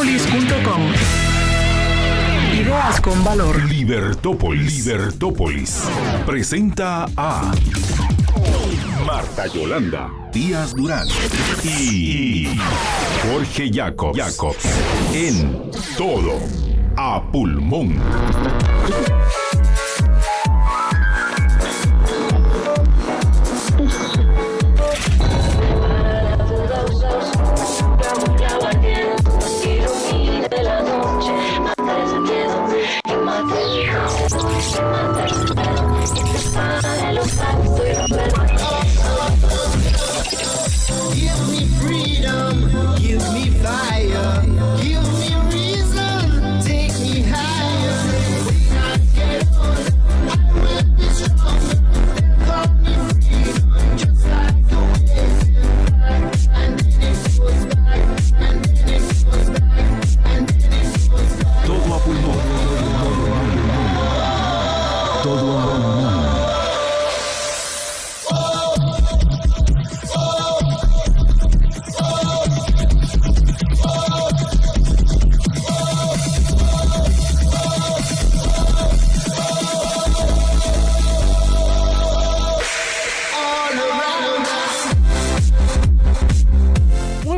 Libertópolis.com. Ideas con valor. Libertópolis presenta a Marta Yolanda Díaz Durán y Jorge Jacobs en Todo a Pulmón. Give me freedom, give me fire, give me reason, take me higher. When I get older, I will be stronger. They'll call me freedom, just like a wave back. And then it goes back, and then it goes back, and then it goes back. Todo a Pulmón. Todo a Pulmón.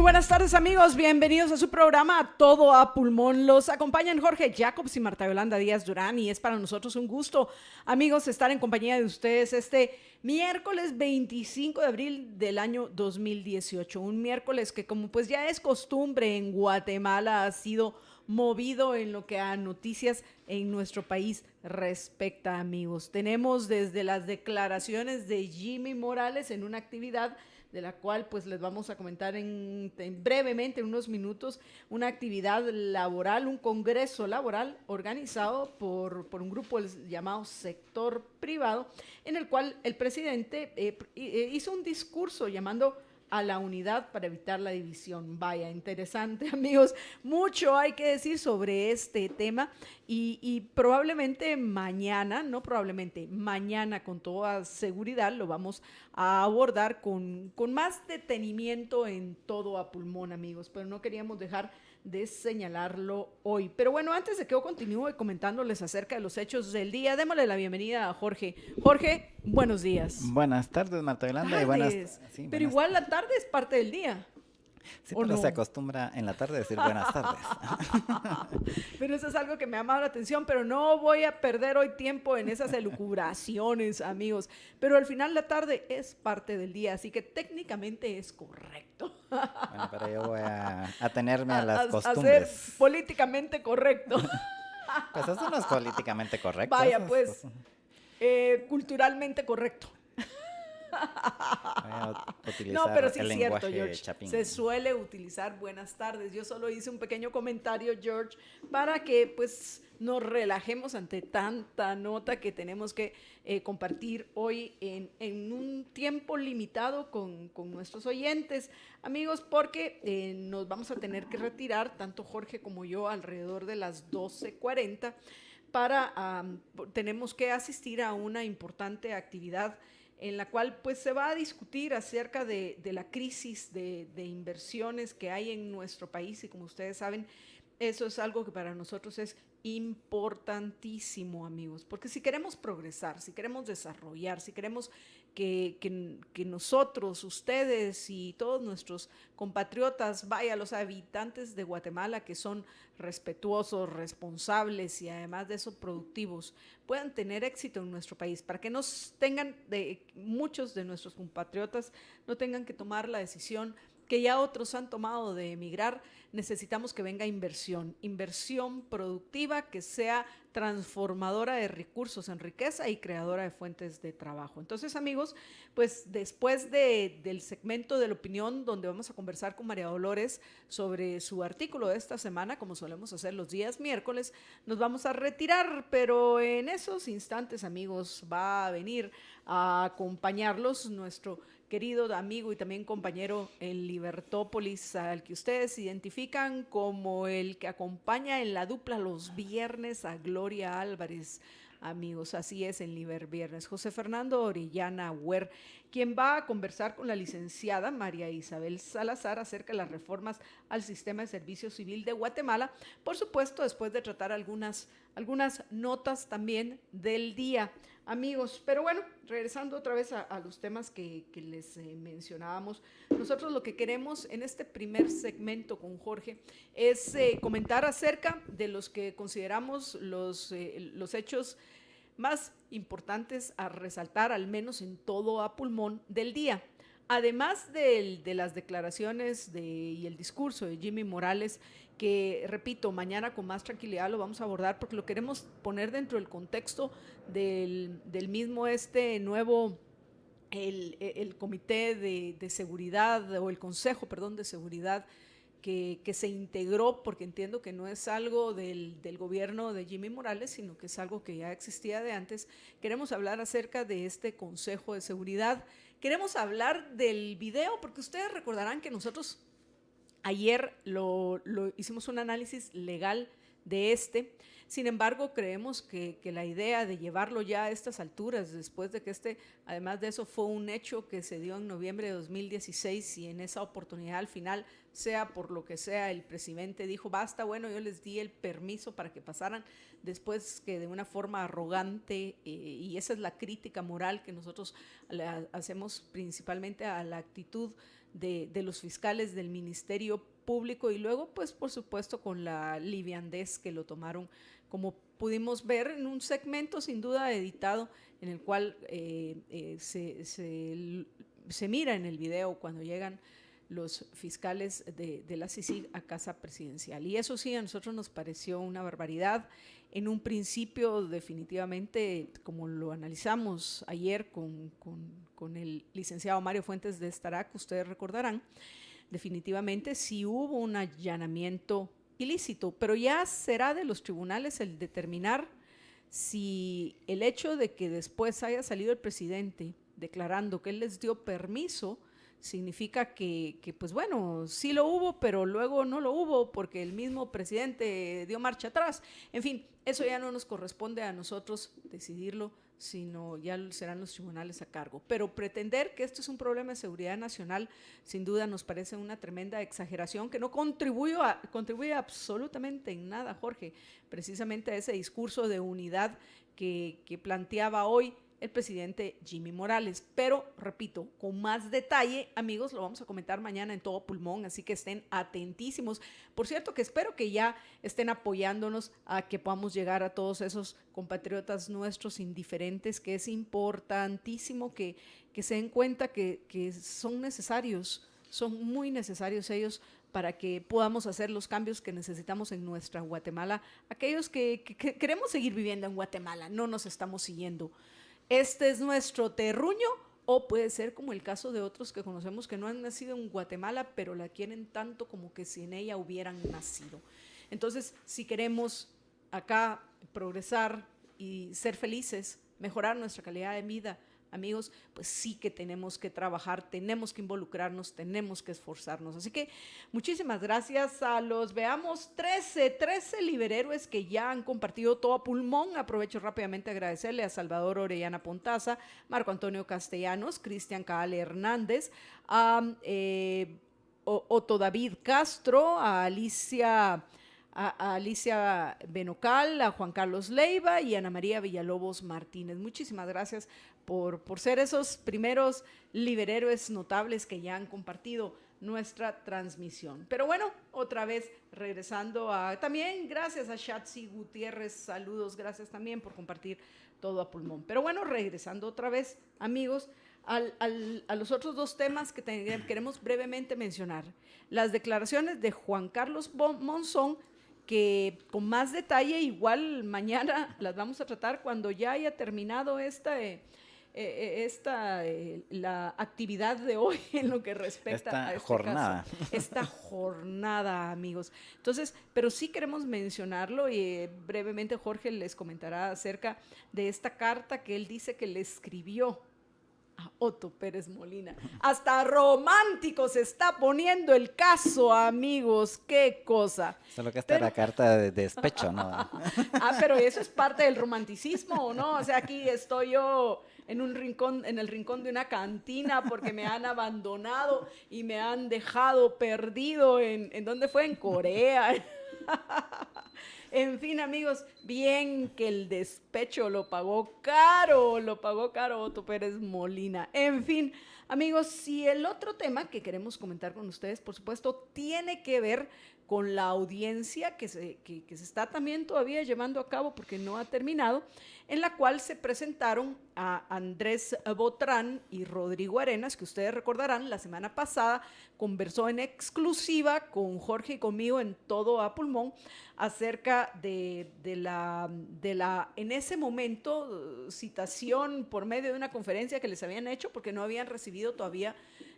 Buenas tardes, amigos, bienvenidos a su programa Todo a Pulmón. Los acompañan Jorge Jacobs y Marta Yolanda Díaz Durán y es para nosotros un gusto, amigos, estar en compañía de ustedes este miércoles 25 de abril del año 2018. Un miércoles que, como pues ya es costumbre en Guatemala, ha sido movido en lo que a noticias en nuestro país respecta, amigos. Tenemos desde las declaraciones de Jimmy Morales en una actividad de la cual pues les vamos a comentar brevemente, en unos minutos, una actividad laboral, un congreso laboral organizado por un grupo llamado Sector Privado, en el cual el presidente hizo un discurso llamando a la unidad para evitar la división. Vaya, interesante, amigos. Mucho hay que decir sobre este tema y probablemente mañana, no probablemente, mañana con toda seguridad lo vamos a abordar con más detenimiento en Todo a Pulmón, amigos, pero no queríamos dejar de señalarlo hoy. Pero bueno, antes de que yo continúe comentándoles acerca de los hechos del día, démosle la bienvenida a Jorge. Jorge, buenos días. Buenas tardes, Marta Yolanda. Sí, pero igual la tarde es parte del día. Sí, pero no se acostumbra en la tarde a decir buenas tardes. Pero eso es algo que me ha llamado la atención, pero no voy a perder hoy tiempo en esas elucubraciones, amigos. Pero al final la tarde es parte del día, así que técnicamente es correcto. Bueno, pero yo voy a atenerme a las costumbres. A ser políticamente correcto. Pues eso no es políticamente correcto. Vaya, pues, culturalmente correcto. No, pero sí es cierto, George. Chapín. Se suele utilizar buenas tardes. Yo solo hice un pequeño comentario, George, para que pues nos relajemos ante tanta nota que tenemos que compartir hoy en un tiempo limitado con nuestros oyentes, amigos, porque nos vamos a tener que retirar, tanto Jorge como yo, alrededor de las 12:40 tenemos que asistir a una importante actividad en la cual pues se va a discutir acerca de la crisis de inversiones que hay en nuestro país, y como ustedes saben, eso es algo que para nosotros es importantísimo, amigos, porque si queremos progresar, si queremos desarrollar, si queremos que nosotros, ustedes y todos nuestros compatriotas, vaya, los habitantes de Guatemala, que son respetuosos, responsables y además de eso productivos, puedan tener éxito en nuestro país, para que muchos de nuestros compatriotas no tengan que tomar la decisión que ya otros han tomado de emigrar, necesitamos que venga inversión productiva que sea transformadora de recursos en riqueza y creadora de fuentes de trabajo. Entonces, amigos, pues después del segmento de la opinión, donde vamos a conversar con María Dolores sobre su artículo de esta semana, como solemos hacer los días miércoles, nos vamos a retirar, pero en esos instantes, amigos, va a venir a acompañarlos nuestro querido amigo y también compañero en Libertópolis, al que ustedes identifican como el que acompaña en la dupla los viernes a Gloria Álvarez. amigos, así es en Liber Viernes. José Fernando Orellana Huer, quien va a conversar con la licenciada María Isabel Salazar acerca de las reformas al sistema de servicio civil de Guatemala, por supuesto, después de tratar algunas notas también del día, amigos. Pero bueno, regresando otra vez a los temas que les mencionábamos, nosotros lo que queremos en este primer segmento con Jorge es comentar acerca de los que consideramos los hechos más importantes a resaltar, al menos en todo a pulmón del día. Además de las declaraciones y el discurso de Jimmy Morales, que repito, mañana con más tranquilidad lo vamos a abordar porque lo queremos poner dentro del contexto del mismo nuevo, el comité de seguridad, o el consejo, perdón, de seguridad, que se integró, porque entiendo que no es algo del gobierno de Jimmy Morales, sino que es algo que ya existía de antes. Queremos hablar acerca de este Consejo de Seguridad. Queremos hablar del video, porque ustedes recordarán que nosotros ayer lo hicimos un análisis legal de Sin embargo, creemos que la idea de llevarlo ya a estas alturas, después de que además de eso, fue un hecho que se dio en noviembre de 2016 y en esa oportunidad al final, sea por lo que sea, el presidente dijo, basta, bueno, yo les di el permiso para que pasaran, después que de una forma arrogante, y esa es la crítica moral que nosotros hacemos principalmente a la actitud de los fiscales del Ministerio Público, y luego, pues, por supuesto, con la liviandez que lo tomaron, como pudimos ver en un segmento sin duda editado, en el cual se mira en el video cuando llegan los fiscales de la CICIG a Casa Presidencial. Y eso sí, a nosotros nos pareció una barbaridad. En un principio, definitivamente, como lo analizamos ayer con el licenciado Mario Fuentes de Starac, ustedes recordarán, definitivamente sí hubo un allanamiento ilícito, pero ya será de los tribunales el determinar si el hecho de que después haya salido el presidente declarando que él les dio permiso significa que pues bueno, sí lo hubo, pero luego no lo hubo porque el mismo presidente dio marcha atrás. En fin, eso ya no nos corresponde a nosotros decidirlo, sino ya serán los tribunales a cargo. Pero pretender que esto es un problema de seguridad nacional, sin duda nos parece una tremenda exageración que no contribuye absolutamente en nada, Jorge, precisamente a ese discurso de unidad que planteaba hoy el presidente Jimmy Morales. Pero, repito, con más detalle, amigos, lo vamos a comentar mañana en Todo Pulmón, así que estén atentísimos. Por cierto, que espero que ya estén apoyándonos a que podamos llegar a todos esos compatriotas nuestros indiferentes, que es importantísimo que se den cuenta que son necesarios, son muy necesarios ellos para que podamos hacer los cambios que necesitamos en nuestra Guatemala. Aquellos que queremos seguir viviendo en Guatemala, no nos estamos siguiendo. Este es nuestro terruño, o puede ser como el caso de otros que conocemos que no han nacido en Guatemala, pero la quieren tanto como que si en ella hubieran nacido. Entonces, si queremos acá progresar y ser felices, mejorar nuestra calidad de vida, amigos, pues sí que tenemos que trabajar, tenemos que involucrarnos, tenemos que esforzarnos. Así que muchísimas gracias a los, veamos, 13 liberhéroes que ya han compartido Todo a Pulmón. Aprovecho rápidamente a agradecerle a Salvador Orellana Pontaza, Marco Antonio Castellanos, Cristian Caale Hernández, a Otto David Castro, a Alicia Benocal, a Juan Carlos Leiva y a Ana María Villalobos Martínez. Muchísimas gracias por ser esos primeros liberhéroes notables que ya han compartido nuestra transmisión. Pero bueno, otra vez regresando también gracias a Shatsi Gutiérrez, saludos, gracias también por compartir Todo a Pulmón. Pero bueno, regresando otra vez, amigos, a los otros dos temas que queremos brevemente mencionar. Las declaraciones de Juan Carlos Monzón, que con más detalle igual mañana las vamos a tratar cuando ya haya terminado la actividad de hoy en lo que respecta a esta jornada. Esta jornada, amigos. Entonces, pero sí queremos mencionarlo y brevemente Jorge les comentará acerca de esta carta que él dice que le escribió a Otto Pérez Molina. Hasta romántico se está poniendo el caso, amigos. ¡Qué cosa! Solo que esta era carta de despecho, ¿no? Pero eso es parte del romanticismo, ¿no? O sea, aquí estoy yo en un rincón, en el rincón de una cantina porque me han abandonado y me han dejado perdido ¿en dónde fue? En Corea. En fin, amigos, bien que el despecho lo pagó caro Otto Pérez Molina. En fin, amigos, si el otro tema que queremos comentar con ustedes, por supuesto, tiene que ver con la audiencia que se está también todavía llevando a cabo porque no ha terminado, en la cual se presentaron a Andrés Botrán y Rodrigo Arenas, que ustedes recordarán, la semana pasada conversó en exclusiva con Jorge y conmigo en Todo a Pulmón acerca de la, en ese momento, citación por medio de una conferencia que les habían hecho porque no habían recibido todavía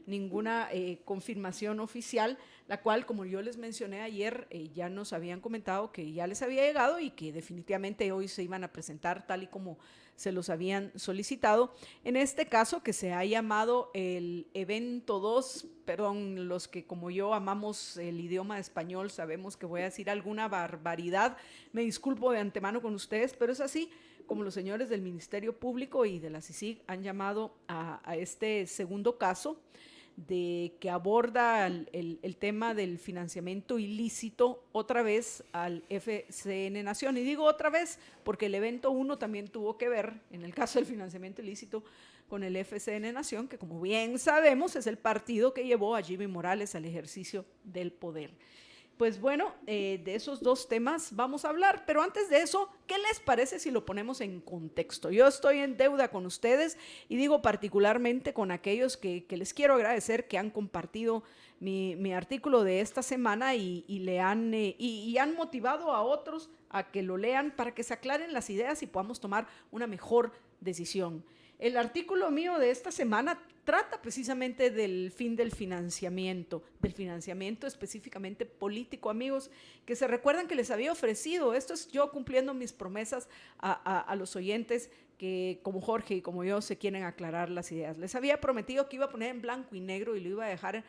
ninguna confirmación oficial, la cual, como yo les mencioné ayer, ya nos habían comentado que ya les había llegado y que definitivamente hoy se iban a presentar tal y como se los habían solicitado. En este caso, que se ha llamado el evento 2, perdón, los que como yo amamos el idioma español, sabemos que voy a decir alguna barbaridad, me disculpo de antemano con ustedes, pero es así como los señores del Ministerio Público y de la CICIG han llamado a este segundo caso de que aborda el tema del financiamiento ilícito otra vez al FCN Nación. Y digo otra vez porque el evento 1 también tuvo que ver, en el caso del financiamiento ilícito, con el FCN Nación, que como bien sabemos es el partido que llevó a Jimmy Morales al ejercicio del poder. Pues bueno, de esos dos temas vamos a hablar, pero antes de eso, ¿qué les parece si lo ponemos en contexto? Yo estoy en deuda con ustedes y digo particularmente con aquellos que les quiero agradecer que han compartido mi artículo de esta semana y han motivado a otros a que lo lean para que se aclaren las ideas y podamos tomar una mejor decisión. El artículo mío de esta semana trata precisamente del fin del financiamiento específicamente político, amigos, que se recuerdan que les había ofrecido, esto es yo cumpliendo mis promesas a los oyentes que como Jorge y como yo se quieren aclarar las ideas. Les había prometido que iba a poner en blanco y negro y lo iba a dejar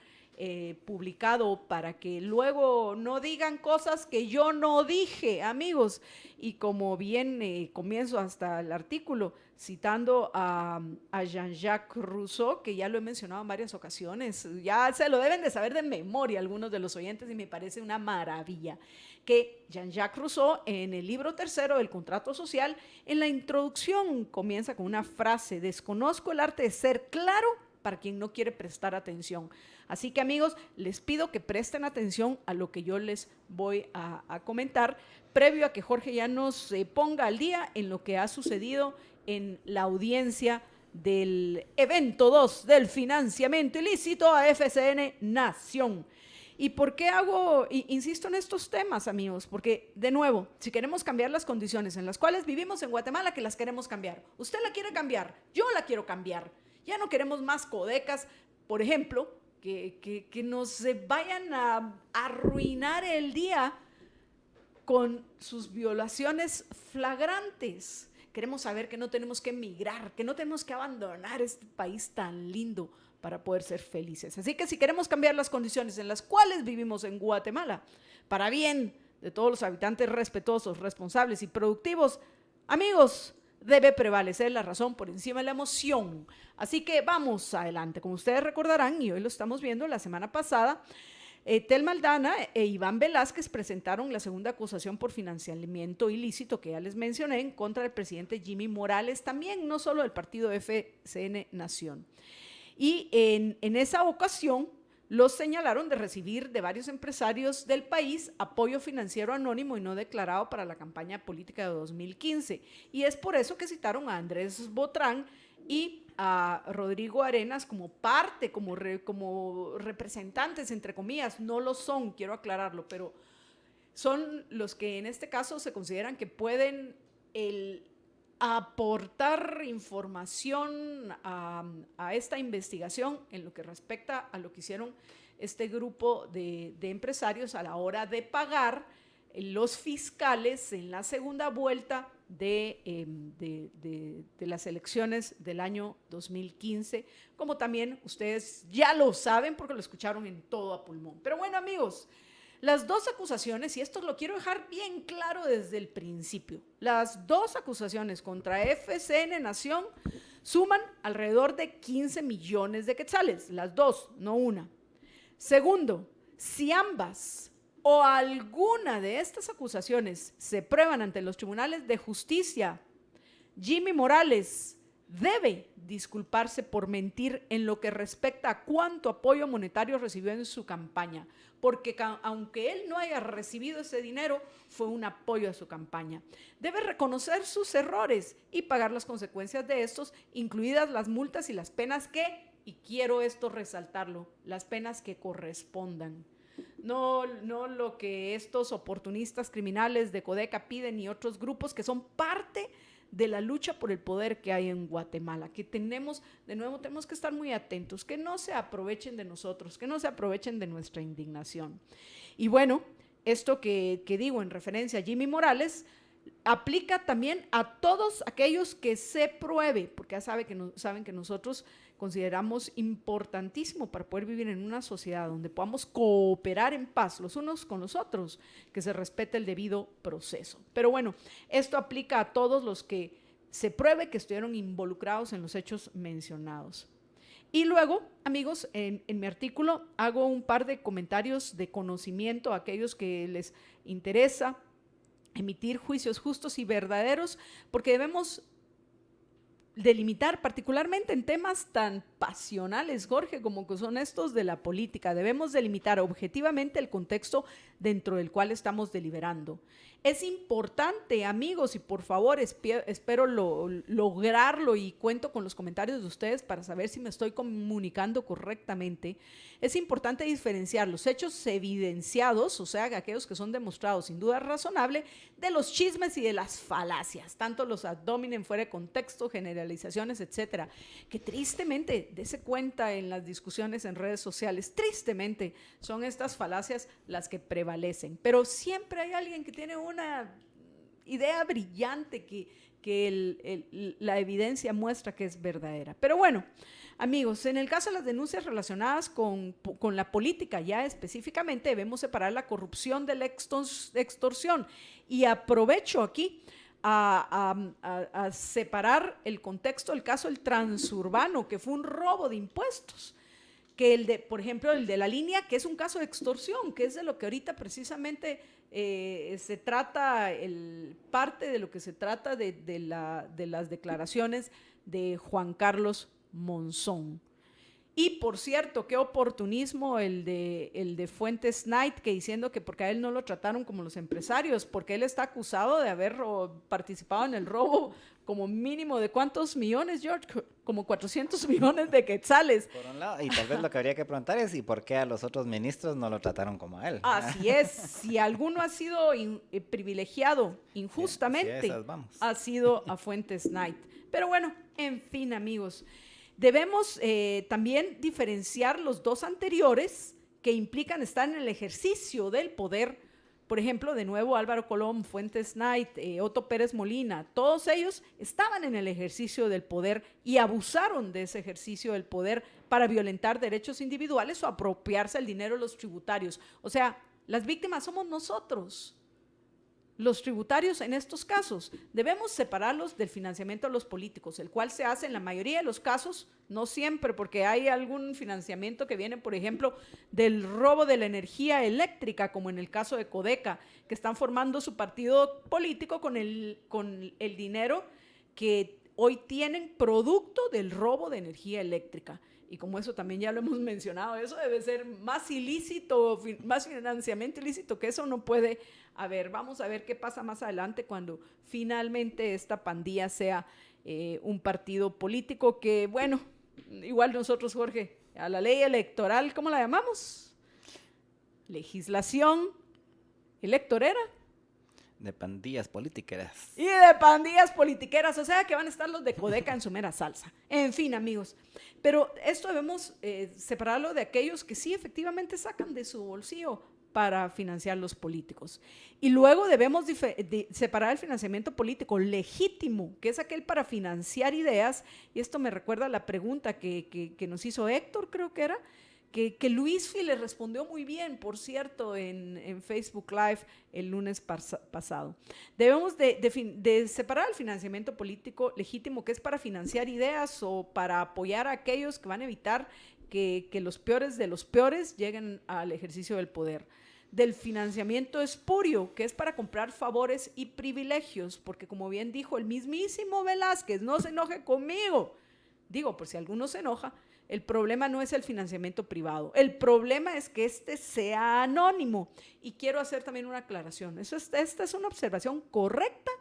publicado para que luego no digan cosas que yo no dije, amigos. Y como bien comienzo hasta el artículo citando a Jean-Jacques Rousseau, que ya lo he mencionado en varias ocasiones, ya se lo deben de saber de memoria algunos de los oyentes y me parece una maravilla, que Jean-Jacques Rousseau en el libro tercero del Contrato Social, en la introducción comienza con una frase: desconozco el arte de ser claro para quien no quiere prestar atención. Así que amigos, les pido que presten atención a lo que yo les voy a comentar, previo a que Jorge ya nos ponga al día en lo que ha sucedido en la audiencia del evento 2 del financiamiento ilícito a FCN Nación. ¿Y por qué insisto en estos temas, amigos? Porque, de nuevo, si queremos cambiar las condiciones en las cuales vivimos en Guatemala, que las queremos cambiar. Usted la quiere cambiar, yo la quiero cambiar. Ya no queremos más codecas, por ejemplo, que nos vayan a arruinar el día con sus violaciones flagrantes. Queremos saber que no tenemos que emigrar, que no tenemos que abandonar este país tan lindo para poder ser felices. Así que si queremos cambiar las condiciones en las cuales vivimos en Guatemala, para bien de todos los habitantes respetuosos, responsables y productivos, amigos, debe prevalecer la razón por encima de la emoción. Así que vamos adelante. Como ustedes recordarán, y hoy lo estamos viendo, la semana pasada, Telma Aldana e Iván Velázquez presentaron la segunda acusación por financiamiento ilícito que ya les mencioné en contra del presidente Jimmy Morales, también no solo del partido FCN Nación. Y en esa ocasión los señalaron de recibir de varios empresarios del país apoyo financiero anónimo y no declarado para la campaña política de 2015. Y es por eso que citaron a Andrés Botrán y a Rodrigo Arenas como parte, como representantes, entre comillas. No lo son, quiero aclararlo, pero son los que en este caso se consideran que pueden aportar información a esta investigación en lo que respecta a lo que hicieron este grupo de empresarios a la hora de pagar los fiscales en la segunda vuelta de las elecciones del año 2015, como también ustedes ya lo saben porque lo escucharon en todo a pulmón. Pero bueno, amigos, las dos acusaciones, y esto lo quiero dejar bien claro desde el principio, las dos acusaciones contra FCN Nación suman alrededor de 15 millones de quetzales, las dos, no una. Segundo, si ambas o alguna de estas acusaciones se prueban ante los tribunales de justicia, Jimmy Morales debe disculparse por mentir en lo que respecta a cuánto apoyo monetario recibió en su campaña, porque aunque él no haya recibido ese dinero, fue un apoyo a su campaña. Debe reconocer sus errores y pagar las consecuencias de estos, incluidas las multas y las penas que, y quiero esto resaltarlo, las penas que correspondan. No lo que estos oportunistas criminales de Codeca piden y otros grupos que son parte de la lucha por el poder que hay en Guatemala, que tenemos que estar muy atentos, que no se aprovechen de nosotros, que no se aprovechen de nuestra indignación. Y bueno, esto que digo en referencia a Jimmy Morales, aplica también a todos aquellos que se pruebe, porque ya saben que nosotros consideramos importantísimo para poder vivir en una sociedad donde podamos cooperar en paz los unos con los otros, que se respete el debido proceso. Pero bueno, esto aplica a todos los que se pruebe que estuvieron involucrados en los hechos mencionados. Y luego, amigos, en mi artículo hago un par de comentarios de conocimiento a aquellos que les interesa emitir juicios justos y verdaderos, porque debemos delimitar, particularmente en temas tan pasionales, Jorge, como que son estos de la política, debemos delimitar objetivamente el contexto dentro del cual estamos deliberando. Es importante, amigos, y por favor espero lograrlo y cuento con los comentarios de ustedes para saber si me estoy comunicando correctamente. Es importante diferenciar los hechos evidenciados, o sea, aquellos que son demostrados sin duda razonable, de los chismes y de las falacias, tanto los ad hominem, fuera de contexto, generalizaciones, etcétera, que tristemente, dése cuenta en las discusiones en redes sociales, tristemente son estas falacias las que prevalecen, pero siempre hay alguien que tiene una idea brillante que la evidencia muestra que es verdadera. Pero bueno, amigos, en el caso de las denuncias relacionadas con la política, ya específicamente debemos separar la corrupción de la extorsión, y aprovecho aquí a separar el contexto del caso del transurbano, que fue un robo de impuestos, que por ejemplo, el de la línea, que es un caso de extorsión, que es de lo que ahorita precisamente se trata, parte de lo que se trata de las declaraciones de Juan Carlos Monzón. Y por cierto, qué oportunismo el de Fuentes Knight, que diciendo que porque a él no lo trataron como los empresarios, porque él está acusado de haber participado en el robo como mínimo de ¿cuántos millones, George? Como 400 millones de quetzales. Por un lado, y tal vez lo que habría que preguntar es ¿y por qué a los otros ministros no lo trataron como a él? Así es, si alguno ha sido privilegiado injustamente, sí, ha sido a Fuentes Knight. Pero bueno, en fin, amigos, debemos también diferenciar los dos anteriores que implican estar en el ejercicio del poder. Por ejemplo, de nuevo, Álvaro Colón, Fuentes Knight, Otto Pérez Molina, todos ellos estaban en el ejercicio del poder y abusaron de ese ejercicio del poder para violentar derechos individuales o apropiarse el dinero de los tributarios. O sea, las víctimas somos nosotros. Los tributarios en estos casos debemos separarlos del financiamiento a los políticos, el cual se hace en la mayoría de los casos, no siempre, porque hay algún financiamiento que viene, por ejemplo, del robo de la energía eléctrica, como en el caso de Codeca, que están formando su partido político con el dinero que hoy tienen producto del robo de energía eléctrica. Y como eso también ya lo hemos mencionado, eso debe ser más ilícito, más financiamiento ilícito, que eso no puede haber. Vamos a ver qué pasa más adelante cuando finalmente esta pandilla sea un partido político que, bueno, igual nosotros, Jorge, a la ley electoral, ¿cómo la llamamos? Legislación electorera. De pandillas politiqueras. Y de pandillas politiqueras, o sea que van a estar los de Codeca en su mera salsa. En fin, amigos, pero esto debemos separarlo de aquellos que sí efectivamente sacan de su bolsillo para financiar los políticos. Y luego debemos separar el financiamiento político legítimo, que es aquel para financiar ideas, y esto me recuerda a la pregunta que nos hizo Héctor, creo que era, que Luisfi le respondió muy bien, por cierto, en Facebook Live el lunes pasado. Debemos de separar el financiamiento político legítimo, que es para financiar ideas o para apoyar a aquellos que van a evitar que los peores de los peores lleguen al ejercicio del poder, del financiamiento espurio, que es para comprar favores y privilegios, porque como bien dijo el mismísimo Velázquez, no se enoje conmigo, digo, por si alguno se enoja, el problema no es el financiamiento privado, el problema es que este sea anónimo. Y quiero hacer también una aclaración, esta es una observación correcta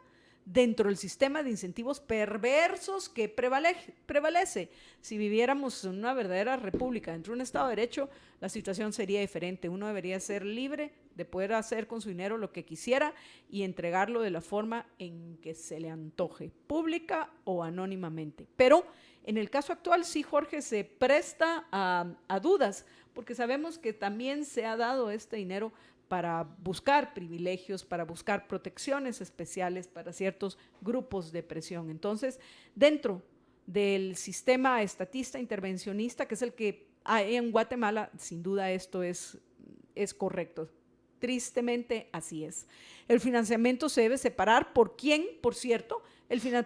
dentro del sistema de incentivos perversos que prevalece. Si viviéramos en una verdadera república, dentro de un Estado de Derecho, la situación sería diferente. Uno debería ser libre de poder hacer con su dinero lo que quisiera y entregarlo de la forma en que se le antoje, pública o anónimamente. Pero en el caso actual, sí, Jorge, se presta a dudas, porque sabemos que también se ha dado este dinero para buscar privilegios, para buscar protecciones especiales para ciertos grupos de presión. Entonces, dentro del sistema estatista intervencionista, que es el que hay en Guatemala, sin duda esto es correcto. Tristemente, así es. El financiamiento se debe separar. ¿Por quién? Por cierto,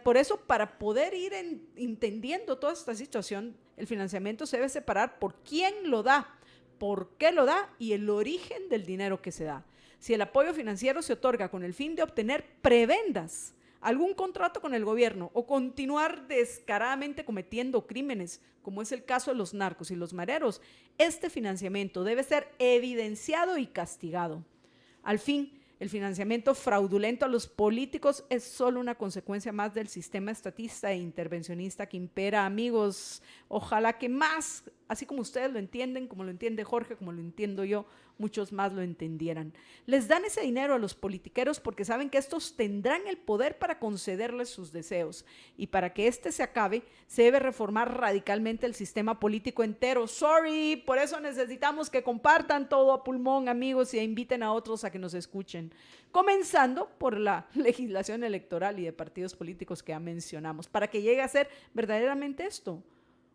por eso, para poder ir entendiendo toda esta situación, el financiamiento se debe separar por quién lo da, por qué lo da y el origen del dinero que se da. Si el apoyo financiero se otorga con el fin de obtener prebendas, algún contrato con el gobierno o continuar descaradamente cometiendo crímenes, como es el caso de los narcos y los mareros, este financiamiento debe ser evidenciado y castigado. Al fin, el financiamiento fraudulento a los políticos es solo una consecuencia más del sistema estatista e intervencionista que impera, amigos. Ojalá que más, así como ustedes lo entienden, como lo entiende Jorge, como lo entiendo yo, muchos más lo entendieran. Les dan ese dinero a los politiqueros porque saben que estos tendrán el poder para concederles sus deseos. Y para que este se acabe, se debe reformar radicalmente el sistema político entero. Sorry, por eso necesitamos que compartan todo a pulmón, amigos, y inviten a otros a que nos escuchen. Comenzando por la legislación electoral y de partidos políticos que ya mencionamos, para que llegue a ser verdaderamente esto,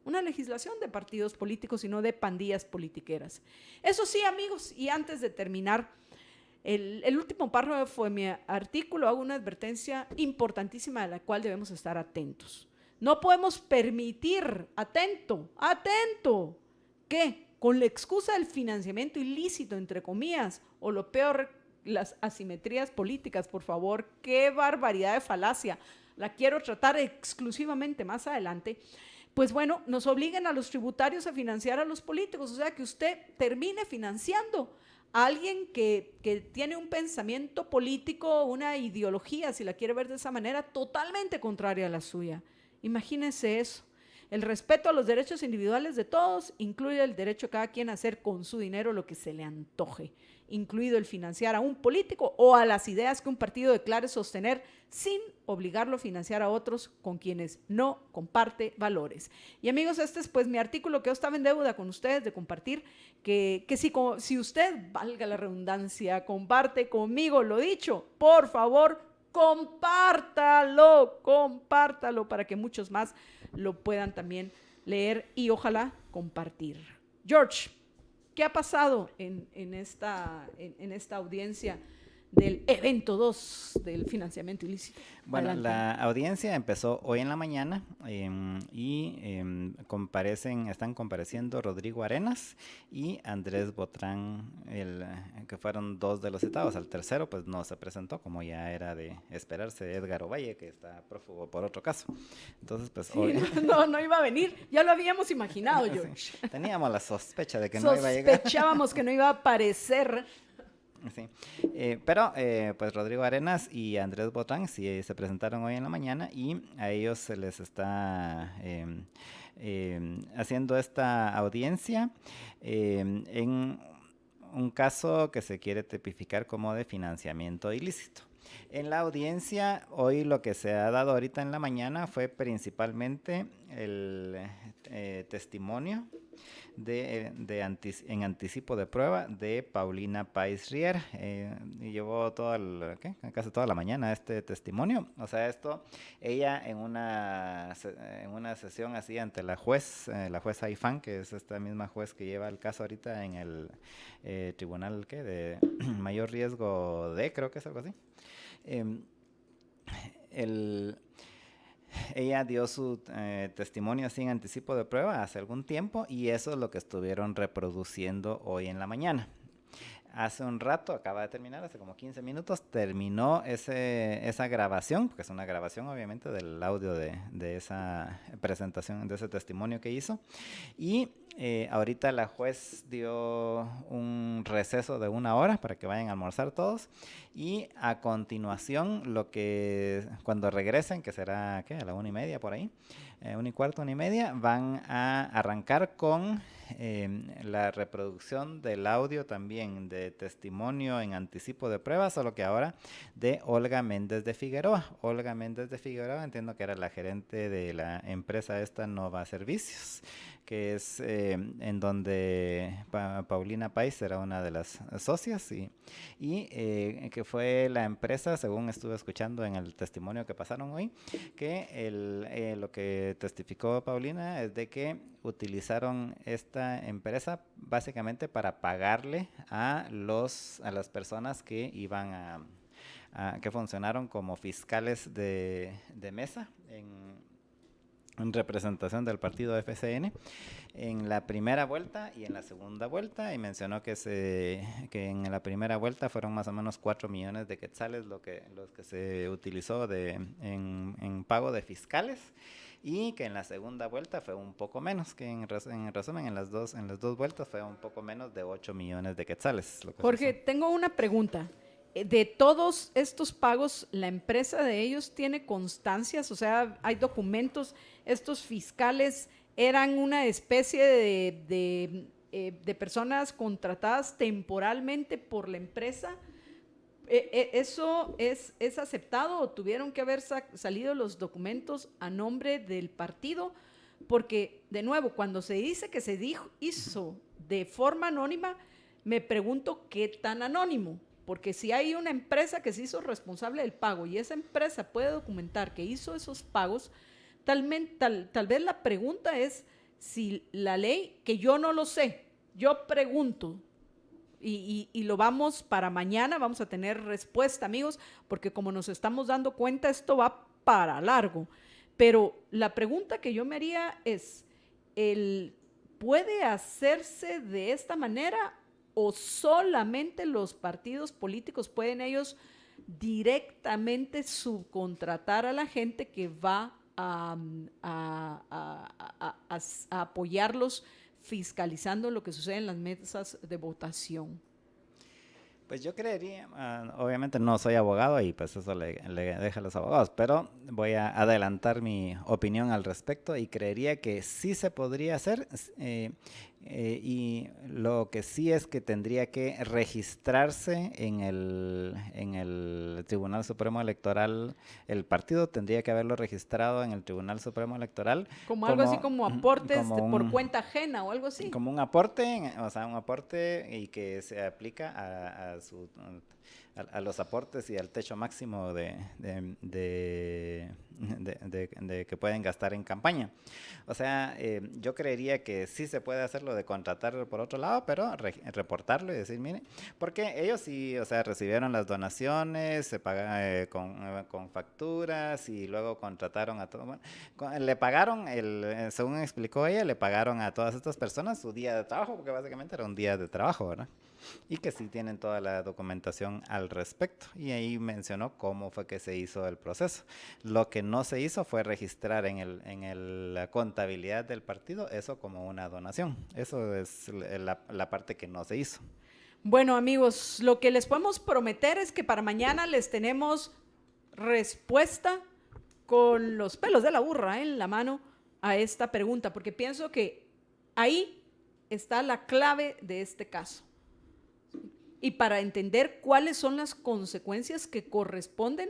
una legislación de partidos políticos y no de pandillas politiqueras. Eso sí, amigos, y antes de terminar, el último párrafo de mi artículo, hago una advertencia importantísima de la cual debemos estar atentos. No podemos permitir, atento, que con la excusa del financiamiento ilícito, entre comillas, o lo peor, las asimetrías políticas, por favor, qué barbaridad de falacia, la quiero tratar exclusivamente más adelante, pues bueno, nos obliguen a los tributarios a financiar a los políticos, o sea, que usted termine financiando a alguien que tiene un pensamiento político, una ideología, si la quiere ver de esa manera, totalmente contraria a la suya. Imagínense eso. El respeto a los derechos individuales de todos incluye el derecho de cada quien a hacer con su dinero lo que se le antoje, incluido el financiar a un político o a las ideas que un partido declare sostener sin obligarlo a financiar a otros con quienes no comparte valores. Y amigos, este es pues mi artículo que yo estaba en deuda con ustedes de compartir, que si usted, valga la redundancia, comparte conmigo lo dicho, por favor, compártalo para que muchos más lo puedan también leer y ojalá compartir. George, ¿qué ha pasado en esta audiencia del evento 2 del financiamiento ilícito? Bueno, Adelante. la audiencia empezó hoy en la mañana están compareciendo Rodrigo Arenas y Andrés Botrán, que fueron dos de los citados. Al tercero pues no se presentó, como ya era de esperarse, Edgar Ovalle, que está prófugo por otro caso. Entonces pues Sí, hoy... no iba a venir, ya lo habíamos imaginado, George. Sí, teníamos la sospecha de que no iba a llegar. Sospechábamos que no iba a aparecer. Sí. Pero pues Rodrigo Arenas y Andrés Botrán sí se presentaron hoy en la mañana y a ellos se les está haciendo esta audiencia en un caso que se quiere tipificar como de financiamiento ilícito. En la audiencia, hoy lo que se ha dado ahorita en la mañana fue principalmente el testimonio en anticipo de prueba de Paulina Páez Riera. Y llevó casi toda la mañana este testimonio. O sea, ella en una sesión así ante la juez Aifán, que es esta misma juez que lleva el caso ahorita en el tribunal de mayor riesgo creo que es algo así. Ella dio su testimonio así en anticipo de prueba hace algún tiempo y eso es lo que estuvieron reproduciendo hoy en la mañana. Hace un rato, acaba de terminar, hace como 15 minutos, terminó esa grabación, porque es una grabación obviamente del audio de esa presentación, de ese testimonio que hizo. Y ahorita la juez dio un receso de 1 hora para que vayan a almorzar todos. Y a continuación, cuando regresen, que será a la 1:30 por ahí, 1:15, 1:30, van a arrancar con la reproducción del audio también de testimonio en anticipo de prueba, solo que ahora de Olga Méndez de Figueroa. Olga Méndez de Figueroa, entiendo que era la gerente de la empresa Nova Servicios, que es en donde Paulina Páez era una de las socias y que fue la empresa, según estuve escuchando en el testimonio que pasaron hoy, que lo que testificó Paulina es de que utilizaron esta empresa básicamente para pagarle a las personas que iban que funcionaron como fiscales de mesa en representación del partido FCN en la primera vuelta y en la segunda vuelta, y mencionó que en la primera vuelta fueron más o menos 4 millones de quetzales los que se utilizó en pago de fiscales, y que en la segunda vuelta fue un poco menos, que en resumen en las dos vueltas fue un poco menos de 8 millones de quetzales. Jorge, tengo una pregunta. De todos estos pagos, ¿la empresa de ellos tiene constancias? O sea, ¿hay documentos? ¿Estos fiscales eran una especie de personas contratadas temporalmente por la empresa? ¿Eso es aceptado o tuvieron que haber salido los documentos a nombre del partido? Porque, de nuevo, cuando se dice que se hizo de forma anónima, me pregunto qué tan anónimo. Porque si hay una empresa que se hizo responsable del pago y esa empresa puede documentar que hizo esos pagos, tal vez la pregunta es si la ley, que yo no lo sé, yo pregunto, y lo vamos para mañana, vamos a tener respuesta, amigos, porque como nos estamos dando cuenta, esto va para largo. Pero la pregunta que yo me haría es, ¿puede hacerse de esta manera o solamente los partidos políticos pueden ellos directamente subcontratar a la gente que va a apoyarlos fiscalizando lo que sucede en las mesas de votación? Pues yo creería, obviamente no soy abogado y pues eso le deja a los abogados, pero voy a adelantar mi opinión al respecto y creería que sí se podría hacer, y lo que sí es que tendría que registrarse en el Tribunal Supremo Electoral. El partido tendría que haberlo registrado en el Tribunal Supremo Electoral. Como algo así como aportes por cuenta ajena o algo así. Como un aporte, o sea, un aporte y que se aplica a los aportes y al techo máximo de que pueden gastar en campaña. O sea, yo creería que sí se puede hacerlo de contratar por otro lado, pero reportarlo y decir, mire, porque ellos sí, o sea, recibieron las donaciones, se paga con facturas y luego contrataron a todo. Bueno, le pagaron, según explicó ella, le pagaron a todas estas personas su día de trabajo, porque básicamente era un día de trabajo, ¿verdad? Y que sí tienen toda la documentación al respecto. Y ahí mencionó cómo fue que se hizo el proceso. Lo que no se hizo fue registrar en la contabilidad del partido eso como una donación. Eso es la parte que no se hizo. Bueno, amigos, lo que les podemos prometer es que para mañana les tenemos respuesta con los pelos de la burra en la mano a esta pregunta, porque pienso que ahí está la clave de este caso. Y para entender cuáles son las consecuencias que corresponden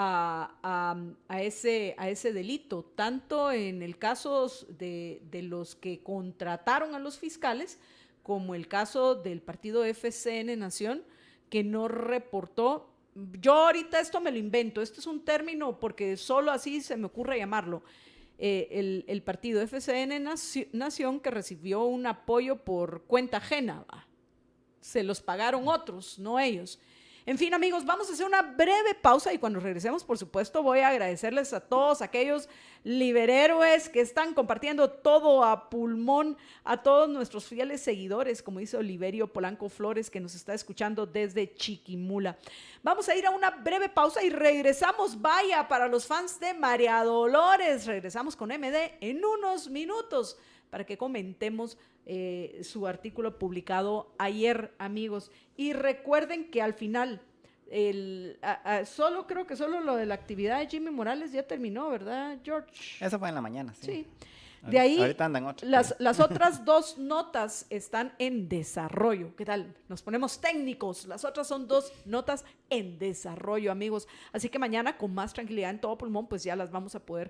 a ese delito, tanto en el caso de los que contrataron a los fiscales, como el caso del partido FCN Nación, que no reportó. Yo ahorita esto me lo invento, este es un término porque solo así se me ocurre llamarlo. El partido FCN Nación, que recibió un apoyo por cuenta ajena, se los pagaron otros, no ellos. En fin, amigos, vamos a hacer una breve pausa y cuando regresemos, por supuesto, voy a agradecerles a todos aquellos liberhéroes que están compartiendo todo a pulmón, a todos nuestros fieles seguidores, como dice Oliverio Polanco Flores, que nos está escuchando desde Chiquimula. Vamos a ir a una breve pausa y regresamos, vaya, para los fans de María Dolores. Regresamos con MD en unos minutos para que comentemos su artículo publicado ayer, amigos. Y recuerden que al final, creo que solo lo de la actividad de Jimmy Morales ya terminó, ¿verdad, George? Eso fue en la mañana, sí. Sí. De ahí, ahorita andan otras. las otras 2 notas están en desarrollo. ¿Qué tal? Nos ponemos técnicos. Las otras son 2 notas en desarrollo, amigos. Así que mañana, con más tranquilidad en todo pulmón, pues ya las vamos a poder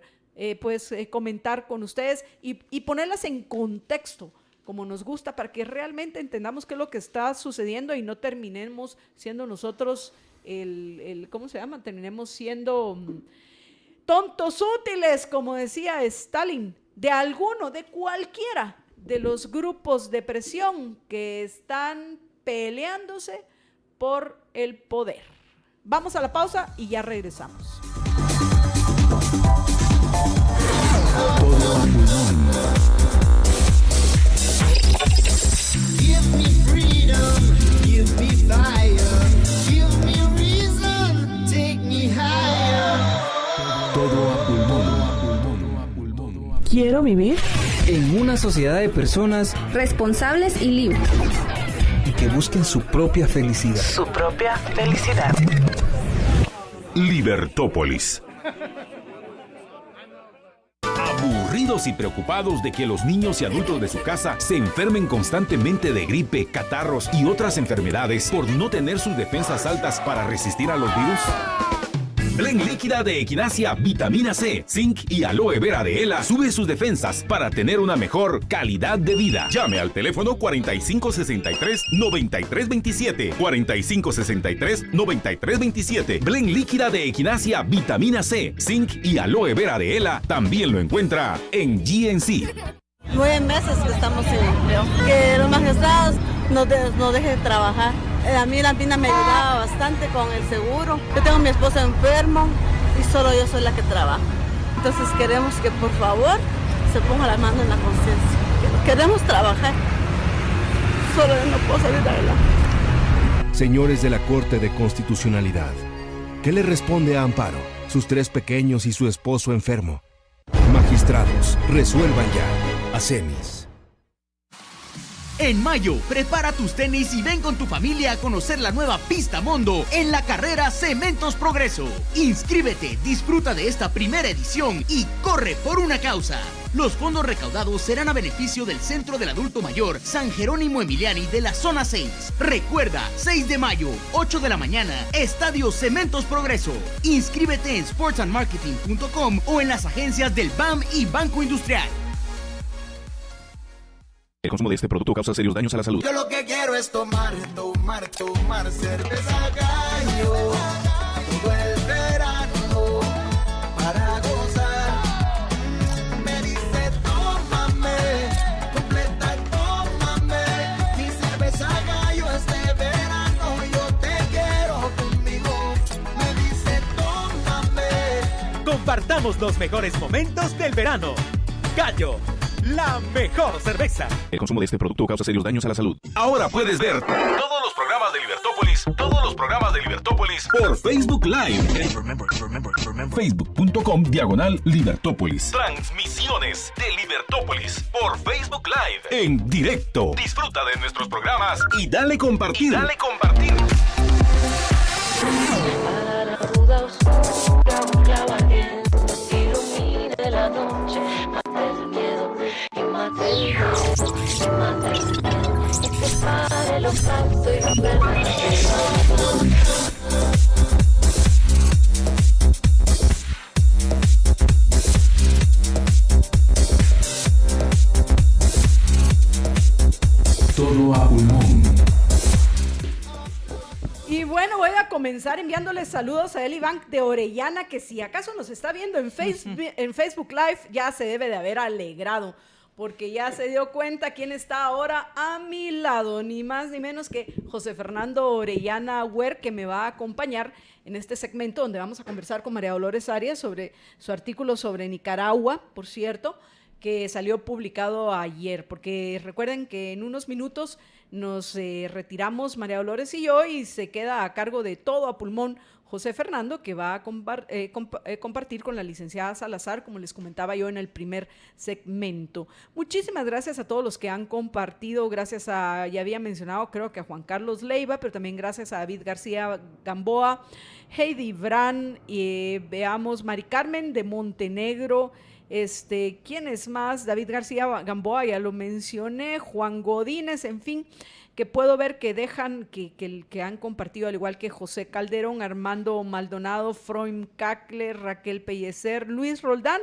comentar con ustedes y ponerlas en contexto, como nos gusta, para que realmente entendamos qué es lo que está sucediendo y no terminemos siendo nosotros ¿cómo se llama? Terminemos siendo tontos útiles, como decía Stalin, de cualquiera de los grupos de presión que están peleándose por el poder. Vamos a la pausa y ya regresamos. Todo a pulmón. Give me freedom, give me fire, give me reason, take me higher. Todo a pulmón. Quiero vivir en una sociedad de personas responsables y libres. y que busquen su propia felicidad. su propia felicidad. Libertópolis. Aburridos y preocupados de que los niños y adultos de su casa se enfermen constantemente de gripe, catarros y otras enfermedades por no tener sus defensas altas para resistir a los virus. Blend líquida de Equinacia, vitamina C, zinc y aloe vera de Ela sube sus defensas para tener una mejor calidad de vida. Llame al teléfono 4563-9327. 4563-9327. Blend líquida de Equinacia, vitamina C, zinc y aloe vera de Ela también lo encuentra en GNC. 9 meses que estamos sin empleo. Que los magistrados nos dejen trabajar. A mí la mina me ayudaba bastante con el seguro. Yo tengo a mi esposo enfermo y solo yo soy la que trabaja. Entonces queremos que por favor se ponga la mano en la conciencia. Queremos trabajar. Solo yo no puedo salir de adelante. Señores de la Corte de Constitucionalidad, ¿qué le responde a Amparo, sus 3 pequeños y su esposo enfermo? Magistrados, resuelvan ya. Acemis. En mayo, prepara tus tenis y ven con tu familia a conocer la nueva Pista Mondo en la carrera Cementos Progreso. Inscríbete, disfruta de esta primera edición y corre por una causa. Los fondos recaudados serán a beneficio del Centro del Adulto Mayor San Jerónimo Emiliani de la Zona 6. Recuerda, 6 de mayo, 8 de la mañana, Estadio Cementos Progreso. Inscríbete en sportsandmarketing.com o en las agencias del BAM y Banco Industrial. El consumo de este producto causa serios daños a la salud. Yo lo que quiero es tomar cerveza Gallo todo el verano para gozar. Me dice tómame, completa tómame, mi cerveza Gallo este verano yo te quiero conmigo. Me dice tómame. Compartamos los mejores momentos del verano. Gallo, la mejor cerveza. El consumo de este producto causa serios daños a la salud. Ahora puedes ver todos los programas de Libertópolis por Facebook Live. Facebook.com/Libertópolis. Transmisiones de Libertópolis por Facebook Live en directo. Disfruta de nuestros programas y dale compartir. La noche, mata el miedo y mata el miedo y que pare los actos y los bueno, voy a comenzar enviándoles saludos a Eli Bank de Orellana, que si acaso nos está viendo en Facebook Live, ya se debe de haber alegrado, porque ya se dio cuenta quién está ahora a mi lado, ni más ni menos que José Fernando Orellana Huer, que me va a acompañar en este segmento donde vamos a conversar con María Dolores Arias sobre su artículo sobre Nicaragua, por cierto, que salió publicado ayer, porque recuerden que en unos minutos nos retiramos María Dolores y yo, y se queda a cargo de todo a pulmón José Fernando, que va a compartir con la licenciada Salazar, como les comentaba yo en el primer segmento. Muchísimas gracias a todos los que han compartido, gracias a, ya había mencionado creo que a Juan Carlos Leiva, pero también gracias a David García Gamboa, Heidi Bran, veamos, Mari Carmen de Montenegro, ¿quién es más? David García Gamboa, ya lo mencioné, Juan Godínez, en fin, que puedo ver que dejan, que han compartido, al igual que José Calderón, Armando Maldonado, Freud Cackler, Raquel Pellecer, Luis Roldán,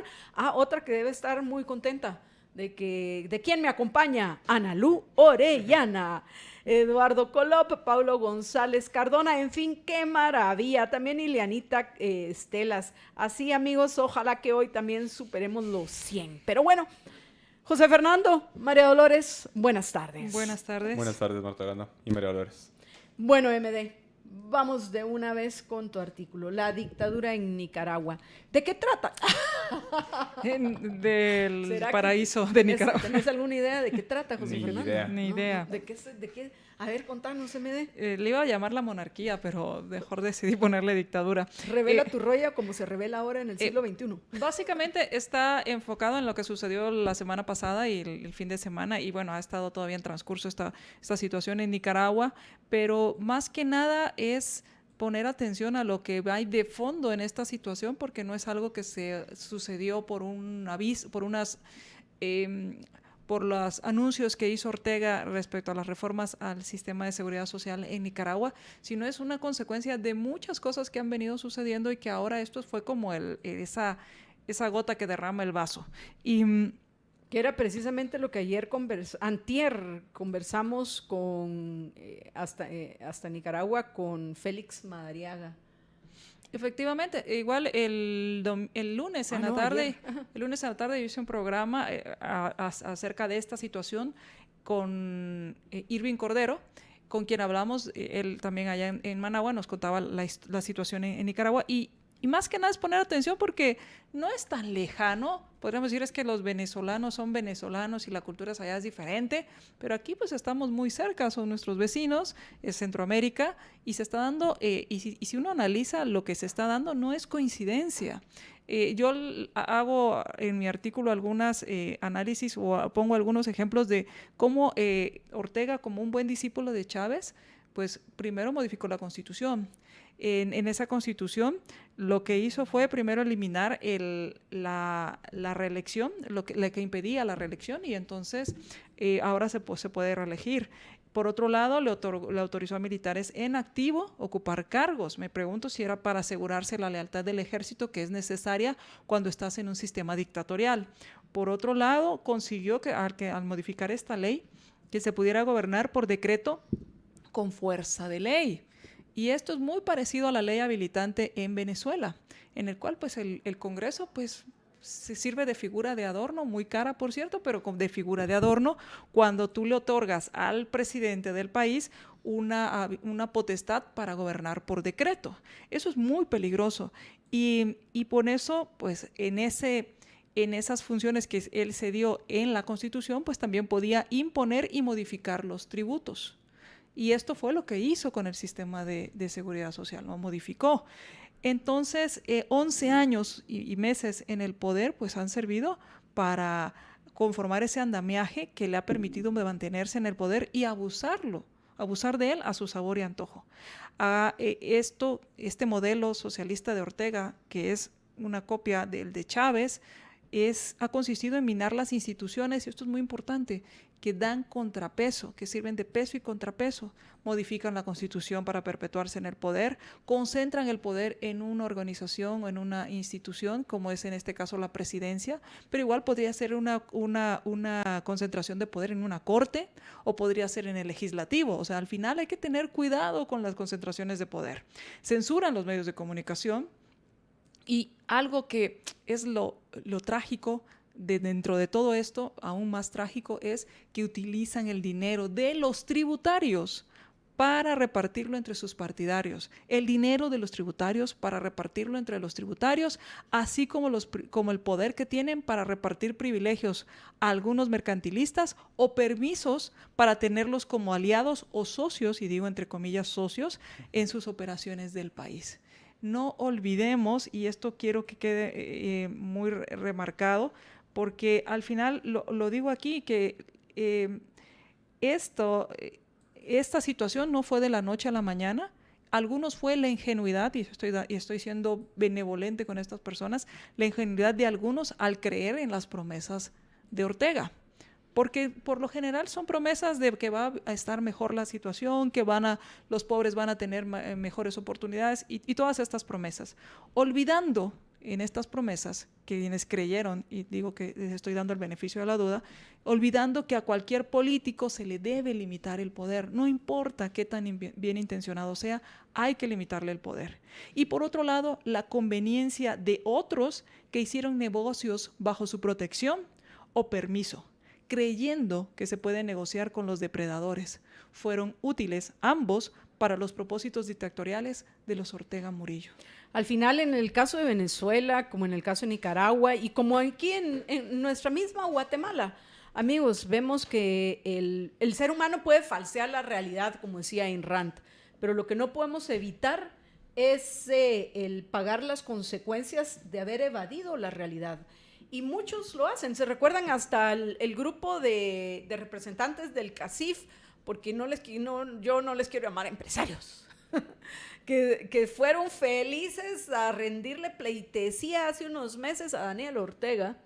otra que debe estar muy contenta de quién me acompaña, Analú Orellana, Eduardo Colop, Paulo González Cardona, en fin, qué maravilla, también Ileanita Estelas. Así, amigos, ojalá que hoy también superemos los 100. Pero bueno, José Fernando, María Dolores, buenas tardes. Buenas tardes. Buenas tardes, Marta Gana y María Dolores. Bueno, MD, vamos de una vez con tu artículo, La dictadura en Nicaragua. ¿De qué trata? Del paraíso de Nicaragua. ¿Tenés alguna idea de qué trata, José Fernando? Ni idea. ¿De qué? A ver, contanos, MD. Le iba a llamar la monarquía, pero mejor decidí ponerle dictadura. Revela tu rollo como se revela ahora en el siglo XXI. Básicamente está enfocado en lo que sucedió la semana pasada y el fin de semana, y bueno, ha estado todavía en transcurso esta situación en Nicaragua, pero más que nada es poner atención a lo que hay de fondo en esta situación, porque no es algo que se sucedió por un aviso, por los anuncios que hizo Ortega respecto a las reformas al sistema de seguridad social en Nicaragua, sino es una consecuencia de muchas cosas que han venido sucediendo y que ahora esto fue como esa gota que derrama el vaso. Y que era precisamente lo que antier conversamos con hasta Nicaragua con Félix Madariaga. Efectivamente, igual el lunes en la tarde yo hice un programa acerca de esta situación con Irving Cordero, con quien hablamos, él también allá en Managua nos contaba la situación en Nicaragua, y más que nada es poner atención porque no es tan lejano. Podríamos decir es que los venezolanos son venezolanos y la cultura allá es diferente, pero aquí pues estamos muy cerca, son nuestros vecinos, es Centroamérica, y se está dando, y si uno analiza lo que se está dando, no es coincidencia. Yo hago en mi artículo algunas análisis o pongo algunos ejemplos de cómo Ortega, como un buen discípulo de Chávez, pues primero modificó la Constitución. En esa Constitución lo que hizo fue primero eliminar la reelección, lo que impedía la reelección, y entonces ahora se puede reelegir. Por otro lado, le autorizó a militares en activo ocupar cargos. Me pregunto si era para asegurarse la lealtad del ejército, que es necesaria cuando estás en un sistema dictatorial. Por otro lado, consiguió que al modificar esta ley, que se pudiera gobernar por decreto con fuerza de ley. Y esto es muy parecido a la ley habilitante en Venezuela, en el cual pues el Congreso pues se sirve de figura de adorno, muy cara por cierto, pero de figura de adorno, cuando tú le otorgas al presidente del país una potestad para gobernar por decreto. Eso es muy peligroso. Y por eso, pues en esas funciones que él se dio en la Constitución, pues también podía imponer y modificar los tributos. Y esto fue lo que hizo con el sistema de seguridad social, lo modificó. Entonces, 11 años y meses en el poder, pues han servido para conformar ese andamiaje que le ha permitido mantenerse en el poder y abusar de él a su sabor y antojo. Este modelo socialista de Ortega, que es una copia del de Chávez, ha consistido en minar las instituciones, y esto es muy importante, que dan contrapeso, que sirven de peso y contrapeso, modifican la Constitución para perpetuarse en el poder, concentran el poder en una organización o en una institución, como es en este caso la presidencia, pero igual podría ser una concentración de poder en una corte o podría ser en el legislativo. O sea, al final hay que tener cuidado con las concentraciones de poder. Censuran los medios de comunicación y algo que es lo trágico dentro de todo esto, aún más trágico, es que utilizan el dinero de los tributarios para repartirlo entre sus partidarios. El dinero de los tributarios para repartirlo entre los tributarios, así como el poder que tienen para repartir privilegios a algunos mercantilistas o permisos para tenerlos como aliados o socios, y digo entre comillas socios, en sus operaciones del país. No olvidemos, y esto quiero que quede muy remarcado, porque al final lo digo aquí, que esta situación no fue de la noche a la mañana. Algunos fue la ingenuidad, y estoy siendo benevolente con estas personas, la ingenuidad de algunos al creer en las promesas de Ortega. Porque por lo general son promesas de que va a estar mejor la situación, que los pobres van a tener mejores oportunidades y todas estas promesas. Olvidando en estas promesas, que quienes creyeron, y digo que les estoy dando el beneficio de la duda, olvidando que a cualquier político se le debe limitar el poder. No importa qué tan bien intencionado sea, hay que limitarle el poder. Y por otro lado, la conveniencia de otros que hicieron negocios bajo su protección o permiso, creyendo que se puede negociar con los depredadores. Fueron útiles ambos para los propósitos dictatoriales de los Ortega Murillo. Al final, en el caso de Venezuela, como en el caso de Nicaragua y como aquí en nuestra misma Guatemala, amigos, vemos que el ser humano puede falsear la realidad, como decía Ayn Rand, pero lo que no podemos evitar es el pagar las consecuencias de haber evadido la realidad. Y muchos lo hacen. Se recuerdan hasta el grupo de representantes del CACIF, porque yo no les quiero llamar empresarios, que fueron felices a rendirle pleitesía hace unos meses a Daniel Ortega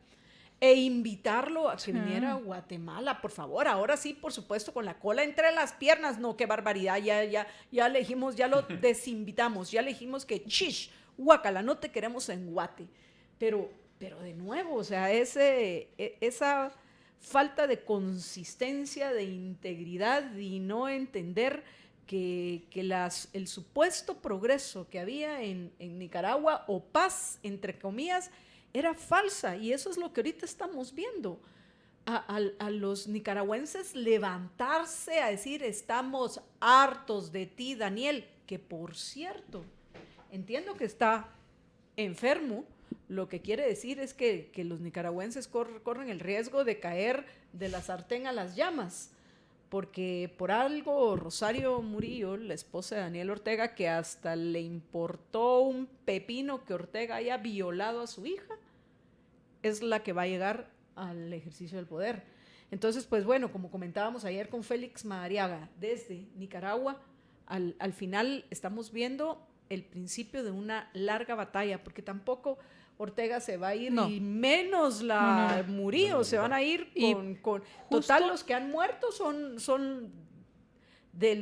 e invitarlo a que viniera a Guatemala, por favor. Ahora sí, por supuesto, con la cola entre las piernas. No, qué barbaridad, ya le dijimos, ya lo desinvitamos, ya le dijimos que chish, guácala, no te queremos en Guate. Pero de nuevo, o sea, esa falta de consistencia, de integridad y no entender que el supuesto progreso que había en Nicaragua, o paz, entre comillas, era falsa. Y eso es lo que ahorita estamos viendo. A los nicaragüenses levantarse a decir, estamos hartos de ti, Daniel, que por cierto, entiendo que está enfermo. Lo que quiere decir es que los nicaragüenses corren el riesgo de caer de la sartén a las llamas, porque por algo Rosario Murillo, la esposa de Daniel Ortega, que hasta le importó un pepino que Ortega haya violado a su hija, es la que va a llegar al ejercicio del poder. Entonces, pues bueno, como comentábamos ayer con Félix Madariaga, desde Nicaragua, al final estamos viendo el principio de una larga batalla, porque tampoco Ortega se va a ir, y menos Murillo, se van a ir con total, los que han muerto son de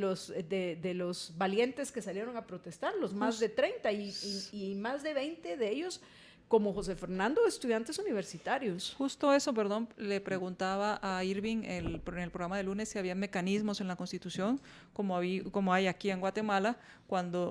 los valientes que salieron a protestar, los más de 30 y más de 20 de ellos, como José Fernando, estudiantes universitarios. Justo eso, le preguntaba a Irving en el programa de lunes si había mecanismos en la Constitución, como hay aquí en Guatemala,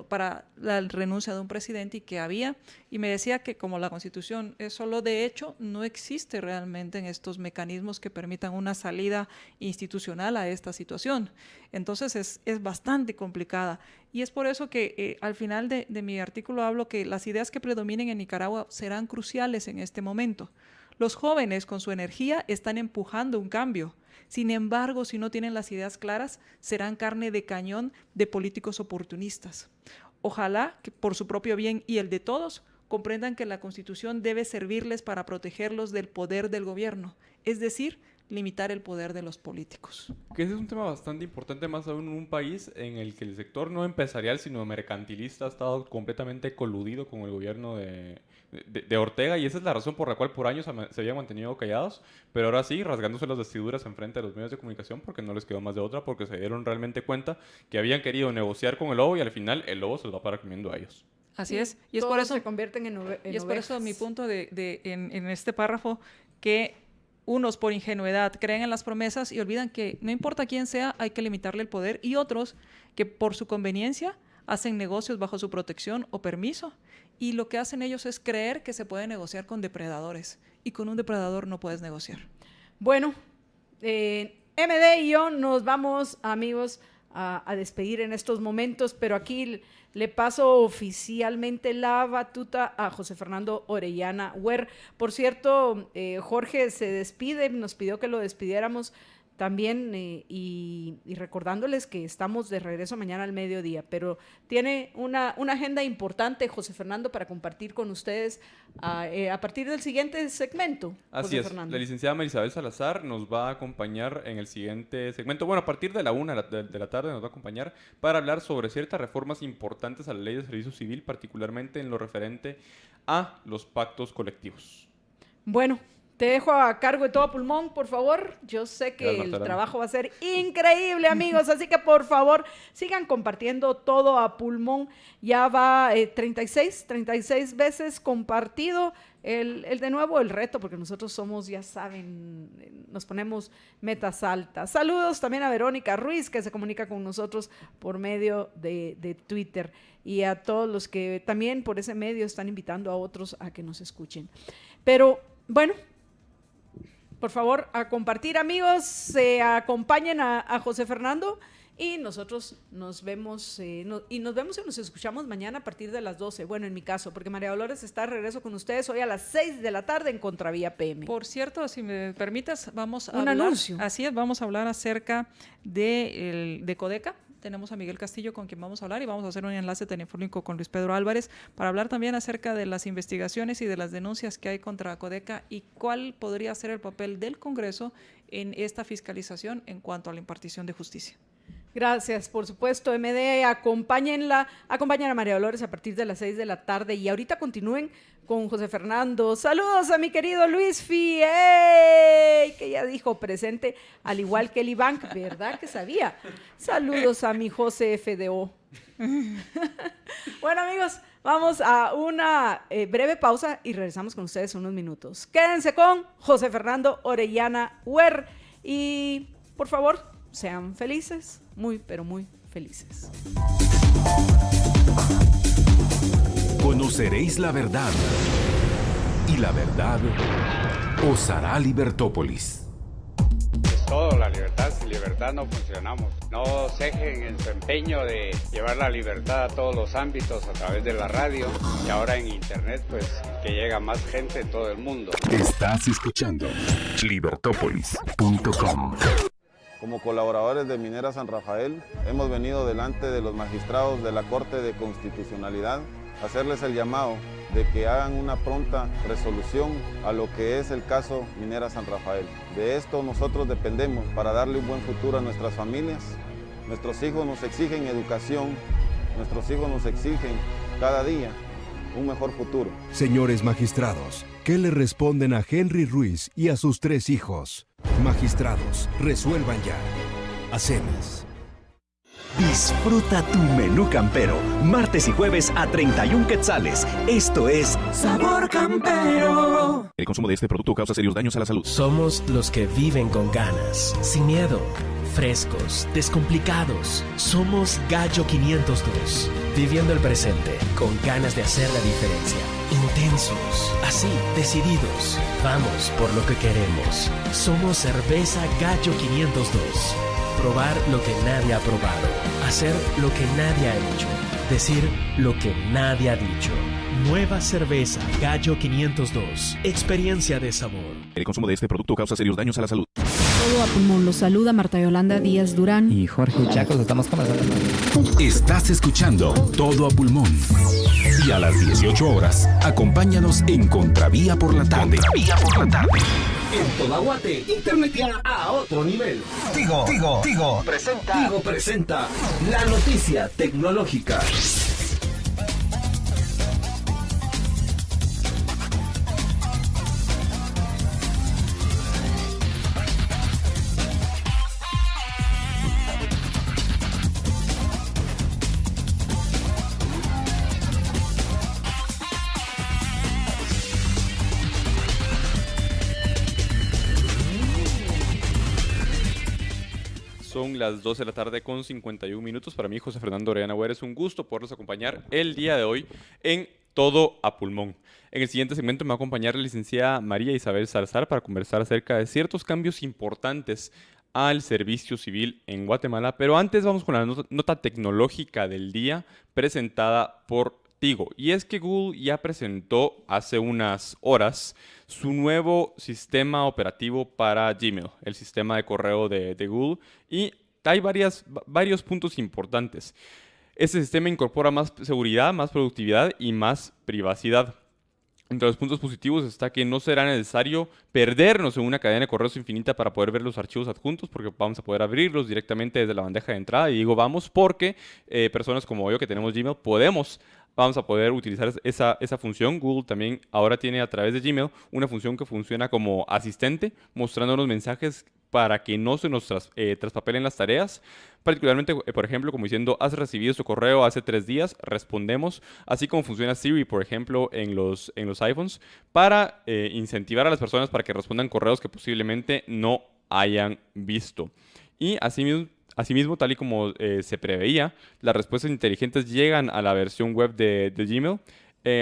para la renuncia de un presidente, y que había, y me decía que como la Constitución es solo de hecho, no existe realmente en estos mecanismos que permitan una salida institucional a esta situación. Entonces es bastante complicada, y es por eso que al final de mi artículo hablo que las ideas que predominen en Nicaragua serán cruciales en este momento. Los jóvenes con su energía están empujando un cambio. Sin embargo, si no tienen las ideas claras, serán carne de cañón de políticos oportunistas. Ojalá que por su propio bien y el de todos comprendan que la Constitución debe servirles para protegerlos del poder del gobierno, es decir, limitar el poder de los políticos. Que ese es un tema bastante importante, más aún en un país en el que el sector no empresarial, sino mercantilista ha estado completamente coludido con el gobierno de Ortega, y esa es la razón por la cual por años se habían mantenido callados, pero ahora sí, rasgándose las vestiduras enfrente de los medios de comunicación porque no les quedó más de otra, porque se dieron realmente cuenta que habían querido negociar con el lobo y al final el lobo se los va a parar comiendo a ellos. Así es. Y es Todos por eso se convierten en y es por eso ovejas. mi punto en este párrafo, que unos por ingenuidad creen en las promesas y olvidan que no importa quién sea, hay que limitarle el poder, y otros que por su conveniencia hacen negocios bajo su protección o permiso, y lo que hacen ellos es creer que se puede negociar con depredadores, y con un depredador no puedes negociar. Bueno, MD y yo nos vamos, amigos, a despedir en estos momentos, pero aquí le paso oficialmente la batuta a José Fernando Orellana Huer. Por cierto, Jorge se despide, nos pidió que lo despidiéramos también, y recordándoles que estamos de regreso mañana al mediodía, pero tiene una agenda importante, José Fernando, para compartir con ustedes a partir del siguiente segmento. Así José es, Fernando. la licenciada Marisabel Salazar nos va a acompañar en el siguiente segmento. Bueno, a partir de la 1 de la tarde nos va a acompañar para hablar sobre ciertas reformas importantes a la ley de servicio civil, particularmente en lo referente a los pactos colectivos. Bueno, te dejo a cargo de todo pulmón, por favor. Yo sé que Gracias, el Marta. trabajo va a ser increíble, amigos, así que por favor sigan compartiendo todo a pulmón. Ya va 36 veces compartido el de nuevo el reto, porque nosotros somos, ya saben, nos ponemos metas altas. Saludos también a Verónica Ruiz, que se comunica con nosotros por medio de Twitter, y a todos los que también por ese medio están invitando a otros a que nos escuchen. Pero bueno, por favor, a compartir, amigos, acompañen a José Fernando, y nosotros nos vemos y nos escuchamos mañana a partir de las 12. Bueno, en mi caso, porque María Dolores está de regreso con ustedes hoy a las 6 de la tarde en Contravía PM. Por cierto, si me permites, vamos a Un hablar, anuncio. Así es, vamos a hablar acerca de Codeca. Tenemos a Miguel Castillo con quien vamos a hablar, y vamos a hacer un enlace telefónico con Luis Pedro Álvarez para hablar también acerca de las investigaciones y de las denuncias que hay contra Codeca y cuál podría ser el papel del Congreso en esta fiscalización en cuanto a la impartición de justicia. Gracias, por supuesto, MD, acompañen a María Dolores a partir de las 6 de la tarde, y ahorita continúen con José Fernando. Saludos a mi querido Luis Fi, que ya dijo presente, al igual que el Iván, ¿verdad que sabía? Saludos a mi José FDO. Bueno, amigos, vamos a una breve pausa y regresamos con ustedes en unos minutos. Quédense con José Fernando Orellana Huer, y por favor, sean felices, muy, pero muy felices. Conoceréis la verdad, y la verdad os hará Libertópolis. Todo, la libertad, sin libertad no funcionamos. No cejen en su empeño de llevar la libertad a todos los ámbitos a través de la radio, y ahora en internet, pues que llega más gente en todo el mundo. Estás escuchando libertópolis.com. Como colaboradores de Minera San Rafael, hemos venido delante de los magistrados de la Corte de Constitucionalidad a hacerles el llamado de que hagan una pronta resolución a lo que es el caso Minera San Rafael. De esto nosotros dependemos para darle un buen futuro a nuestras familias. Nuestros hijos nos exigen educación, nuestros hijos nos exigen cada día un mejor futuro. Señores magistrados, ¿qué le responden a Henry Ruiz y a sus 3 hijos? Magistrados, resuelvan ya. Hacemos. Disfruta tu menú campero, martes y jueves a 31 quetzales. Esto es Sabor Campero. El consumo de este producto causa serios daños a la salud. Somos los que viven con ganas, sin miedo, frescos, descomplicados. Somos Gallo 502, viviendo el presente con ganas de hacer la diferencia. Intensos, así, decididos. Vamos por lo que queremos. Somos Cerveza Gallo 502. Probar lo que nadie ha probado. Hacer lo que nadie ha hecho. Decir lo que nadie ha dicho. Nueva cerveza Gallo 502. Experiencia de sabor. El consumo de este producto causa serios daños a la salud. Todo a pulmón los saluda Marta Yolanda Díaz Durán y Jorge Chacos. Estamos conversando. Estás escuchando Todo a Pulmón. Y a las 18 horas, acompáñanos en Contravía por la tarde. Contravía por la tarde. En toda Guate, internetea a otro nivel. Tigo presenta la noticia tecnológica. Son las 12 de la tarde con 51 minutos. Para mí, José Fernando Orellana Güera, es un gusto poderlos acompañar el día de hoy en Todo a Pulmón. En el siguiente segmento me va a acompañar la licenciada María Isabel Salazar para conversar acerca de ciertos cambios importantes al servicio civil en Guatemala. Pero antes vamos con la nota tecnológica del día presentada por Tigo. Y es que Google ya presentó hace unas horas su nuevo sistema operativo para Gmail, el sistema de correo de Google, y hay varios puntos importantes. Este sistema incorpora más seguridad, más productividad y más privacidad. Entre los puntos positivos está que no será necesario perdernos en una cadena de correos infinita para poder ver los archivos adjuntos, porque vamos a poder abrirlos directamente desde la bandeja de entrada. Y digo vamos porque personas como yo que tenemos Gmail vamos a poder utilizar esa función. Google también ahora tiene a través de Gmail una función que funciona como asistente, mostrándonos mensajes para que no se nos traspapelen las tareas. Particularmente, por ejemplo, como diciendo, has recibido su correo hace 3 días, respondemos. Así como funciona Siri, por ejemplo, en los iPhones, para incentivar a las personas para que respondan correos que posiblemente no hayan visto. Y asimismo, tal y como se preveía, las respuestas inteligentes llegan a la versión web de Gmail,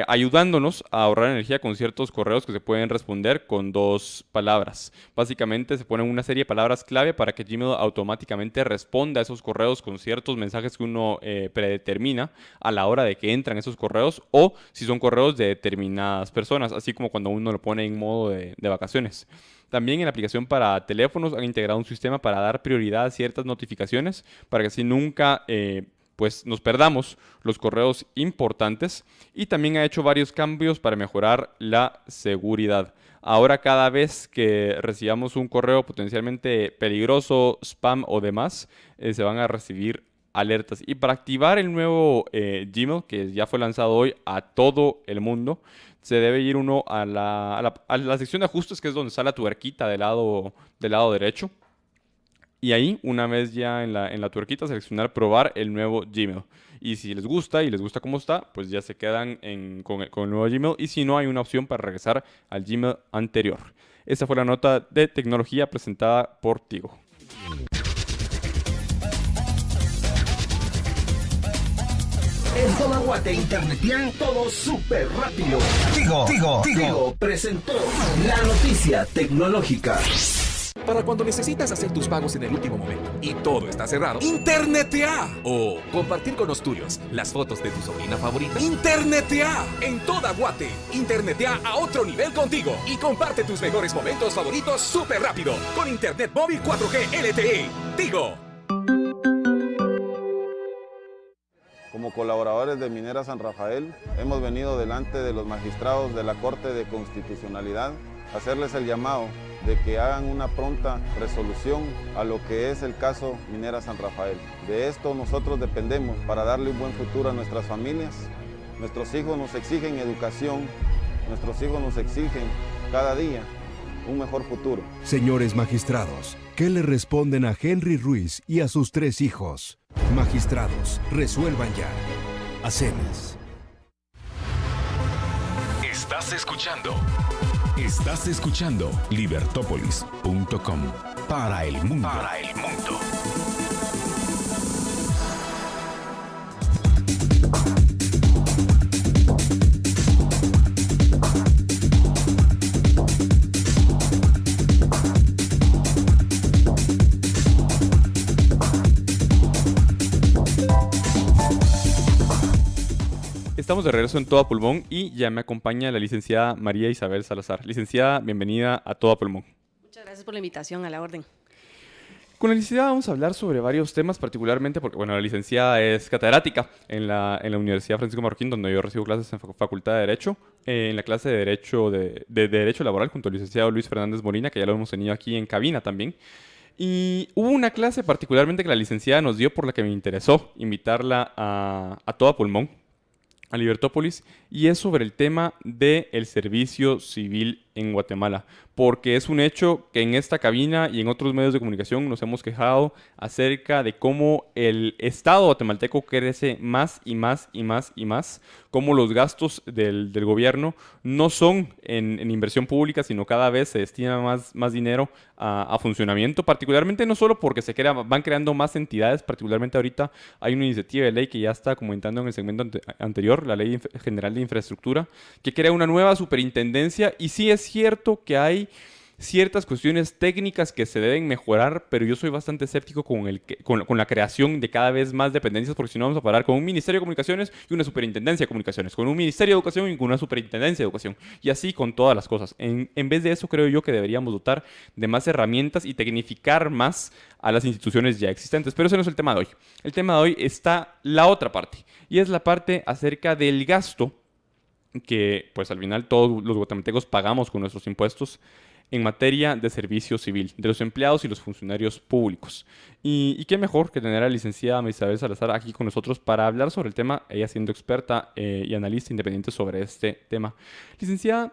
ayudándonos a ahorrar energía con ciertos correos que se pueden responder con 2 palabras. Básicamente se ponen una serie de palabras clave para que Gmail automáticamente responda a esos correos con ciertos mensajes que uno predetermina a la hora de que entran esos correos, o si son correos de determinadas personas, así como cuando uno lo pone en modo de vacaciones. También en la aplicación para teléfonos han integrado un sistema para dar prioridad a ciertas notificaciones para que así nunca nos perdamos los correos importantes, y también ha hecho varios cambios para mejorar la seguridad. Ahora, cada vez que recibamos un correo potencialmente peligroso, spam o demás, se van a recibir alertas. Y para activar el nuevo Gmail, que ya fue lanzado hoy a todo el mundo, se debe ir uno a la sección de ajustes, que es donde está la tuerquita del lado derecho. Y ahí, una vez ya en la tuerquita, seleccionar probar el nuevo Gmail. Y si les gusta cómo está, pues ya se quedan con el nuevo Gmail. Y si no, hay una opción para regresar al Gmail anterior. Esa fue la nota de tecnología presentada por Tigo. En toda Guate internetean todo súper rápido. Tigo presentó la noticia tecnológica. Para cuando necesitas hacer tus pagos en el último momento y todo está cerrado, ¡internetea! O compartir con los tuyos las fotos de tu sobrina favorita. ¡Internetea! En toda Guate, internetea a otro nivel contigo y comparte tus mejores momentos favoritos súper rápido con Internet móvil 4G LTE. Tigo. Como colaboradores de Minera San Rafael, hemos venido delante de los magistrados de la Corte de Constitucionalidad a hacerles el llamado de que hagan una pronta resolución a lo que es el caso Minera San Rafael. De esto nosotros dependemos para darle un buen futuro a nuestras familias. Nuestros hijos nos exigen educación, nuestros hijos nos exigen cada día un mejor futuro. Señores magistrados, ¿qué le responden a Henry Ruiz y a sus 3 hijos? Magistrados, resuelvan ya. Hacemos. Estás escuchando libertópolis.com para el mundo. Estamos de regreso en Todo a Pulmón y ya me acompaña la licenciada María Isabel Salazar. Licenciada, bienvenida a Todo a Pulmón. Muchas gracias por la invitación, a la orden. Con la licenciada vamos a hablar sobre varios temas, particularmente porque, bueno, la licenciada es catedrática en la Universidad Francisco Marroquín, donde yo recibo clases en Facultad de Derecho, en la clase de Derecho Laboral, junto al licenciado Luis Fernández Molina, que ya lo hemos tenido aquí en cabina también. Y hubo una clase particularmente que la licenciada nos dio por la que me interesó invitarla a todo pulmón, a Libertópolis, y es sobre el tema del servicio civil en Guatemala, porque es un hecho que en esta cabina y en otros medios de comunicación nos hemos quejado acerca de cómo el Estado guatemalteco crece más y más y más y más, cómo los gastos del gobierno no son en inversión pública, sino cada vez se destina más dinero a funcionamiento, particularmente no solo porque van creando más entidades, particularmente ahorita hay una iniciativa de ley que ya está comentando en el segmento anterior, la Ley General de Infraestructura, que crea una nueva superintendencia, y sí es cierto que hay ciertas cuestiones técnicas que se deben mejorar, pero yo soy bastante escéptico con la creación de cada vez más dependencias, porque si no vamos a parar con un Ministerio de Comunicaciones y una Superintendencia de Comunicaciones, con un Ministerio de Educación y con una Superintendencia de Educación, y así con todas las cosas. En vez de eso, creo yo que deberíamos dotar de más herramientas y tecnificar más a las instituciones ya existentes, pero ese no es el tema de hoy. El tema de hoy está la otra parte, y es la parte acerca del gasto que, pues, al final todos los guatemaltecos pagamos con nuestros impuestos en materia de servicio civil, de los empleados y los funcionarios públicos. Y qué mejor que tener a la licenciada Isabel Salazar aquí con nosotros para hablar sobre el tema, ella siendo experta y analista independiente sobre este tema. Licenciada,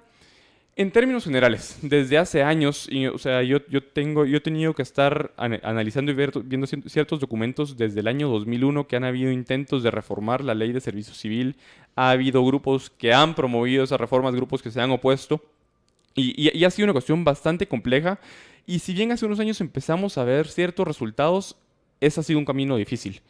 en términos generales, desde hace años, o sea, yo he tenido que estar analizando y viendo ciertos documentos desde el año 2001 que han habido intentos de reformar la ley de servicio civil, ha habido grupos que han promovido esas reformas, grupos que se han opuesto, y ha sido una cuestión bastante compleja, y si bien hace unos años empezamos a ver ciertos resultados, ese ha sido un camino difícil.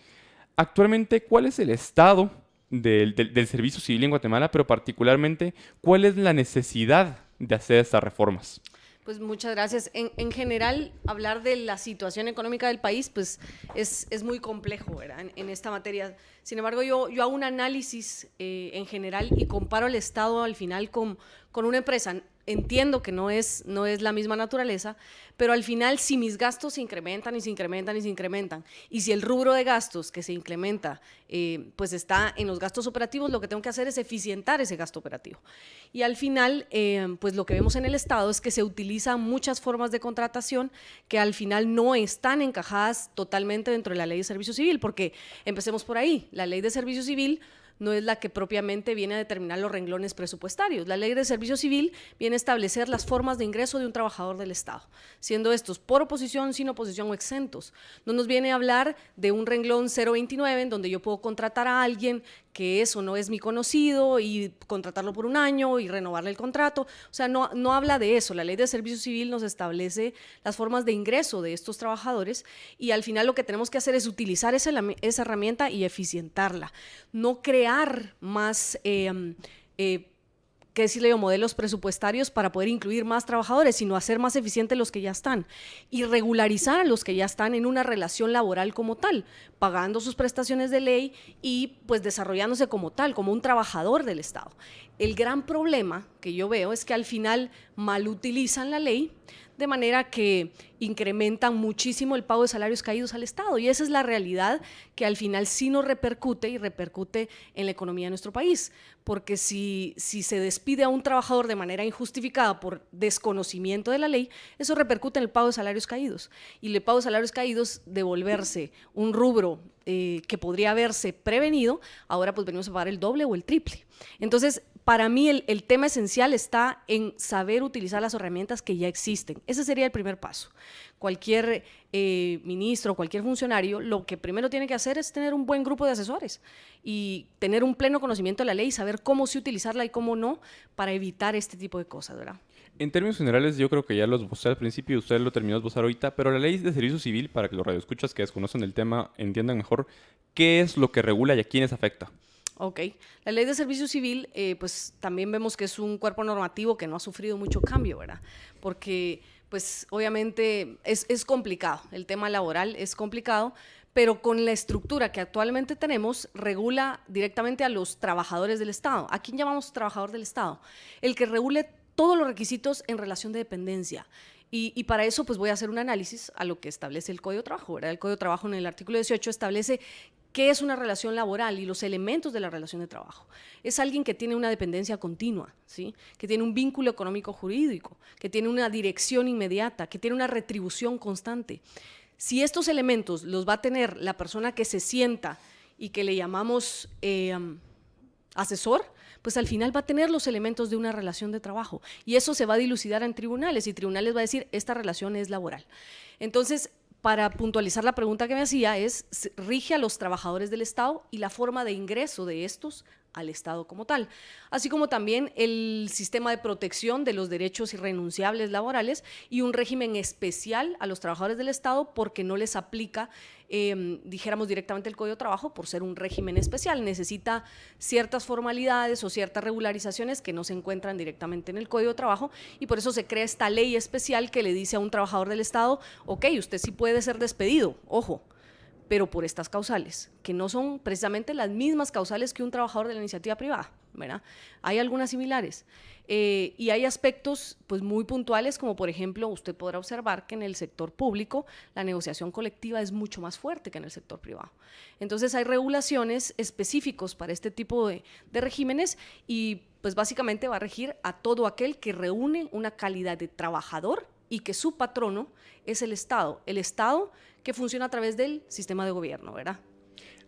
Actualmente, ¿cuál es el estado del servicio civil en Guatemala, pero particularmente, cuál es la necesidad de hacer estas reformas? Pues muchas gracias. En general, hablar de la situación económica del país, pues es muy complejo, ¿verdad? En esta materia. Sin embargo, yo hago un análisis en general y comparo el Estado al final con una empresa. Entiendo que no es la misma naturaleza, pero al final si mis gastos se incrementan y se incrementan y se incrementan, y si el rubro de gastos que se incrementa pues está en los gastos operativos, lo que tengo que hacer es eficientar ese gasto operativo. Y al final, pues lo que vemos en el Estado es que se utilizan muchas formas de contratación que al final no están encajadas totalmente dentro de la Ley de Servicio Civil, porque empecemos por ahí, la Ley de Servicio Civil no es la que propiamente viene a determinar los renglones presupuestarios. La Ley de Servicio Civil viene a establecer las formas de ingreso de un trabajador del Estado, siendo estos por oposición, sin oposición o exentos. No nos viene a hablar de un renglón 029 en donde yo puedo contratar a alguien que es o no es mi conocido y contratarlo por un año y renovarle el contrato. O sea, no habla de eso. La Ley de Servicio Civil nos establece las formas de ingreso de estos trabajadores, y al final lo que tenemos que hacer es utilizar esa herramienta y eficientarla. No crear más modelos presupuestarios para poder incluir más trabajadores, sino hacer más eficientes los que ya están y regularizar a los que ya están en una relación laboral como tal, pagando sus prestaciones de ley y pues desarrollándose como tal, como un trabajador del Estado. El gran problema que yo veo es que al final mal utilizan la ley, de manera que incrementan muchísimo el pago de salarios caídos al Estado, y esa es la realidad que al final sí nos repercute y repercute en la economía de nuestro país, porque si se despide a un trabajador de manera injustificada por desconocimiento de la ley, eso repercute en el pago de salarios caídos, y el pago de salarios caídos devolverse un rubro que podría haberse prevenido, ahora pues venimos a pagar el doble o el triple. Entonces, para mí el tema esencial está en saber utilizar las herramientas que ya existen. Ese sería el primer paso. Cualquier ministro, cualquier funcionario, lo que primero tiene que hacer es tener un buen grupo de asesores y tener un pleno conocimiento de la ley y saber cómo sí utilizarla y cómo no para evitar este tipo de cosas, ¿verdad? En términos generales, yo creo que ya lo esbocé al principio y usted lo terminó de esbozar ahorita, pero la ley de servicio civil, para que los radioescuchas que desconocen el tema entiendan mejor, ¿qué es lo que regula y a quiénes afecta? Ok, la Ley de Servicio Civil, pues también vemos que es un cuerpo normativo que no ha sufrido mucho cambio, ¿verdad? Porque, pues obviamente es complicado, el tema laboral es complicado, pero con la estructura que actualmente tenemos, regula directamente a los trabajadores del Estado. ¿A quién llamamos trabajador del Estado? El que regule todos los requisitos en relación de dependencia. Y para eso pues voy a hacer un análisis a lo que establece el Código de Trabajo, ¿verdad? El Código de Trabajo en el artículo 18 establece qué es una relación laboral y los elementos de la relación de trabajo. Es alguien que tiene una dependencia continua, ¿sí? Que tiene un vínculo económico-jurídico, que tiene una dirección inmediata, que tiene una retribución constante. Si estos elementos los va a tener la persona que se sienta y que le llamamos asesor, pues al final va a tener los elementos de una relación de trabajo y eso se va a dilucidar en tribunales y tribunales va a decir esta relación es laboral. Entonces, para puntualizar la pregunta que me hacía rige a los trabajadores del Estado y la forma de ingreso de estos al Estado como tal, así como también el sistema de protección de los derechos irrenunciables laborales y un régimen especial a los trabajadores del Estado porque no les aplica, dijéramos directamente el Código de Trabajo por ser un régimen especial, necesita ciertas formalidades o ciertas regularizaciones que no se encuentran directamente en el Código de Trabajo y por eso se crea esta ley especial que le dice a un trabajador del Estado, ok, usted sí puede ser despedido, ojo, pero por estas causales, que no son precisamente las mismas causales que un trabajador de la iniciativa privada, ¿verdad? Hay algunas similares y hay aspectos pues, muy puntuales, como por ejemplo, usted podrá observar que en el sector público la negociación colectiva es mucho más fuerte que en el sector privado. Entonces hay regulaciones específicos para este tipo de regímenes y pues básicamente va a regir a todo aquel que reúne una calidad de trabajador y que su patrono es el Estado que funciona a través del sistema de gobierno, ¿verdad?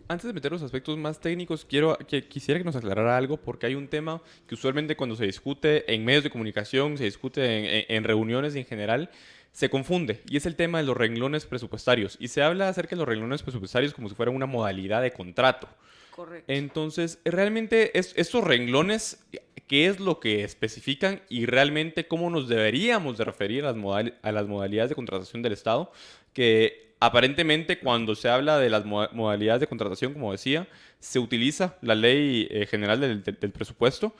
Antes de meter los aspectos más técnicos, quisiera que nos aclarara algo, porque hay un tema que usualmente cuando se discute en medios de comunicación, se discute en reuniones y en general, se confunde, y es el tema de los renglones presupuestarios. Y se habla acerca de los renglones presupuestarios como si fuera una modalidad de contrato. Correcto. Entonces, realmente estos renglones, ¿qué es lo que especifican y realmente cómo nos deberíamos de referir a las modalidades de contratación del Estado? Que aparentemente cuando se habla de las modalidades de contratación, como decía, se utiliza la ley general del presupuesto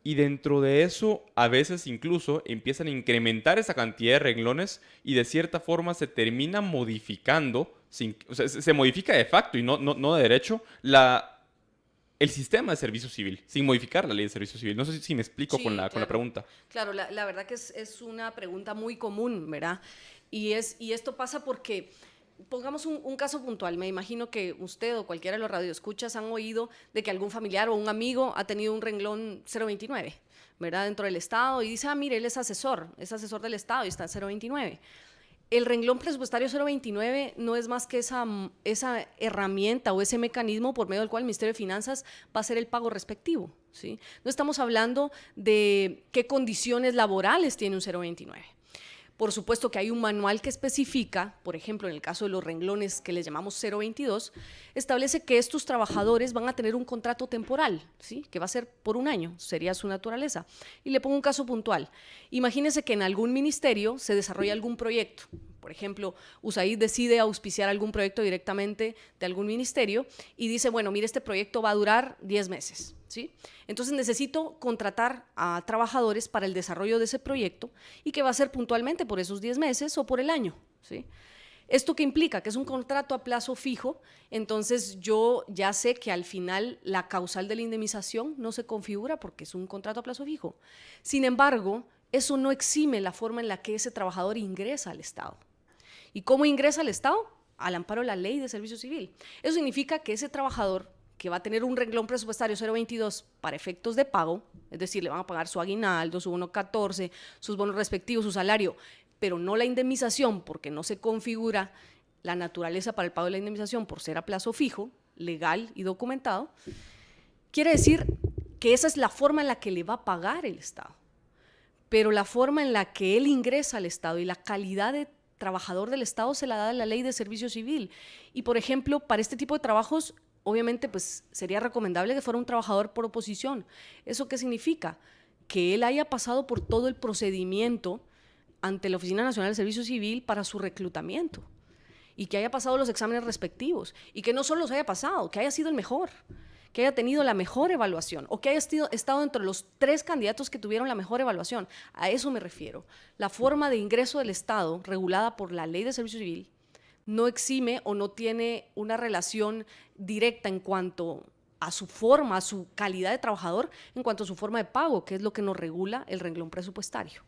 y dentro de eso a veces incluso empiezan a incrementar esa cantidad de renglones y de cierta forma se termina modificando, o sea, se modifica de facto y no de derecho el sistema de servicio civil, sin modificar la ley de servicio civil. No sé si me explico Sí, con la claro. pregunta. Claro, la verdad que es una pregunta muy común, ¿verdad? Y esto pasa porque, pongamos un caso puntual, me imagino que usted o cualquiera de los radioescuchas han oído de que algún familiar o un amigo ha tenido un renglón 029, ¿verdad? Dentro del Estado y dice, mire, él es asesor del Estado y está en 029. El renglón presupuestario 029 no es más que esa herramienta o ese mecanismo por medio del cual el Ministerio de Finanzas va a hacer el pago respectivo, ¿sí? No estamos hablando de qué condiciones laborales tiene un 029. Por supuesto que hay un manual que especifica, por ejemplo, en el caso de los renglones que les llamamos 022, establece que estos trabajadores van a tener un contrato temporal, ¿sí? Que va a ser por un año, sería su naturaleza. Y le pongo un caso puntual. Imagínese que en algún ministerio se desarrolla algún proyecto. Por ejemplo, USAID decide auspiciar algún proyecto directamente de algún ministerio y dice, bueno, mire, este proyecto va a durar 10 meses, ¿sí? Entonces necesito contratar a trabajadores para el desarrollo de ese proyecto y que va a ser puntualmente por esos 10 meses o por el año, ¿sí? ¿Esto qué implica? Que es un contrato a plazo fijo, entonces yo ya sé que al final la causal de la indemnización no se configura porque es un contrato a plazo fijo. Sin embargo, eso no exime la forma en la que ese trabajador ingresa al Estado. ¿Y cómo ingresa al Estado? Al amparo de la ley de servicio civil. Eso significa que ese trabajador que va a tener un renglón presupuestario 022 para efectos de pago, es decir, le van a pagar su aguinaldo, su bono 14, sus bonos respectivos, su salario, pero no la indemnización porque no se configura la naturaleza para el pago de la indemnización por ser a plazo fijo, legal y documentado, quiere decir que esa es la forma en la que le va a pagar el Estado. Pero la forma en la que él ingresa al Estado y la calidad de trabajador del Estado se la da la ley de servicio civil. Y, por ejemplo, para este tipo de trabajos, obviamente, pues sería recomendable que fuera un trabajador por oposición. ¿Eso qué significa? Que él haya pasado por todo el procedimiento ante la Oficina Nacional de Servicio Civil para su reclutamiento y que haya pasado los exámenes respectivos y que no solo los haya pasado, que haya sido el mejor, que haya tenido la mejor evaluación o que haya estado entre los 3 candidatos que tuvieron la mejor evaluación. A eso me refiero. La forma de ingreso del Estado, regulada por la Ley de Servicio Civil, no exime o no tiene una relación directa en cuanto a su forma, a su calidad de trabajador, en cuanto a su forma de pago, que es lo que nos regula el renglón presupuestario.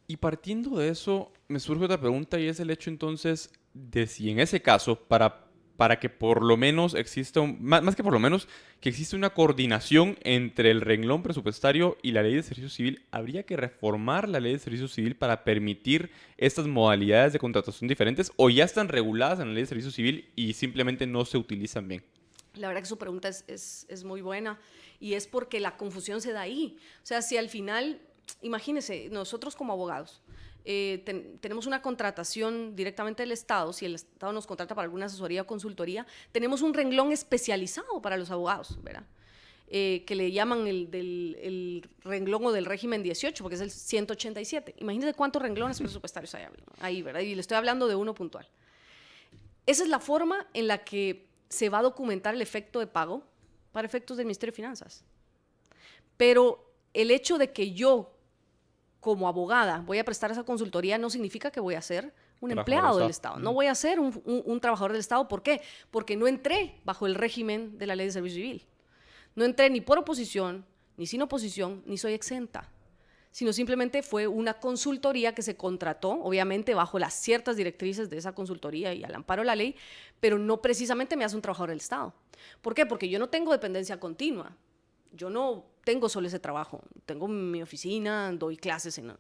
Y partiendo de eso, me surge otra pregunta y es el hecho entonces de si en ese caso, para que por lo menos exista, más que por lo menos, que exista una coordinación entre el renglón presupuestario y la ley de servicio civil, ¿habría que reformar la ley de servicio civil para permitir estas modalidades de contratación diferentes o ya están reguladas en la ley de servicio civil y simplemente no se utilizan bien? La verdad que su pregunta es muy buena y es porque la confusión se da ahí. O sea, si al final, imagínense, nosotros como abogados tenemos una contratación directamente del Estado, si el Estado nos contrata para alguna asesoría o consultoría, tenemos un renglón especializado para los abogados, ¿verdad? Que le llaman el renglón o del régimen 18, porque es el 187. Imagínense cuántos renglones presupuestarios hay ahí, ¿verdad? Y le estoy hablando de uno puntual. Esa es la forma en la que se va a documentar el efecto de pago para efectos del Ministerio de Finanzas. Pero el hecho de que yo, como abogada, voy a prestar esa consultoría no significa que voy a ser un empleado del Estado. No voy a ser un trabajador del Estado. ¿Por qué? Porque no entré bajo el régimen de la Ley de Servicio Civil. No entré ni por oposición, ni sin oposición, ni soy exenta, sino simplemente fue una consultoría que se contrató, obviamente bajo las ciertas directrices de esa consultoría y al amparo de la ley, pero no precisamente me hace un trabajador del Estado. ¿Por qué? Porque yo no tengo dependencia continua. Yo no tengo solo ese trabajo, tengo mi oficina, doy clases en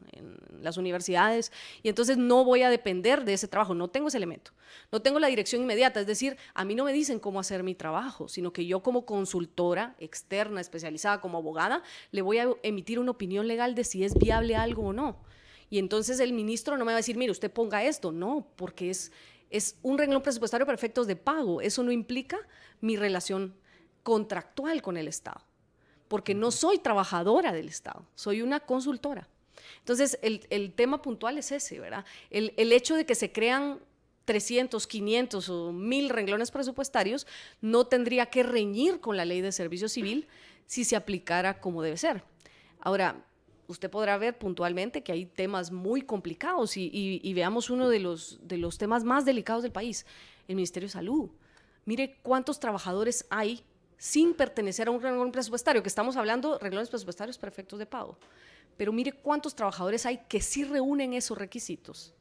las universidades y entonces no voy a depender de ese trabajo, no tengo ese elemento, no tengo la dirección inmediata, es decir, a mí no me dicen cómo hacer mi trabajo, sino que yo como consultora externa, especializada como abogada, le voy a emitir una opinión legal de si es viable algo o no. Y entonces el ministro no me va a decir, mire, usted ponga esto, no, porque es un renglón presupuestario para efectos de pago, eso no implica mi relación contractual con el Estado, porque no soy trabajadora del Estado, soy una consultora. Entonces, el tema puntual es ese, ¿verdad? El hecho de que se crean 300, 500 o 1000 renglones presupuestarios no tendría que reñir con la ley de servicio civil si se aplicara como debe ser. Ahora, usted podrá ver puntualmente que hay temas muy complicados y veamos uno de los temas más delicados del país, el Ministerio de Salud. Mire cuántos trabajadores hay sin pertenecer a un renglón presupuestario, que estamos hablando de renglones presupuestarios para efectos de pago. Pero mire cuántos trabajadores hay que sí reúnen esos requisitos,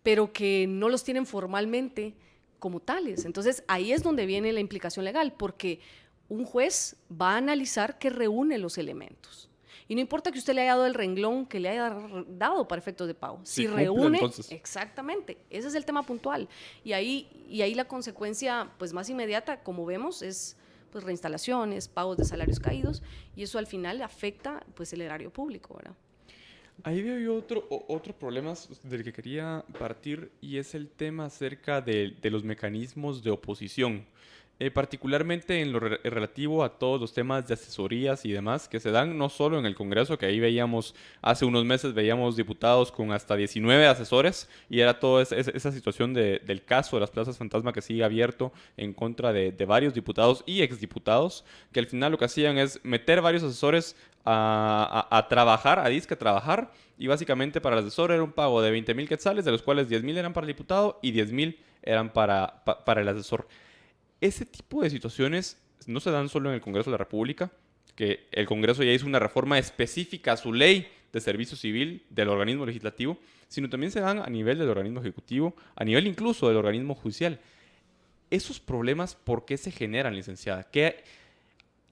pero que no los tienen formalmente como tales. Entonces, ahí es donde viene la implicación legal, porque un juez va a analizar que reúne los elementos. Y no importa que usted le haya dado el renglón que le haya dado para efectos de pago. Si reúne, exactamente, ese es el tema puntual. Y ahí la consecuencia pues, más inmediata, como vemos, es pues reinstalaciones, pagos de salarios caídos, y eso al final afecta pues el erario público, ¿verdad? Ahí veo yo otro problema del que quería partir, y es el tema acerca de los mecanismos de oposición, particularmente en lo relativo a todos los temas de asesorías y demás que se dan no solo en el Congreso, que ahí veíamos, hace unos meses veíamos diputados con hasta 19 asesores, y era toda esa situación del caso de las plazas fantasma que sigue abierto en contra de varios diputados y exdiputados, que al final lo que hacían es meter varios asesores a trabajar, a disque trabajar, y básicamente para el asesor era un pago de 20,000 quetzales, de los cuales 10,000 eran para el diputado y 10,000 eran para el asesor. Ese tipo de situaciones no se dan solo en el Congreso de la República, que el Congreso ya hizo una reforma específica a su ley de servicio civil del organismo legislativo, sino también se dan a nivel del organismo ejecutivo, a nivel incluso del organismo judicial. ¿Esos problemas por qué se generan, licenciada? ¿Que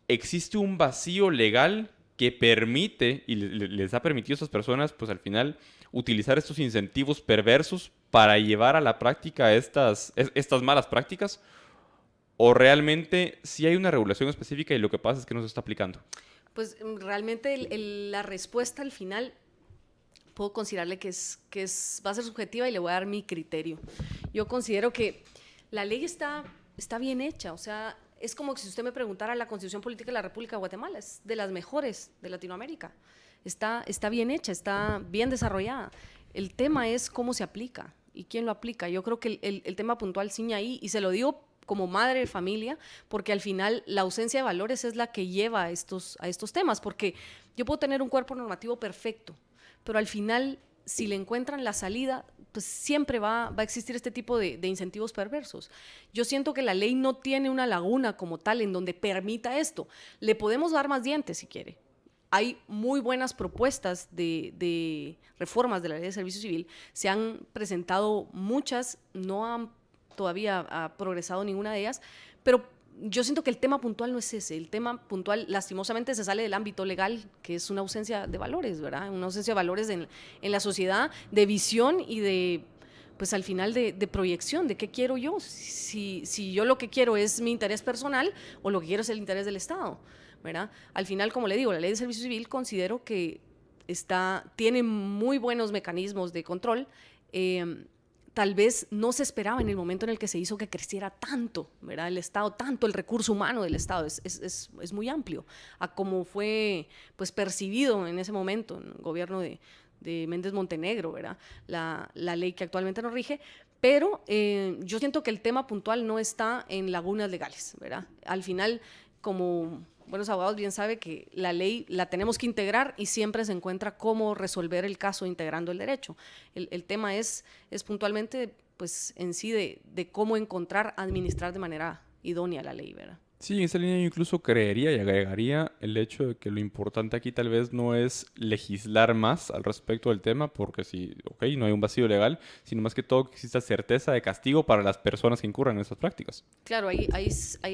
existe un vacío legal que permite y les ha permitido a esas personas, pues al final, utilizar estos incentivos perversos para llevar a la práctica estas malas prácticas? ¿O realmente sí hay una regulación específica y lo que pasa es que no se está aplicando? Pues realmente la respuesta al final puedo considerarle que va a ser subjetiva y le voy a dar mi criterio. Yo considero que la ley está bien hecha, o sea, es como si usted me preguntara, la Constitución Política de la República de Guatemala es de las mejores de Latinoamérica. Está bien hecha, está bien desarrollada. El tema es cómo se aplica y quién lo aplica. Yo creo que el tema puntual ciña ahí, y se lo digo como madre de familia, porque al final la ausencia de valores es la que lleva a estos temas, porque yo puedo tener un cuerpo normativo perfecto, pero al final, si le encuentran la salida, pues siempre va a existir este tipo de incentivos perversos. Yo siento que la ley no tiene una laguna como tal en donde permita esto. Le podemos dar más dientes si quiere, hay muy buenas propuestas de reformas de la ley de servicio civil. Se han presentado muchas, no han todavía ha progresado ninguna de ellas, pero yo siento que el tema puntual no es ese. El tema puntual, lastimosamente, se sale del ámbito legal, que es una ausencia de valores, ¿verdad? Una ausencia de valores en la sociedad, de visión y de, pues al final, de proyección, de qué quiero yo. Si yo lo que quiero es mi interés personal o lo que quiero es el interés del Estado, ¿verdad? Al final, como le digo, la ley de servicio civil considero que tiene muy buenos mecanismos de control. Tal vez no se esperaba en el momento en el que se hizo que creciera tanto, ¿verdad? El Estado, tanto el recurso humano del Estado, es muy amplio a como fue pues percibido en ese momento en el gobierno de Méndez Montenegro, ¿verdad? La ley que actualmente nos rige, pero yo siento que el tema puntual no está en lagunas legales, ¿verdad? Al final, como buenos abogados bien sabe que la ley la tenemos que integrar y siempre se encuentra cómo resolver el caso integrando el derecho. El tema es puntualmente, pues, en sí de cómo administrar de manera idónea la ley, ¿verdad? Sí, en esa línea yo incluso creería y agregaría el hecho de que lo importante aquí tal vez no es legislar más al respecto del tema, porque no hay un vacío legal, sino más que todo que exista certeza de castigo para las personas que incurran en esas prácticas. Claro, ahí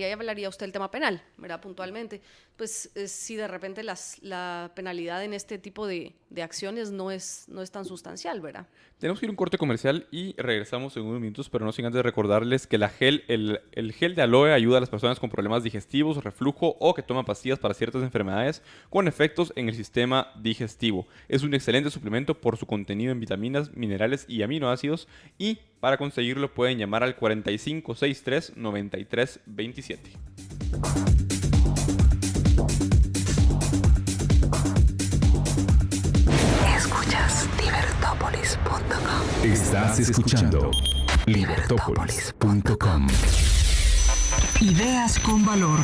hablaría usted del tema penal, ¿verdad? Puntualmente. Pues si de repente la penalidad en este tipo de acciones no es tan sustancial, ¿verdad? Tenemos que ir a un corte comercial y regresamos en unos minutos, pero no sin antes recordarles que el gel de aloe ayuda a las personas con problemas digestivos, reflujo o que toman pastillas para ciertas enfermedades con efectos en el sistema digestivo. Es un excelente suplemento por su contenido en vitaminas, minerales y aminoácidos, y para conseguirlo pueden llamar al 4563-9327. Escuchas libertopolis.com. Estás escuchando libertopolis.com. Ideas con valor.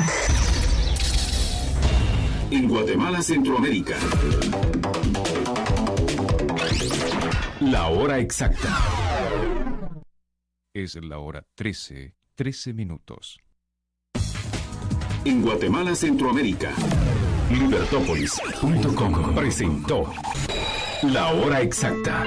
En Guatemala, Centroamérica. La hora exacta. Es la hora 13 minutos. En Guatemala, Centroamérica. Libertópolis.com presentó La Hora Exacta.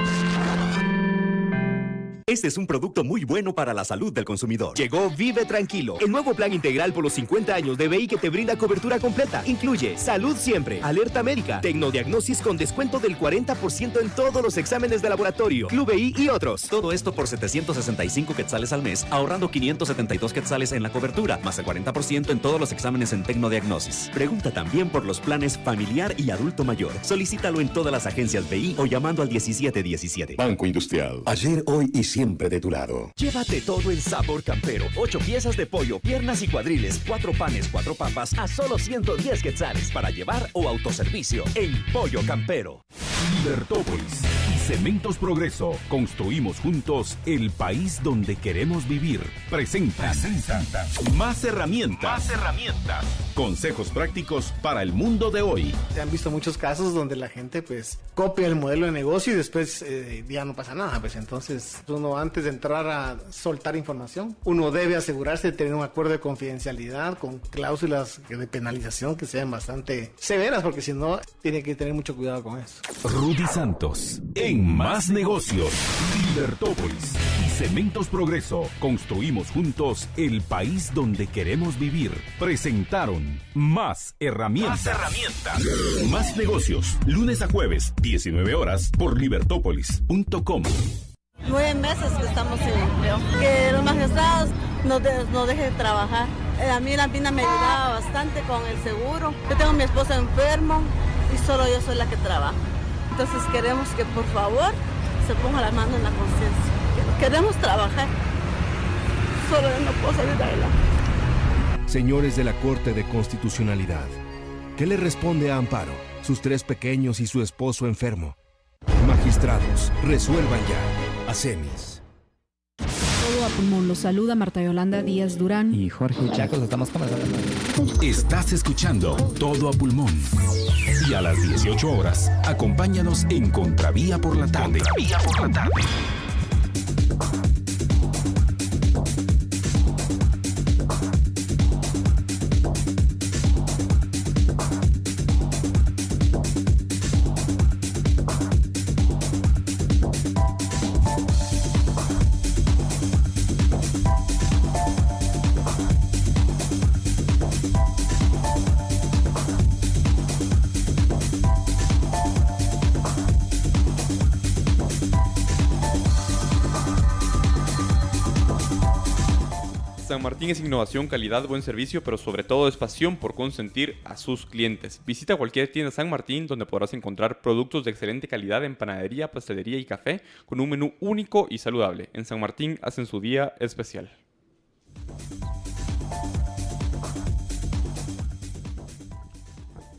Este es un producto muy bueno para la salud del consumidor. Llegó Vive Tranquilo, el nuevo plan integral por los 50 años de BI que te brinda cobertura completa. Incluye salud siempre, alerta médica, tecnodiagnosis con descuento del 40% en todos los exámenes de laboratorio, Club BI y otros. Todo esto por 765 quetzales al mes, ahorrando 572 quetzales en la cobertura, más el 40% en todos los exámenes en tecnodiagnosis. Pregunta también por los planes familiar y adulto mayor. Solicítalo en todas las agencias BI o llamando al 1717. Banco Industrial. Ayer, hoy y siempre de tu lado. Llévate todo en Sabor Campero. 8 piezas de pollo, piernas y cuadriles, 4 panes, 4 papas a solo 110 quetzales para llevar o autoservicio en Pollo Campero. Libertópolis y Cementos Progreso. Construimos juntos el país donde queremos vivir. Presentan Más herramientas. Consejos prácticos para el mundo de hoy. Se han visto muchos casos donde la gente pues copia el modelo de negocio y después ya no pasa nada. Pues entonces uno antes de entrar a soltar información, uno debe asegurarse de tener un acuerdo de confidencialidad con cláusulas de penalización que sean bastante severas, porque si no tiene que tener mucho cuidado con eso. Rudy Santos en Más Negocios. Libertópolis y Cementos Progreso. Construimos juntos el país donde queremos vivir. Presentaron Más Herramientas. Más Negocios. Lunes a jueves, 19 horas, por libertópolis.com. 9 meses que estamos sin empleo. Que los magistrados nos dejen trabajar. A mí la PINA me ayudaba bastante con el seguro. Yo tengo a mi esposo enfermo y solo yo soy la que trabaja. Entonces queremos que por favor se ponga la mano en la conciencia. Queremos trabajar. Solo yo no puedo salir adelante. Señores de la Corte de Constitucionalidad, ¿qué le responde a Amparo, sus 3 pequeños y su esposo enfermo? Magistrados, resuelvan ya. ASEMIS. Todo a pulmón. Los saluda Marta Yolanda Díaz Durán y Jorge Chacos. Estamos comenzando. Estás escuchando Todo a Pulmón. Y a las 18 horas, acompáñanos en Contravía por la tarde. San Martín es innovación, calidad, buen servicio, pero sobre todo es pasión por consentir a sus clientes. Visita cualquier tienda San Martín donde podrás encontrar productos de excelente calidad en panadería, pastelería y café con un menú único y saludable. En San Martín hacen su día especial.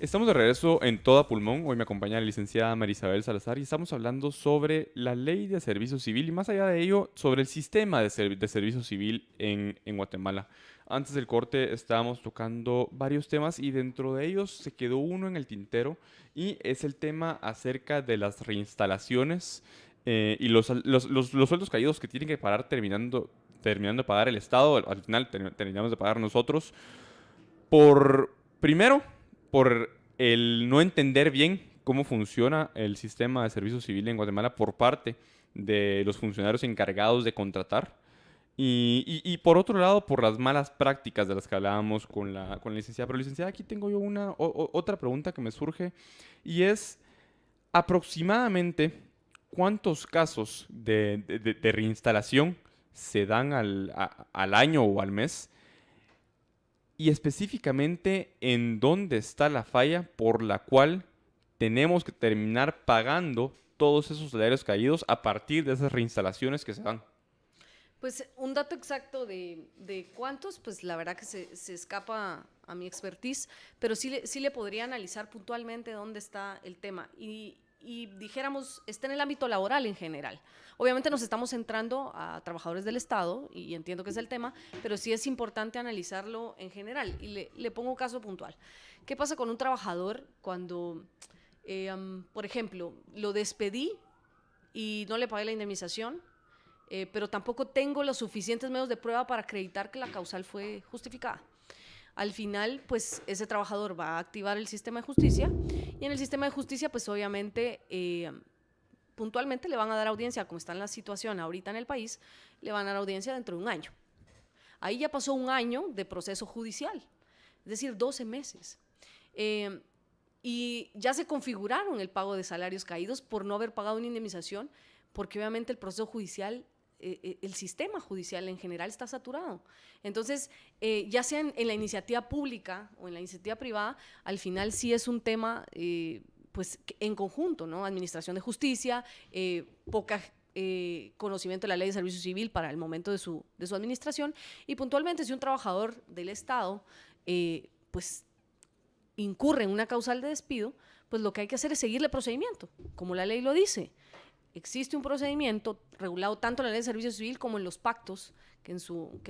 Estamos de regreso en Todo a Pulmón. Hoy me acompaña la licenciada Marisabel Salazar y estamos hablando sobre la ley de servicio civil y más allá de ello, sobre el sistema de servicio civil en Guatemala. Antes del corte estábamos tocando varios temas y dentro de ellos se quedó uno en el tintero y es el tema acerca de las reinstalaciones y los sueldos caídos que tienen que pagar terminando de pagar el Estado. Al final terminamos de pagar nosotros primero, por el no entender bien cómo funciona el sistema de servicio civil en Guatemala por parte de los funcionarios encargados de contratar. Y por otro lado, por las malas prácticas de las que hablábamos con la licenciada. Pero licenciada, aquí tengo yo otra pregunta que me surge y es aproximadamente ¿cuántos casos de reinstalación se dan al año o al mes? Y específicamente, ¿en dónde está la falla por la cual tenemos que terminar pagando todos esos salarios caídos a partir de esas reinstalaciones que se dan? Pues un dato exacto de cuántos, pues la verdad que se escapa a mi expertise, pero sí le podría analizar puntualmente dónde está el tema. Y dijéramos, está en el ámbito laboral en general. Obviamente nos estamos centrando a trabajadores del Estado, y entiendo que es el tema, pero sí es importante analizarlo en general. Y le pongo un caso puntual. ¿Qué pasa con un trabajador cuando, por ejemplo, lo despedí y no le pagué la indemnización, pero tampoco tengo los suficientes medios de prueba para acreditar que la causal fue justificada? Al final, pues ese trabajador va a activar el sistema de justicia y en el sistema de justicia, pues obviamente, puntualmente le van a dar audiencia, como está en la situación ahorita en el país, le van a dar audiencia dentro de un año. Ahí ya pasó un año de proceso judicial, es decir, 12 meses. Y ya se configuraron el pago de salarios caídos por no haber pagado una indemnización, porque obviamente el proceso judicial, el sistema judicial en general está saturado. Entonces, ya sea en la iniciativa pública o en la iniciativa privada, al final sí es un tema, pues, en conjunto, ¿no? Administración de justicia, poca conocimiento de la ley de servicio civil para el momento de su administración, y puntualmente si un trabajador del Estado, pues, incurre en una causal de despido, pues lo que hay que hacer es seguirle el procedimiento, como la ley lo dice. Existe un procedimiento regulado tanto en la ley de servicio civil como en los pactos que en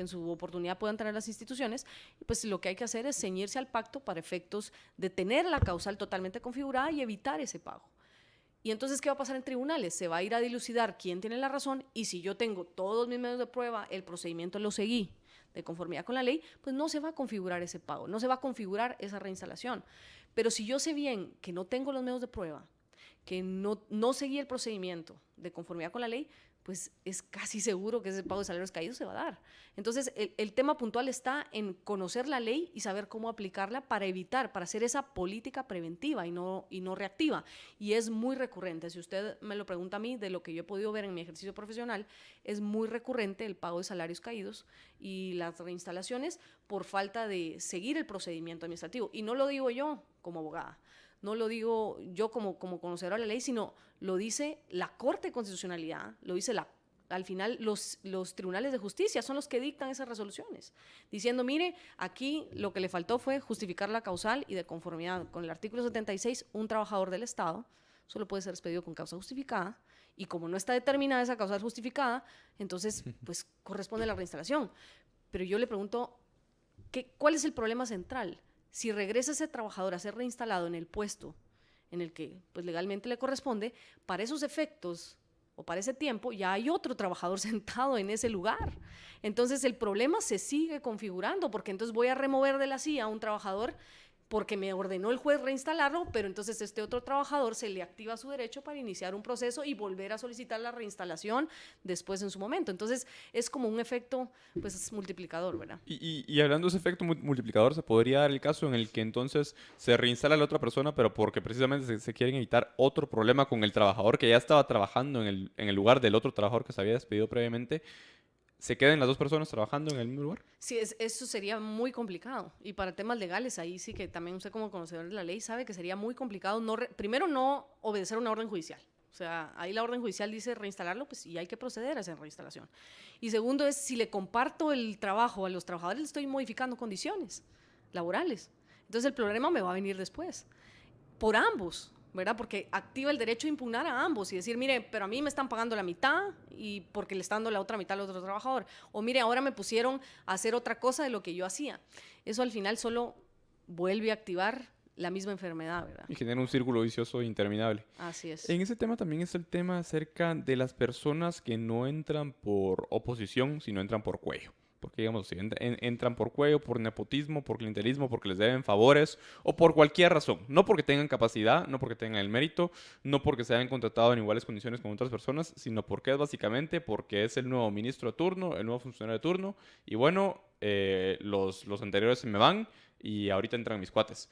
su oportunidad puedan tener las instituciones, y pues lo que hay que hacer es ceñirse al pacto para efectos de tener la causal totalmente configurada y evitar ese pago. Y entonces, ¿qué va a pasar en tribunales? Se va a ir a dilucidar quién tiene la razón, y si yo tengo todos mis medios de prueba, el procedimiento lo seguí de conformidad con la ley, pues no se va a configurar ese pago, no se va a configurar esa reinstalación. Pero si yo sé bien que no tengo los medios de prueba, que no seguí el procedimiento de conformidad con la ley, pues es casi seguro que ese pago de salarios caídos se va a dar. Entonces, el tema puntual está en conocer la ley y saber cómo aplicarla para evitar, para hacer esa política preventiva y no reactiva. Y es muy recurrente, si usted me lo pregunta a mí, de lo que yo he podido ver en mi ejercicio profesional, es muy recurrente el pago de salarios caídos y las reinstalaciones por falta de seguir el procedimiento administrativo. Y no lo digo yo como abogada, no lo digo yo como conocedora de la ley, sino lo dice la Corte de Constitucionalidad, lo dice al final los tribunales de justicia son los que dictan esas resoluciones, diciendo, mire, aquí lo que le faltó fue justificar la causal y de conformidad con el artículo 76, un trabajador del Estado solo puede ser despedido con causa justificada, y como no está determinada esa causa justificada, entonces pues corresponde la reinstalación. Pero yo le pregunto, ¿cuál es el problema central? Si regresa ese trabajador a ser reinstalado en el puesto en el que pues, legalmente le corresponde, para esos efectos o para ese tiempo ya hay otro trabajador sentado en ese lugar. Entonces el problema se sigue configurando, porque entonces voy a remover de la silla a un trabajador porque me ordenó el juez reinstalarlo, pero entonces este otro trabajador se le activa su derecho para iniciar un proceso y volver a solicitar la reinstalación después en su momento. Entonces es como un efecto pues multiplicador, ¿verdad? Y hablando de ese efecto multiplicador, se podría dar el caso en el que entonces se reinstala a la otra persona, pero porque precisamente se quieren evitar otro problema con el trabajador que ya estaba trabajando en el lugar del otro trabajador que se había despedido previamente, se queden las dos personas trabajando en el mismo lugar. Sí, eso sería muy complicado. Y para temas legales, ahí sí que también usted como conocedor de la ley sabe que sería muy complicado, primero no obedecer una orden judicial. O sea, ahí la orden judicial dice reinstalarlo, pues y hay que proceder a esa reinstalación. Y segundo es, si le comparto el trabajo a los trabajadores, le estoy modificando condiciones laborales. Entonces el problema me va a venir después. Por ambos, ¿verdad? Porque activa el derecho a impugnar a ambos y decir, mire, pero a mí me están pagando la mitad y porque le están dando la otra mitad al otro trabajador. O mire, ahora me pusieron a hacer otra cosa de lo que yo hacía. Eso al final solo vuelve a activar la misma enfermedad, ¿verdad? Y genera un círculo vicioso interminable. Así es. En ese tema también está el tema acerca de las personas que no entran por oposición, sino entran por cuello. Porque, digamos, si entran por cuello, por nepotismo, por clientelismo, porque les deben favores o por cualquier razón. No porque tengan capacidad, no porque tengan el mérito, no porque se hayan contratado en iguales condiciones con otras personas, sino porque es básicamente porque es el nuevo ministro de turno, el nuevo funcionario de turno. Y bueno, los anteriores se me van y ahorita entran mis cuates.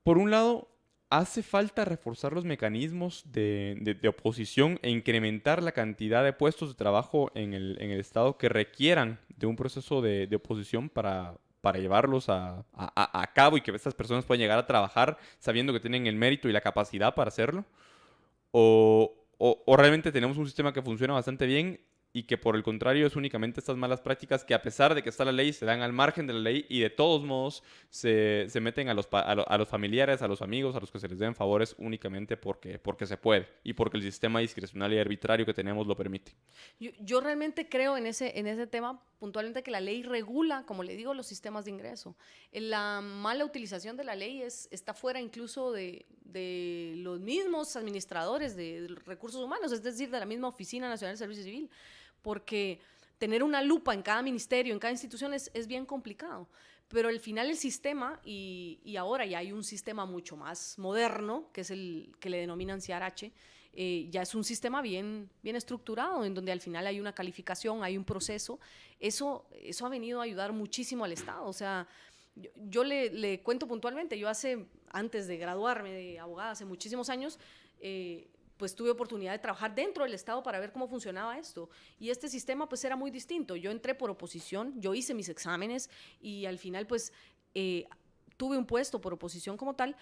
Por un lado, hace falta reforzar los mecanismos de oposición e incrementar la cantidad de puestos de trabajo en el Estado que requieran de un proceso de oposición para llevarlos a cabo y que estas personas puedan llegar a trabajar sabiendo que tienen el mérito y la capacidad para hacerlo. O realmente tenemos un sistema que funciona bastante bien y que por el contrario es únicamente estas malas prácticas que a pesar de que está la ley se dan al margen de la ley y de todos modos se meten a los familiares, a los amigos, a los que se les den favores únicamente porque se puede y porque el sistema discrecional y arbitrario que tenemos lo permite. Yo realmente creo en ese tema puntualmente que la ley regula, como le digo, los sistemas de ingreso. La mala utilización de la ley está fuera incluso de los mismos administradores de recursos humanos, es decir, de la misma Oficina Nacional de Servicio Civil, porque tener una lupa en cada ministerio, en cada institución es bien complicado. Pero al final el sistema, y ahora ya hay un sistema mucho más moderno, que es el que le denominan CRH, ya es un sistema bien estructurado, en donde al final hay una calificación, hay un proceso. Eso ha venido a ayudar muchísimo al Estado. O sea, yo le cuento puntualmente, yo antes de graduarme de abogada, hace muchísimos años, pues tuve oportunidad de trabajar dentro del Estado para ver cómo funcionaba esto. Y este sistema pues era muy distinto. Yo entré por oposición, yo hice mis exámenes y al final pues tuve un puesto por oposición como tal,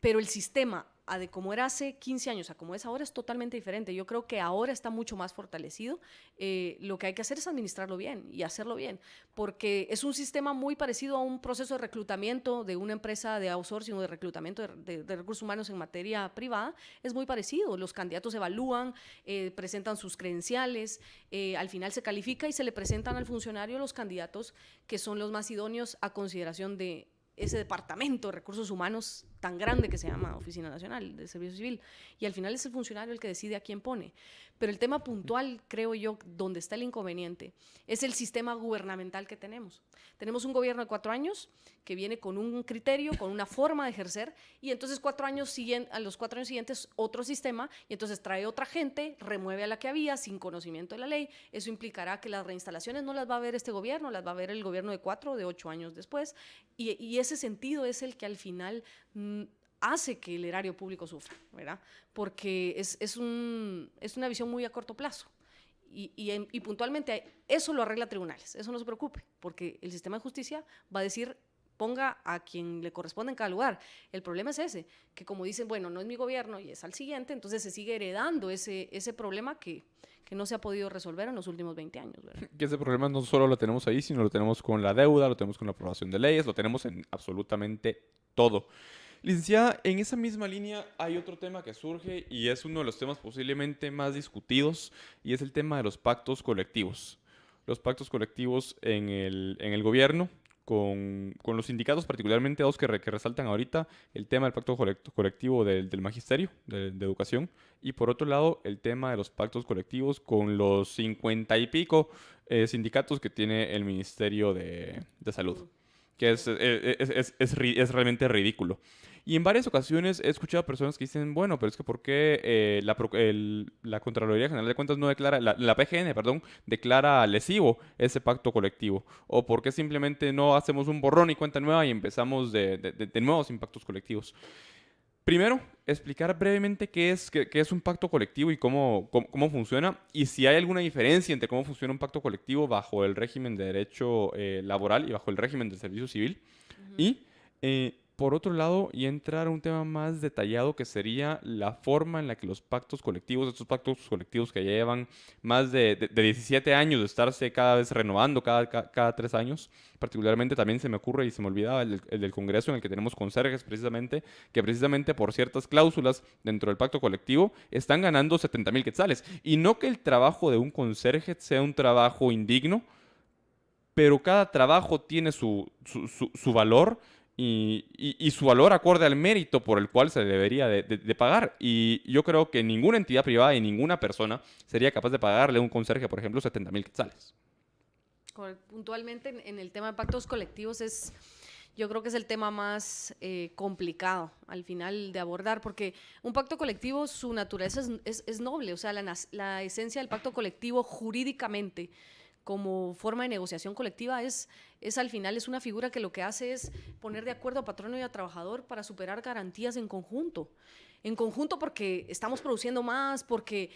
pero el sistema de como era hace 15 años a como es ahora es totalmente diferente. Yo creo que ahora está mucho más fortalecido. Lo que hay que hacer es administrarlo bien y hacerlo bien, porque es un sistema muy parecido a un proceso de reclutamiento de una empresa de outsourcing o de reclutamiento de recursos humanos en materia privada. Es muy parecido. Los candidatos evalúan, presentan sus credenciales, al final se califica y se le presentan al funcionario los candidatos que son los más idóneos a consideración de ese departamento de recursos humanos tan grande que se llama Oficina Nacional de Servicio Civil, y al final es el funcionario el que decide a quién pone. Pero el tema puntual, creo yo, donde está el inconveniente, es el sistema gubernamental que tenemos. Tenemos un gobierno de 4 años que viene con un criterio, con una forma de ejercer, y entonces a los 4 años siguientes otro sistema, y entonces trae otra gente, remueve a la que había sin conocimiento de la ley. Eso implicará que las reinstalaciones no las va a ver este gobierno, las va a ver el gobierno de 4, de 8 años después, y ese sentido es el que al final hace que el erario público sufra, ¿verdad? Porque es una visión muy a corto plazo. Y puntualmente eso lo arregla tribunales, eso no se preocupe, porque el sistema de justicia va a decir, ponga a quien le corresponde en cada lugar. El problema es ese, que como dicen, bueno, no es mi gobierno y es al siguiente, entonces se sigue heredando ese problema que no se ha podido resolver en los últimos 20 años, ¿verdad? Que ese problema no solo lo tenemos ahí, sino lo tenemos con la deuda, lo tenemos con la aprobación de leyes, lo tenemos en absolutamente todo. Licenciada, en esa misma línea hay otro tema que surge y es uno de los temas posiblemente más discutidos, y es el tema de los pactos colectivos. Los pactos colectivos en el gobierno, con los sindicatos, particularmente dos que resaltan ahorita, el tema del pacto colectivo del magisterio, de educación, y por otro lado el tema de los pactos colectivos con los 50 y pico sindicatos que tiene el Ministerio de Salud, que es realmente ridículo. Y en varias ocasiones he escuchado a personas que dicen, bueno, pero es que ¿por qué la Contraloría General de Cuentas no declara, la PGN, perdón, declara lesivo ese pacto colectivo? ¿O por qué simplemente no hacemos un borrón y cuenta nueva y empezamos de nuevo sin pactos colectivos? Primero, explicar brevemente qué es un pacto colectivo y cómo funciona, y si hay alguna diferencia entre cómo funciona un pacto colectivo bajo el régimen de derecho laboral y bajo el régimen del servicio civil. Y, por otro lado, y entrar a un tema más detallado que sería la forma en la que los pactos colectivos, estos pactos colectivos que llevan más de 17 años de estarse cada vez renovando, cada 3 años, particularmente también se me ocurre y se me olvidaba el del Congreso en el que tenemos conserjes precisamente, que precisamente por ciertas cláusulas dentro del pacto colectivo están ganando 70,000 quetzales. Y no que el trabajo de un conserje sea un trabajo indigno, pero cada trabajo tiene su valor y su valor acorde al mérito por el cual se debería de pagar. Y yo creo que ninguna entidad privada y ninguna persona sería capaz de pagarle a un conserje, por ejemplo, 70,000 quetzales. Puntualmente en el tema de pactos colectivos yo creo que es el tema más complicado al final de abordar, porque un pacto colectivo, su naturaleza es noble, o sea, la esencia del pacto colectivo jurídicamente como forma de negociación colectiva es al final es una figura que lo que hace es poner de acuerdo a patrono y a trabajador para superar garantías en conjunto porque estamos produciendo más, porque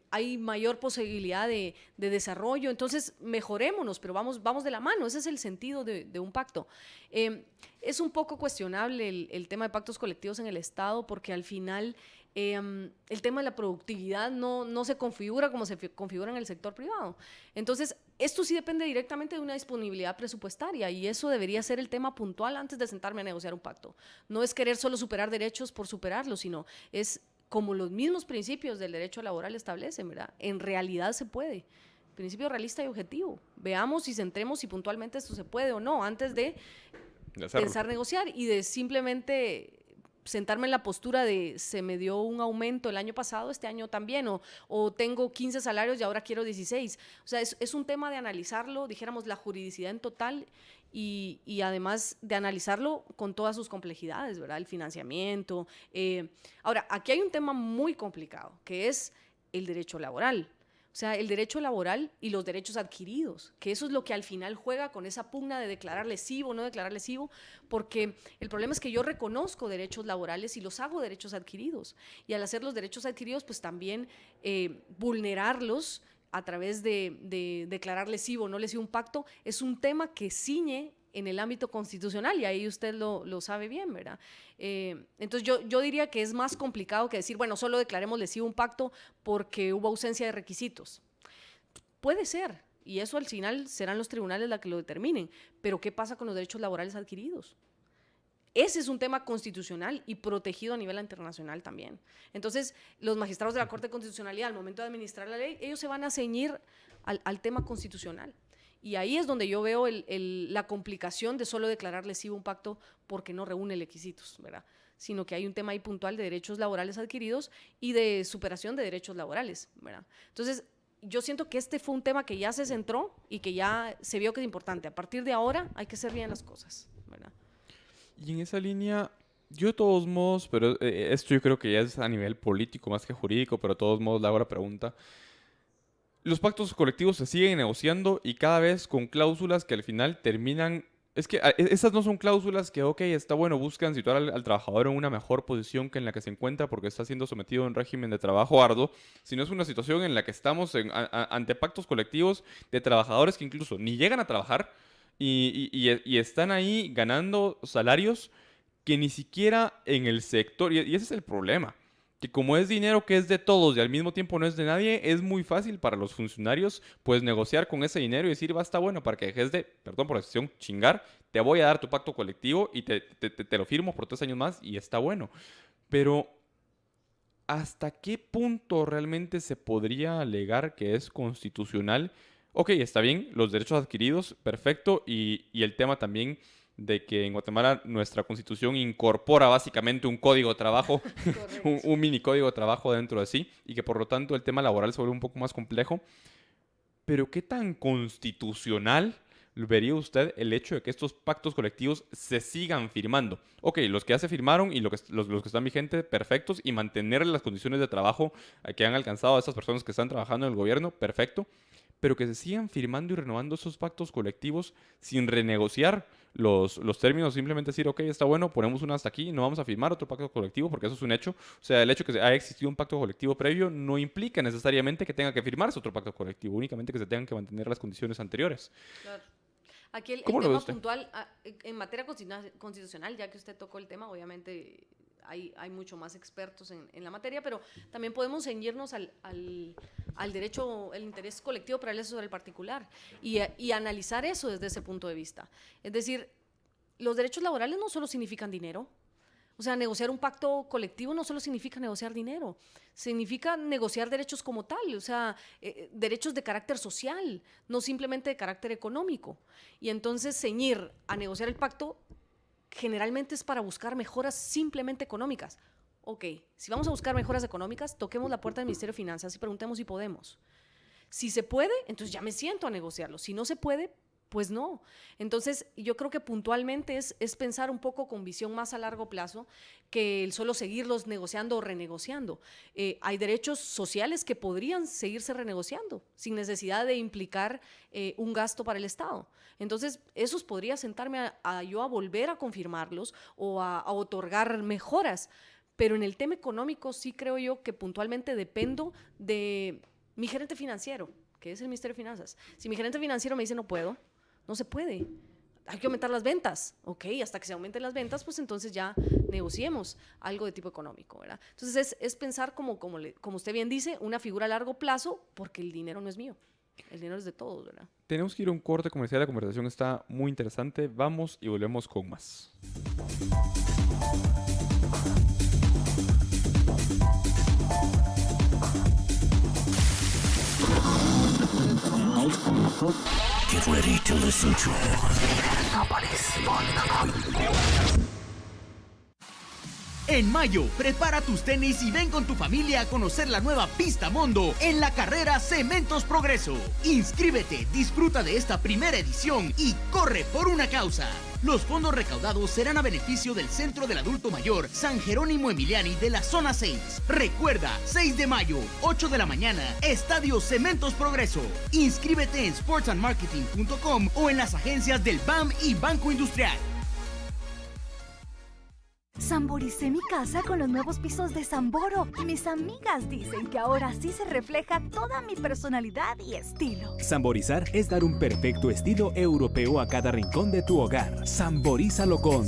hay mayor posibilidad de desarrollo, entonces mejorémonos, pero vamos de la mano, ese es el sentido de un pacto. Es un poco cuestionable el tema de pactos colectivos en el Estado, porque al final el tema de la productividad no se configura como se configura en el sector privado. Entonces, esto sí depende directamente de una disponibilidad presupuestaria, y eso debería ser el tema puntual antes de sentarme a negociar un pacto. No es querer solo superar derechos por superarlos, sino es como los mismos principios del derecho laboral establecen, ¿verdad? En realidad se puede. Principio realista y objetivo. Veamos y centremos si puntualmente esto se puede o no antes de pensar negociar y de simplemente sentarme en la postura de se me dio un aumento el año pasado, este año también, o tengo 15 salarios y ahora quiero 16. O sea, es un tema de analizarlo, dijéramos, la juridicidad en total y además de analizarlo con todas sus complejidades, ¿verdad? El financiamiento. Ahora, aquí hay un tema muy complicado, que es el derecho laboral. O sea, el derecho laboral y los derechos adquiridos, que eso es lo que al final juega con esa pugna de declarar lesivo o no declarar lesivo, porque el problema es que yo reconozco derechos laborales y los hago derechos adquiridos. Y al hacer los derechos adquiridos, pues también vulnerarlos a través de declarar lesivo o no lesivo un pacto es un tema que ciñe en el ámbito constitucional, y ahí usted lo sabe bien, ¿verdad? Entonces yo diría que es más complicado que decir, bueno, solo declaremos lesivo un pacto porque hubo ausencia de requisitos. Puede ser, y eso al final serán los tribunales los que lo determinen, pero ¿qué pasa con los derechos laborales adquiridos? Ese es un tema constitucional y protegido a nivel internacional también. Entonces, los magistrados de la Corte de Constitucionalidad, al momento de administrar la ley, ellos se van a ceñir al tema constitucional. Y ahí es donde yo veo la complicación de solo declarar lesivo un pacto porque no reúne requisitos, ¿verdad? Sino que hay un tema ahí puntual de derechos laborales adquiridos y de superación de derechos laborales, ¿verdad? Entonces, yo siento que este fue un tema que ya se centró y que ya se vio que es importante. A partir de ahora hay que hacer bien las cosas, ¿verdad? Y en esa línea, yo de todos modos, pero esto yo creo que ya es a nivel político más que jurídico, pero de todos modos le hago la pregunta. Los pactos colectivos se siguen negociando y cada vez con cláusulas que al final terminan... Es que esas no son cláusulas que, ok, está bueno, buscan situar al trabajador en una mejor posición que en la que se encuentra porque está siendo sometido a un régimen de trabajo arduo, sino es una situación en la que estamos ante pactos colectivos de trabajadores que incluso ni llegan a trabajar y están ahí ganando salarios que ni siquiera en el sector... Y ese es el problema. Que como es dinero que es de todos y al mismo tiempo no es de nadie, es muy fácil para los funcionarios pues negociar con ese dinero y decir, va, está bueno, para que dejes de, perdón por la expresión, chingar, te voy a dar tu pacto colectivo y te lo firmo por 3 años más y está bueno. Pero, ¿hasta qué punto realmente se podría alegar que es constitucional? Ok, está bien, los derechos adquiridos, perfecto, y el tema también de que en Guatemala nuestra constitución incorpora básicamente un código de trabajo, un mini código de trabajo dentro de sí, y que por lo tanto el tema laboral se vuelve un poco más complejo. Pero ¿qué tan constitucional vería usted el hecho de que estos pactos colectivos se sigan firmando? Ok, los que ya se firmaron y los que están vigentes, perfectos, y mantener las condiciones de trabajo que han alcanzado a estas personas que están trabajando en el gobierno, perfecto, pero que se sigan firmando y renovando esos pactos colectivos sin renegociar los términos, simplemente decir, ok, está bueno, ponemos una hasta aquí, no vamos a firmar otro pacto colectivo porque eso es un hecho. O sea, el hecho de que haya existido un pacto colectivo previo no implica necesariamente que tenga que firmarse otro pacto colectivo, únicamente que se tengan que mantener las condiciones anteriores. Claro. Aquí el ¿Cómo lo ve tema usted? puntual, en materia constitucional, ya que usted tocó el tema, obviamente hay mucho más expertos en la materia, pero también podemos ceñirnos al derecho, el interés colectivo prevalece sobre el particular y analizar eso desde ese punto de vista. Es decir, los derechos laborales no solo significan dinero. O sea, negociar un pacto colectivo no solo significa negociar dinero, significa negociar derechos como tal, o sea, derechos de carácter social, no simplemente de carácter económico. Y entonces ceñir a negociar el pacto generalmente es para buscar mejoras simplemente económicas. Ok, si vamos a buscar mejoras económicas, toquemos la puerta del Ministerio de Finanzas y preguntemos si podemos. Si se puede, entonces ya me siento a negociarlo. Si no se puede, pues no. Entonces, yo creo que puntualmente es pensar un poco con visión más a largo plazo que el solo seguirlos negociando o renegociando. Hay derechos sociales que podrían seguirse renegociando sin necesidad de implicar un gasto para el Estado. Entonces, esos podría sentarme yo a volver a confirmarlos o a otorgar mejoras. Pero en el tema económico sí creo yo que puntualmente dependo de mi gerente financiero, que es el Ministerio de Finanzas. Si mi gerente financiero me dice no puedo, no se puede. Hay que aumentar las ventas. Ok, hasta que se aumenten las ventas, pues entonces ya negociemos algo de tipo económico, ¿verdad? Entonces es pensar, como usted bien dice, una figura a largo plazo, porque el dinero no es mío. El dinero es de todos, ¿verdad? Tenemos que ir a un corte comercial, la conversación está muy interesante. Vamos y volvemos con más. Get ready to listen to En mayo, prepara tus tenis y ven con tu familia a conocer la nueva pista Mondo en la carrera Cementos Progreso. Inscríbete, disfruta de esta primera edición y corre por una causa. Los fondos recaudados serán a beneficio del Centro del Adulto Mayor San Jerónimo Emiliani de la Zona 6. Recuerda, 6 de mayo, 8 de la mañana, Estadio Cementos Progreso. Inscríbete en sportsandmarketing.com o en las agencias del BAM y Banco Industrial. Samboricé mi casa con los nuevos pisos de Samboro y mis amigas dicen que ahora sí se refleja toda mi personalidad y estilo. Samborizar es dar un perfecto estilo europeo a cada rincón de tu hogar. Samborízalo con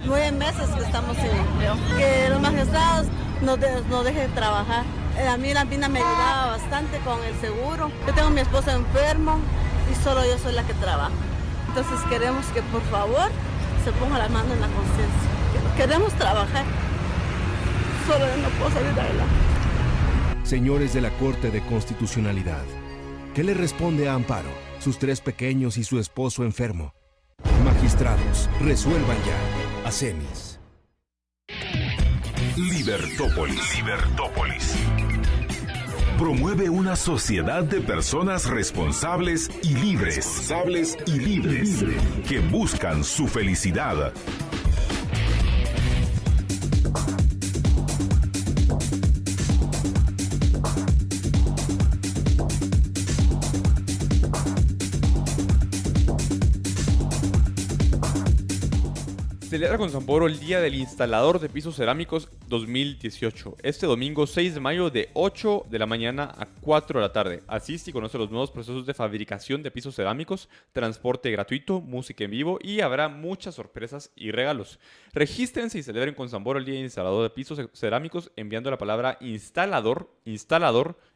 9 meses que estamos sin empleo. Que los magistrados nos dejen trabajar. A mí la PINA me ayudaba bastante con el seguro. Yo tengo a mi esposo enfermo y solo yo soy la que trabaja. Entonces queremos que por favor se ponga la mano en la conciencia. Queremos trabajar. Solo yo no puedo salir de adelante. Señores de la Corte de Constitucionalidad, ¿qué le responde a Amparo, sus 3 pequeños y su esposo enfermo? Magistrados, resuelvan ya. Acemis. Libertópolis. Promueve una sociedad de personas responsables y libres. Que buscan su felicidad. Celebra con Samboro el Día del Instalador de Pisos Cerámicos 2018. Este domingo 6 de mayo de 8 de la mañana a 4 de la tarde. Asiste y conoce los nuevos procesos de fabricación de pisos cerámicos, transporte gratuito, música en vivo y habrá muchas sorpresas y regalos. Regístrense y celebren con Samboro el Día del Instalador de Pisos Cerámicos enviando la palabra instalador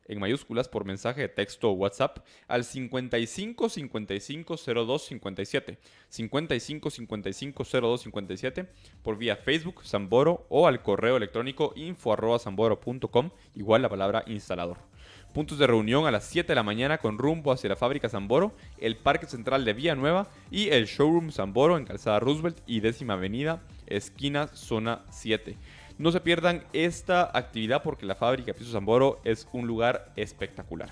en mayúsculas por mensaje de texto o WhatsApp al 55 55 02 57, 55 55 02 57 por vía Facebook Samboro o al correo electrónico info@samboro.com, igual la palabra instalador. Puntos de reunión a las 7 de la mañana con rumbo hacia la fábrica Samboro, el Parque Central de Villanueva y el Showroom Samboro en Calzada Roosevelt y 10ª Avenida, esquina Zona 7. No se pierdan esta actividad porque la fábrica de Pisos Samboro es un lugar espectacular.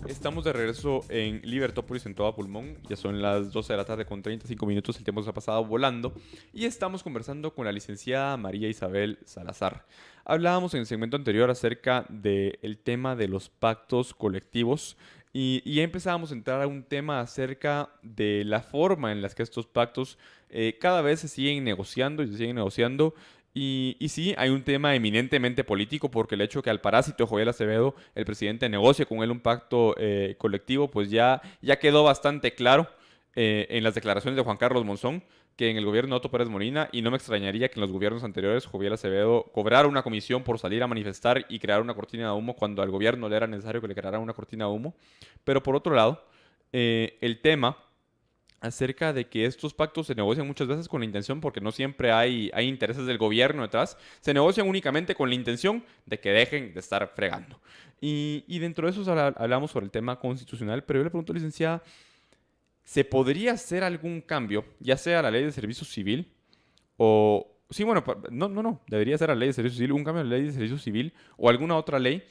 Estamos de regreso en Libertópolis en todo pulmón. Ya son las 12 de la tarde con 35 minutos. El tiempo se ha pasado volando. Y estamos conversando con la licenciada María Isabel Salazar. Hablábamos en el segmento anterior acerca del tema de los pactos colectivos. Y ya empezábamos a entrar a un tema acerca de la forma en la que estos pactos cada vez se siguen negociando y se siguen negociando. Y sí, hay un tema eminentemente político, porque el hecho que al parásito Joel Acevedo, el presidente, negocie con él un pacto colectivo, pues ya quedó bastante claro en las declaraciones de Juan Carlos Monzón, que en el gobierno de Otto Pérez Molina, y no me extrañaría que en los gobiernos anteriores Joel Acevedo cobrara una comisión por salir a manifestar y crear una cortina de humo cuando al gobierno le era necesario que le creara una cortina de humo. Pero por otro lado, el tema acerca de que estos pactos se negocian muchas veces con la intención, porque no siempre hay intereses del gobierno detrás, se negocian únicamente con la intención de que dejen de estar fregando. Y dentro de eso hablamos sobre el tema constitucional, pero yo le pregunto, licenciada, ¿se podría hacer algún cambio, ya sea la ley de servicio civil o... Sí, bueno, no, debería ser la ley de servicio civil, un cambio de la ley de servicio civil o alguna otra ley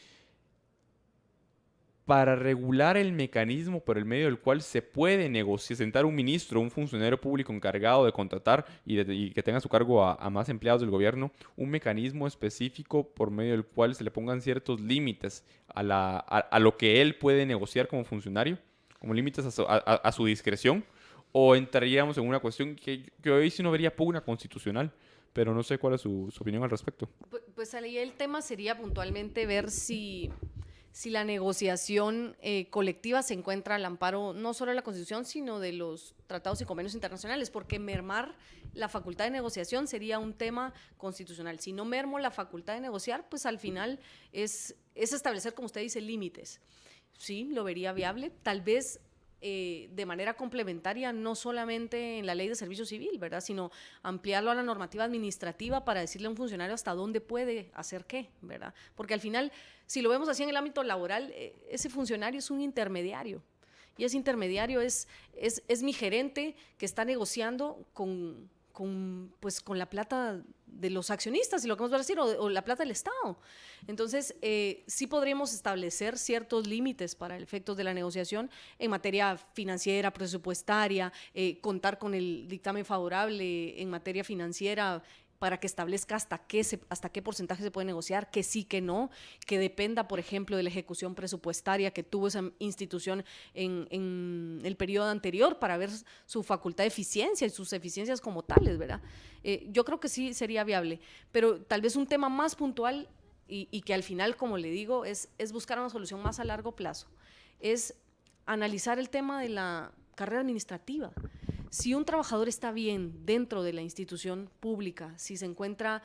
para regular el mecanismo por el medio del cual se puede negociar, sentar un ministro, un funcionario público encargado de contratar y que tenga a su cargo a más empleados del gobierno, un mecanismo específico por medio del cual se le pongan ciertos límites a lo que él puede negociar como funcionario, como límites a su discreción? ¿O entraríamos en una cuestión que hoy sí no vería pugna constitucional? Pero no sé cuál es su opinión al respecto. Pues ahí el tema sería puntualmente ver si la negociación colectiva se encuentra al amparo no solo de la Constitución, sino de los tratados y convenios internacionales, porque mermar la facultad de negociación sería un tema constitucional. Si no mermo la facultad de negociar, pues al final es establecer, como usted dice, límites. Sí, lo vería viable, tal vez de manera complementaria, no solamente en la ley de servicio civil, ¿verdad?, sino ampliarlo a la normativa administrativa para decirle a un funcionario hasta dónde puede hacer qué, ¿verdad? Porque al final, si lo vemos así en el ámbito laboral, ese funcionario es un intermediario, y ese intermediario es mi gerente que está negociando con la plata de los accionistas, si lo queremos ver así, o la plata del Estado. Entonces, sí podríamos establecer ciertos límites para efectos de la negociación en materia financiera, presupuestaria, contar con el dictamen favorable en materia financiera para que establezca hasta qué porcentaje se puede negociar, que sí, que no, que dependa, por ejemplo, de la ejecución presupuestaria que tuvo esa institución en el periodo anterior para ver su facultad de eficiencia y sus eficiencias como tales, ¿verdad? Yo creo que sí sería viable, pero tal vez un tema más puntual y que al final, como le digo, es buscar una solución más a largo plazo, es analizar el tema de la carrera administrativa. Si un trabajador está bien dentro de la institución pública, si se encuentra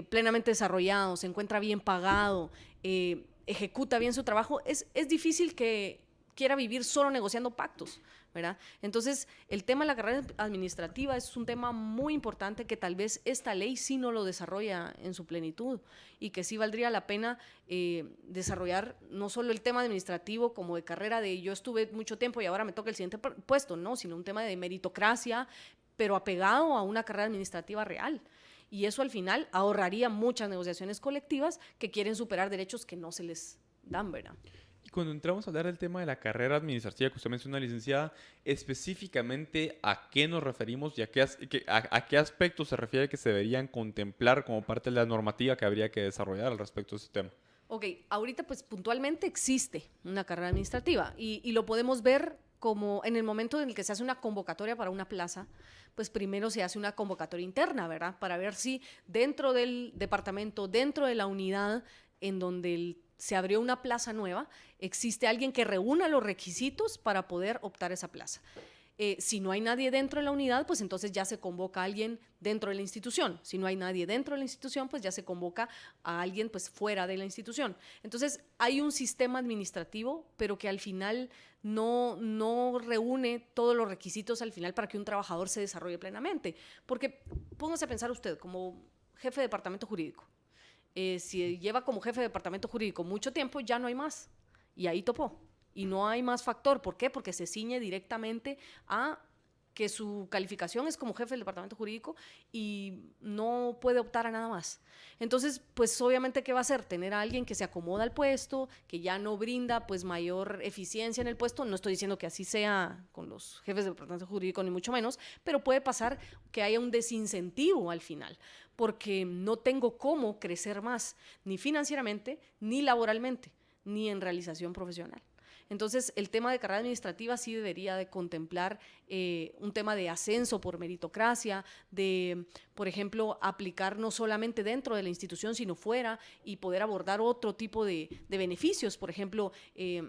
plenamente desarrollado, se encuentra bien pagado, ejecuta bien su trabajo, es difícil que quiera vivir solo negociando pactos, ¿verdad? Entonces, el tema de la carrera administrativa es un tema muy importante que tal vez esta ley sí no lo desarrolla en su plenitud y que sí valdría la pena desarrollar no solo el tema administrativo como de carrera de yo estuve mucho tiempo y ahora me toca el siguiente puesto, no, sino un tema de meritocracia, pero apegado a una carrera administrativa real. Y eso al final ahorraría muchas negociaciones colectivas que quieren superar derechos que no se les dan, ¿verdad? Cuando entramos a hablar del tema de la carrera administrativa que usted menciona, licenciada, específicamente ¿a qué nos referimos y a qué aspectos se refiere que se deberían contemplar como parte de la normativa que habría que desarrollar al respecto de este tema? Ok, ahorita pues puntualmente existe una carrera administrativa y lo podemos ver como en el momento en el que se hace una convocatoria para una plaza, pues primero se hace una convocatoria interna, ¿verdad? Para ver si dentro del departamento, dentro de la unidad en donde se abrió una plaza nueva, existe alguien que reúna los requisitos para poder optar a esa plaza. Si no hay nadie dentro de la unidad, pues entonces ya se convoca a alguien dentro de la institución. Si no hay nadie dentro de la institución, pues ya se convoca a alguien pues fuera de la institución. Entonces hay un sistema administrativo, pero que al final no reúne todos los requisitos al final para que un trabajador se desarrolle plenamente. Porque póngase a pensar usted como jefe de departamento jurídico. Si lleva como jefe de departamento jurídico mucho tiempo, ya no hay más. Y ahí topó. Y no hay más factor. ¿Por qué? Porque se ciñe directamente a que su calificación es como jefe del departamento jurídico y no puede optar a nada más. Entonces, pues obviamente, ¿qué va a hacer? Tener a alguien que se acomoda al puesto, que ya no brinda pues mayor eficiencia en el puesto. No estoy diciendo que así sea con los jefes del departamento jurídico, ni mucho menos, pero puede pasar que haya un desincentivo al final, porque no tengo cómo crecer más, ni financieramente, ni laboralmente, ni en realización profesional. Entonces, el tema de carrera administrativa sí debería de contemplar un tema de ascenso por meritocracia, de, por ejemplo, aplicar no solamente dentro de la institución, sino fuera, y poder abordar otro tipo de beneficios, por ejemplo,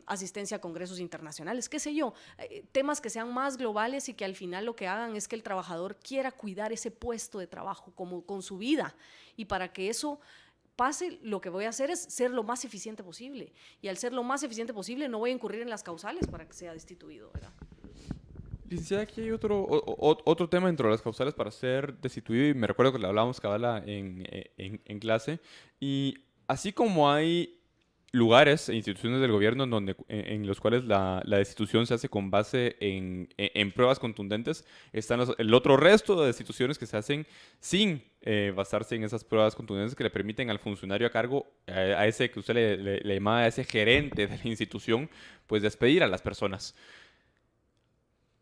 asistencia a congresos internacionales, qué sé yo, temas que sean más globales y que al final lo que hagan es que el trabajador quiera cuidar ese puesto de trabajo como con su vida, y para que eso pase, lo que voy a hacer es ser lo más eficiente posible, y al ser lo más eficiente posible no voy a incurrir en las causales para que sea destituido, ¿verdad? Licenciada, aquí hay otro tema dentro de las causales para ser destituido, y me recuerdo que lo hablábamos cabala en clase, y así como hay lugares e instituciones del gobierno en los cuales la destitución se hace con base en pruebas contundentes, están el otro resto de destituciones que se hacen sin basarse en esas pruebas contundentes que le permiten al funcionario a cargo, a ese que usted le llamaba, a ese gerente de la institución, pues despedir a las personas.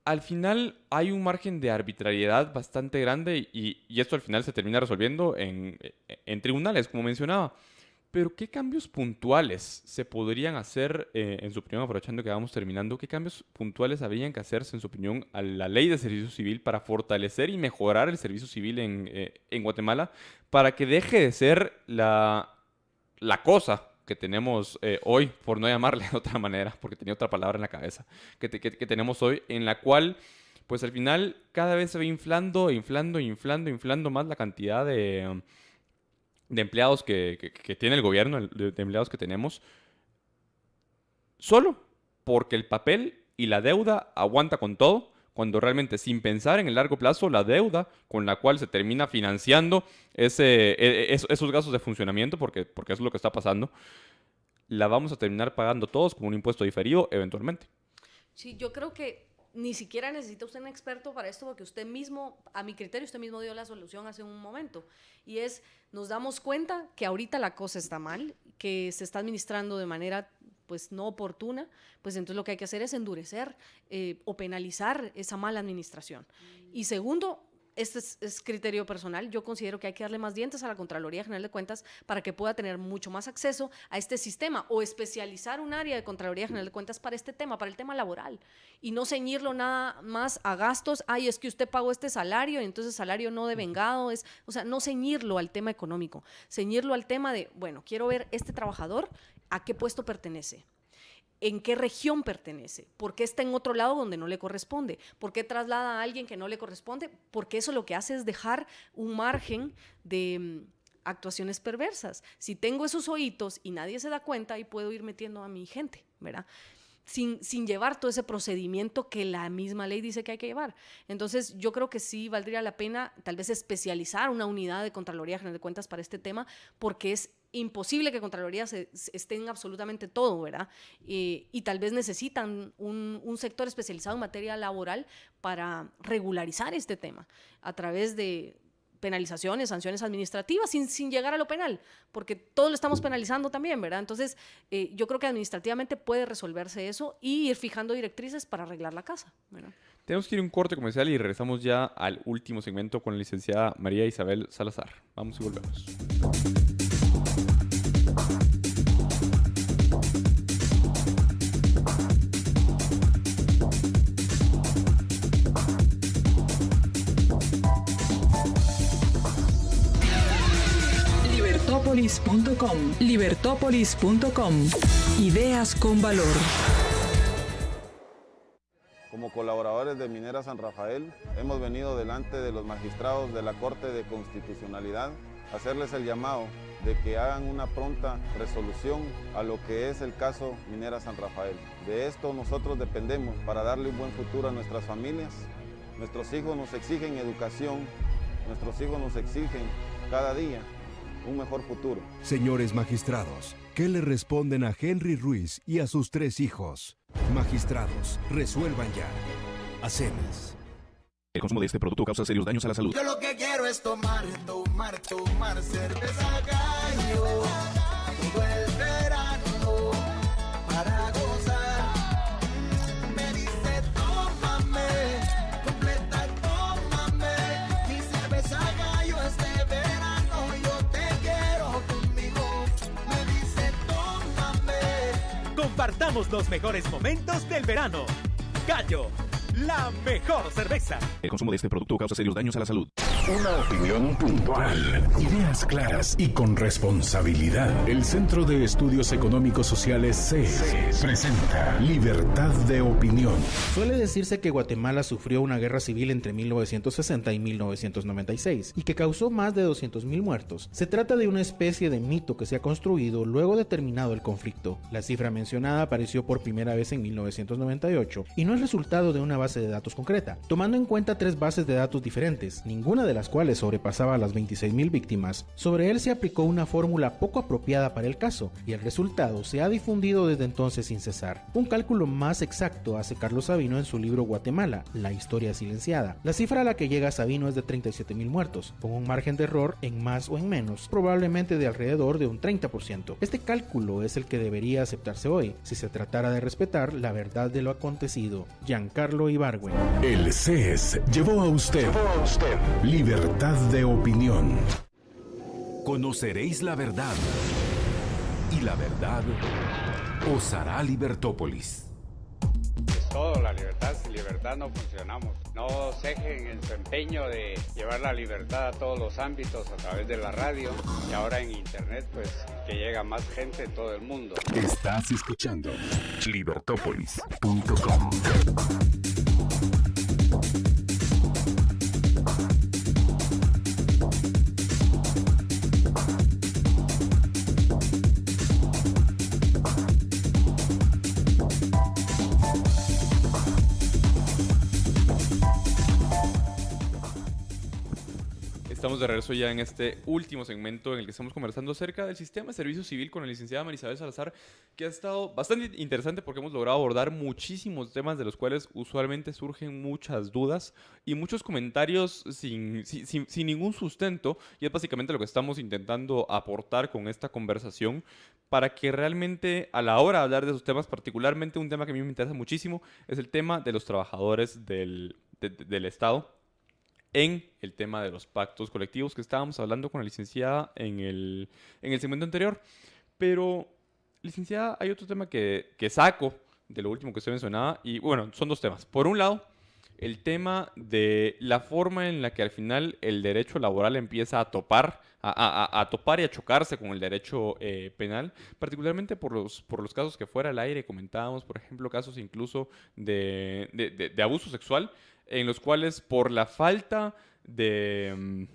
Al final hay un margen de arbitrariedad bastante grande y esto al final se termina resolviendo en tribunales, como mencionaba. Pero ¿qué cambios puntuales se podrían hacer, en su opinión, aprovechando que vamos terminando, qué cambios puntuales habrían que hacerse, en su opinión, a la ley de servicio civil para fortalecer y mejorar el servicio civil en Guatemala, para que deje de ser la cosa que tenemos hoy, por no llamarle de otra manera, porque tenía otra palabra en la cabeza, que tenemos hoy, en la cual, pues al final, cada vez se va inflando más la cantidad de empleados que tiene el gobierno, de empleados que tenemos, solo porque el papel y la deuda aguanta con todo, cuando realmente, sin pensar en el largo plazo, la deuda con la cual se termina financiando esos gastos de funcionamiento, porque es lo que está pasando, la vamos a terminar pagando todos con un impuesto diferido eventualmente. Sí, yo creo que ni siquiera necesita usted un experto para esto, porque usted mismo, a mi criterio, usted mismo dio la solución hace un momento, y es, nos damos cuenta que ahorita la cosa está mal, que se está administrando de manera pues no oportuna, pues entonces lo que hay que hacer es endurecer o penalizar esa mala administración. Y segundo, este es criterio personal, yo considero que hay que darle más dientes a la Contraloría General de Cuentas para que pueda tener mucho más acceso a este sistema, o especializar un área de Contraloría General de Cuentas para este tema, para el tema laboral, y no ceñirlo nada más a gastos. Ay, es que usted pagó este salario y entonces salario no devengado, o sea, no ceñirlo al tema económico, ceñirlo al tema de, bueno, quiero ver este trabajador a qué puesto pertenece, en qué región pertenece, por qué está en otro lado donde no le corresponde, por qué traslada a alguien que no le corresponde, porque eso lo que hace es dejar un margen de actuaciones perversas. Si tengo esos oídos y nadie se da cuenta, ahí puedo ir metiendo a mi gente, ¿verdad? Sin llevar todo ese procedimiento que la misma ley dice que hay que llevar. Entonces, yo creo que sí valdría la pena tal vez especializar una unidad de Contraloría General de Cuentas para este tema, porque es imposible que Contraloría esté en absolutamente todo, ¿verdad? Y tal vez necesitan un sector especializado en materia laboral para regularizar este tema a través de penalizaciones, sanciones administrativas, sin llegar a lo penal, porque todo lo estamos penalizando también, ¿verdad? Entonces, yo creo que administrativamente puede resolverse eso y ir fijando directrices para arreglar la casa, ¿verdad? Tenemos que ir a un corte comercial y regresamos ya al último segmento con la licenciada María Isabel Salazar. Vamos y volvemos. Libertópolis.com. Libertópolis.com. Ideas con valor. Como colaboradores de Minera San Rafael, hemos venido delante de los magistrados de la Corte de Constitucionalidad a hacerles el llamado de que hagan una pronta resolución a lo que es el caso Minera San Rafael. De esto nosotros dependemos para darle un buen futuro a nuestras familias. Nuestros hijos nos exigen educación, nuestros hijos nos exigen cada día un mejor futuro. Señores magistrados, ¿qué le responden a Henry Ruiz y a sus 3 hijos? Magistrados, resuelvan ya. Hacemos. El consumo de este producto causa serios daños a la salud. Yo lo que quiero es tomar cerveza Gallo. Todo el verano para gozar. Me dice tómame, completa tómame. Mi cerveza Gallo este verano yo te quiero conmigo. Me dice tómame. Compartamos los mejores momentos del verano. Gallo, la mejor cerveza. El consumo de este producto causa serios daños a la salud. Una opinión puntual, ideas claras y con responsabilidad. El Centro de Estudios Económicos Sociales CES presenta Libertad de Opinión. Suele decirse que Guatemala sufrió una guerra civil entre 1960 y 1996 y que causó más de 200.000 muertos. Se trata de una especie de mito que se ha construido luego de terminado el conflicto. La cifra mencionada apareció por primera vez en 1998 y no es resultado de una base de datos concreta. Tomando en cuenta 3 bases de datos diferentes, ninguna de las cuales sobrepasaba las 26.000 víctimas, sobre él se aplicó una fórmula poco apropiada para el caso, y el resultado se ha difundido desde entonces sin cesar. Un cálculo más exacto hace Carlos Sabino en su libro Guatemala, la historia silenciada. La cifra a la que llega Sabino es de 37.000 muertos, con un margen de error en más o en menos, probablemente de alrededor de un 30%. Este cálculo es el que debería aceptarse hoy, si se tratara de respetar la verdad de lo acontecido. Giancarlo Ibargüen. El CES llevó a usted Libertad de Opinión. Conoceréis la verdad, y la verdad os hará Libertópolis. Es todo la libertad, sin libertad no funcionamos. No cejen en su empeño de llevar la libertad a todos los ámbitos a través de la radio y ahora en internet, pues que llega más gente en todo el mundo. Estás escuchando libertópolis.com. Estamos de regreso ya en este último segmento en el que estamos conversando acerca del sistema de servicio civil con la licenciada Marisabel Salazar, que ha estado bastante interesante porque hemos logrado abordar muchísimos temas de los cuales usualmente surgen muchas dudas y muchos comentarios sin ningún sustento, y es básicamente lo que estamos intentando aportar con esta conversación para que realmente a la hora de hablar de esos temas, particularmente un tema que a mí me interesa muchísimo, es el tema de los trabajadores del Estado, en el tema de los pactos colectivos que estábamos hablando con la licenciada en el segmento anterior. Pero, licenciada, hay otro tema que saco de lo último que usted mencionaba, y bueno, son 2 temas. Por un lado, el tema de la forma en la que al final el derecho laboral empieza a topar y a chocarse con el derecho penal, particularmente por los casos que fuera al aire comentábamos, por ejemplo, casos incluso de abuso sexual, en los cuales por la falta de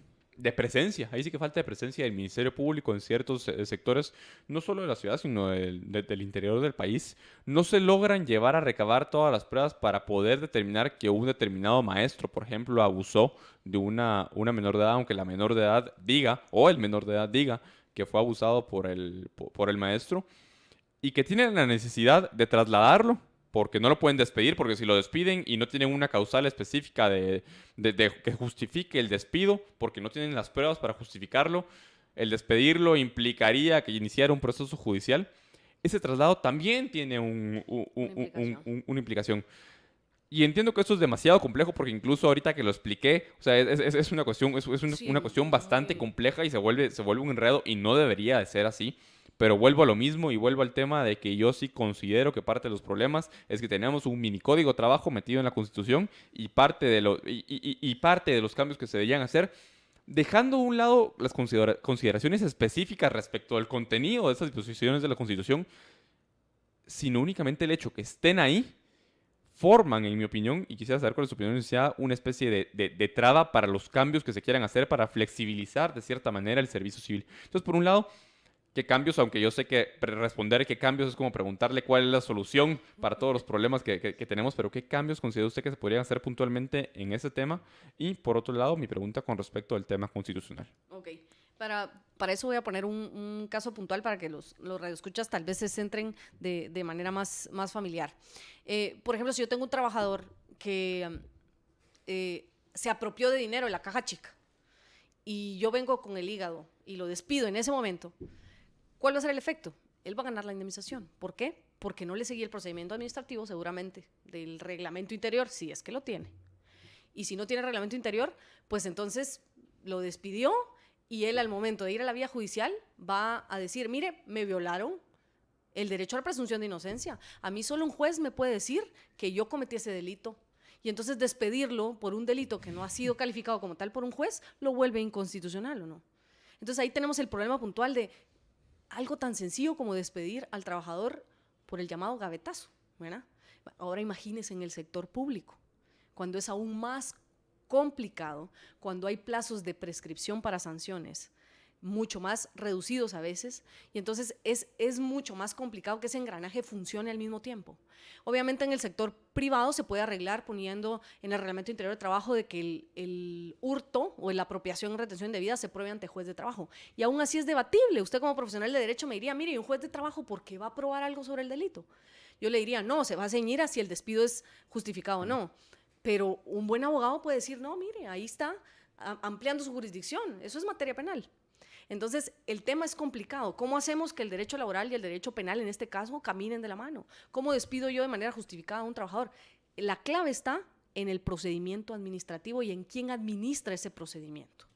presencia, ahí sí que falta de presencia del Ministerio Público en ciertos sectores, no solo de la ciudad, sino del interior del país, no se logran llevar a recabar todas las pruebas para poder determinar que un determinado maestro, por ejemplo, abusó de una menor de edad, aunque la menor de edad diga, o el menor de edad diga, que fue abusado por el maestro, y que tienen la necesidad de trasladarlo, porque no lo pueden despedir, porque si lo despiden y no tienen una causal específica de que justifique el despido, porque no tienen las pruebas para justificarlo, el despedirlo implicaría que iniciara un proceso judicial. Ese traslado también tiene una implicación. Y entiendo que esto es demasiado complejo porque incluso ahorita que lo expliqué, o sea, es una cuestión, una cuestión bastante compleja y se vuelve un enredo y no debería de ser así. Pero vuelvo a lo mismo y vuelvo al tema de que yo sí considero que parte de los problemas es que tenemos un minicódigo de trabajo metido en la Constitución y parte de los cambios que se deberían hacer, dejando a un lado las consideraciones específicas respecto al contenido de esas disposiciones de la Constitución, sino únicamente el hecho que estén ahí, forman, en mi opinión, y quisiera saber cuál es su opinión, sea una especie de traba para los cambios que se quieran hacer para flexibilizar de cierta manera el servicio civil. Entonces, por un lado, ¿qué cambios? Aunque yo sé que responder qué cambios es como preguntarle cuál es la solución para todos los problemas que tenemos, pero ¿qué cambios considera usted que se podrían hacer puntualmente en ese tema? Y por otro lado, mi pregunta con respecto al tema constitucional. Ok, para eso voy a poner un caso puntual para que los radioescuchas tal vez se centren de manera más familiar. Por ejemplo, si yo tengo un trabajador que se apropió de dinero de la caja chica y yo vengo con el hígado y lo despido en ese momento, ¿cuál va a ser el efecto? Él va a ganar la indemnización. ¿Por qué? Porque no le seguí el procedimiento administrativo, seguramente, del reglamento interior, si es que lo tiene. Y si no tiene reglamento interior, pues entonces lo despidió y él al momento de ir a la vía judicial va a decir, mire, me violaron el derecho a la presunción de inocencia. A mí solo un juez me puede decir que yo cometí ese delito. Y entonces despedirlo por un delito que no ha sido calificado como tal por un juez, lo vuelve inconstitucional, ¿o no? Entonces ahí tenemos el problema puntual de algo tan sencillo como despedir al trabajador por el llamado gavetazo, ¿verdad? Ahora imagínense en el sector público, cuando es aún más complicado, cuando hay plazos de prescripción para sanciones mucho más reducidos a veces, y entonces es mucho más complicado que ese engranaje funcione al mismo tiempo. Obviamente en el sector privado se puede arreglar poniendo en el reglamento interior de trabajo de que el hurto o la apropiación en retención indebida se pruebe ante juez de trabajo, y aún así es debatible. Usted como profesional de derecho me diría, mire, ¿y un juez de trabajo por qué va a probar algo sobre el delito? Yo le diría, no, se va a ceñir a si el despido es justificado o no, pero un buen abogado puede decir, no, mire, ahí está ampliando su jurisdicción, eso es materia penal. Entonces, el tema es complicado. ¿Cómo hacemos que el derecho laboral y el derecho penal, en este caso, caminen de la mano? ¿Cómo despido yo de manera justificada a un trabajador? La clave está en el procedimiento administrativo y en quién administra ese procedimiento.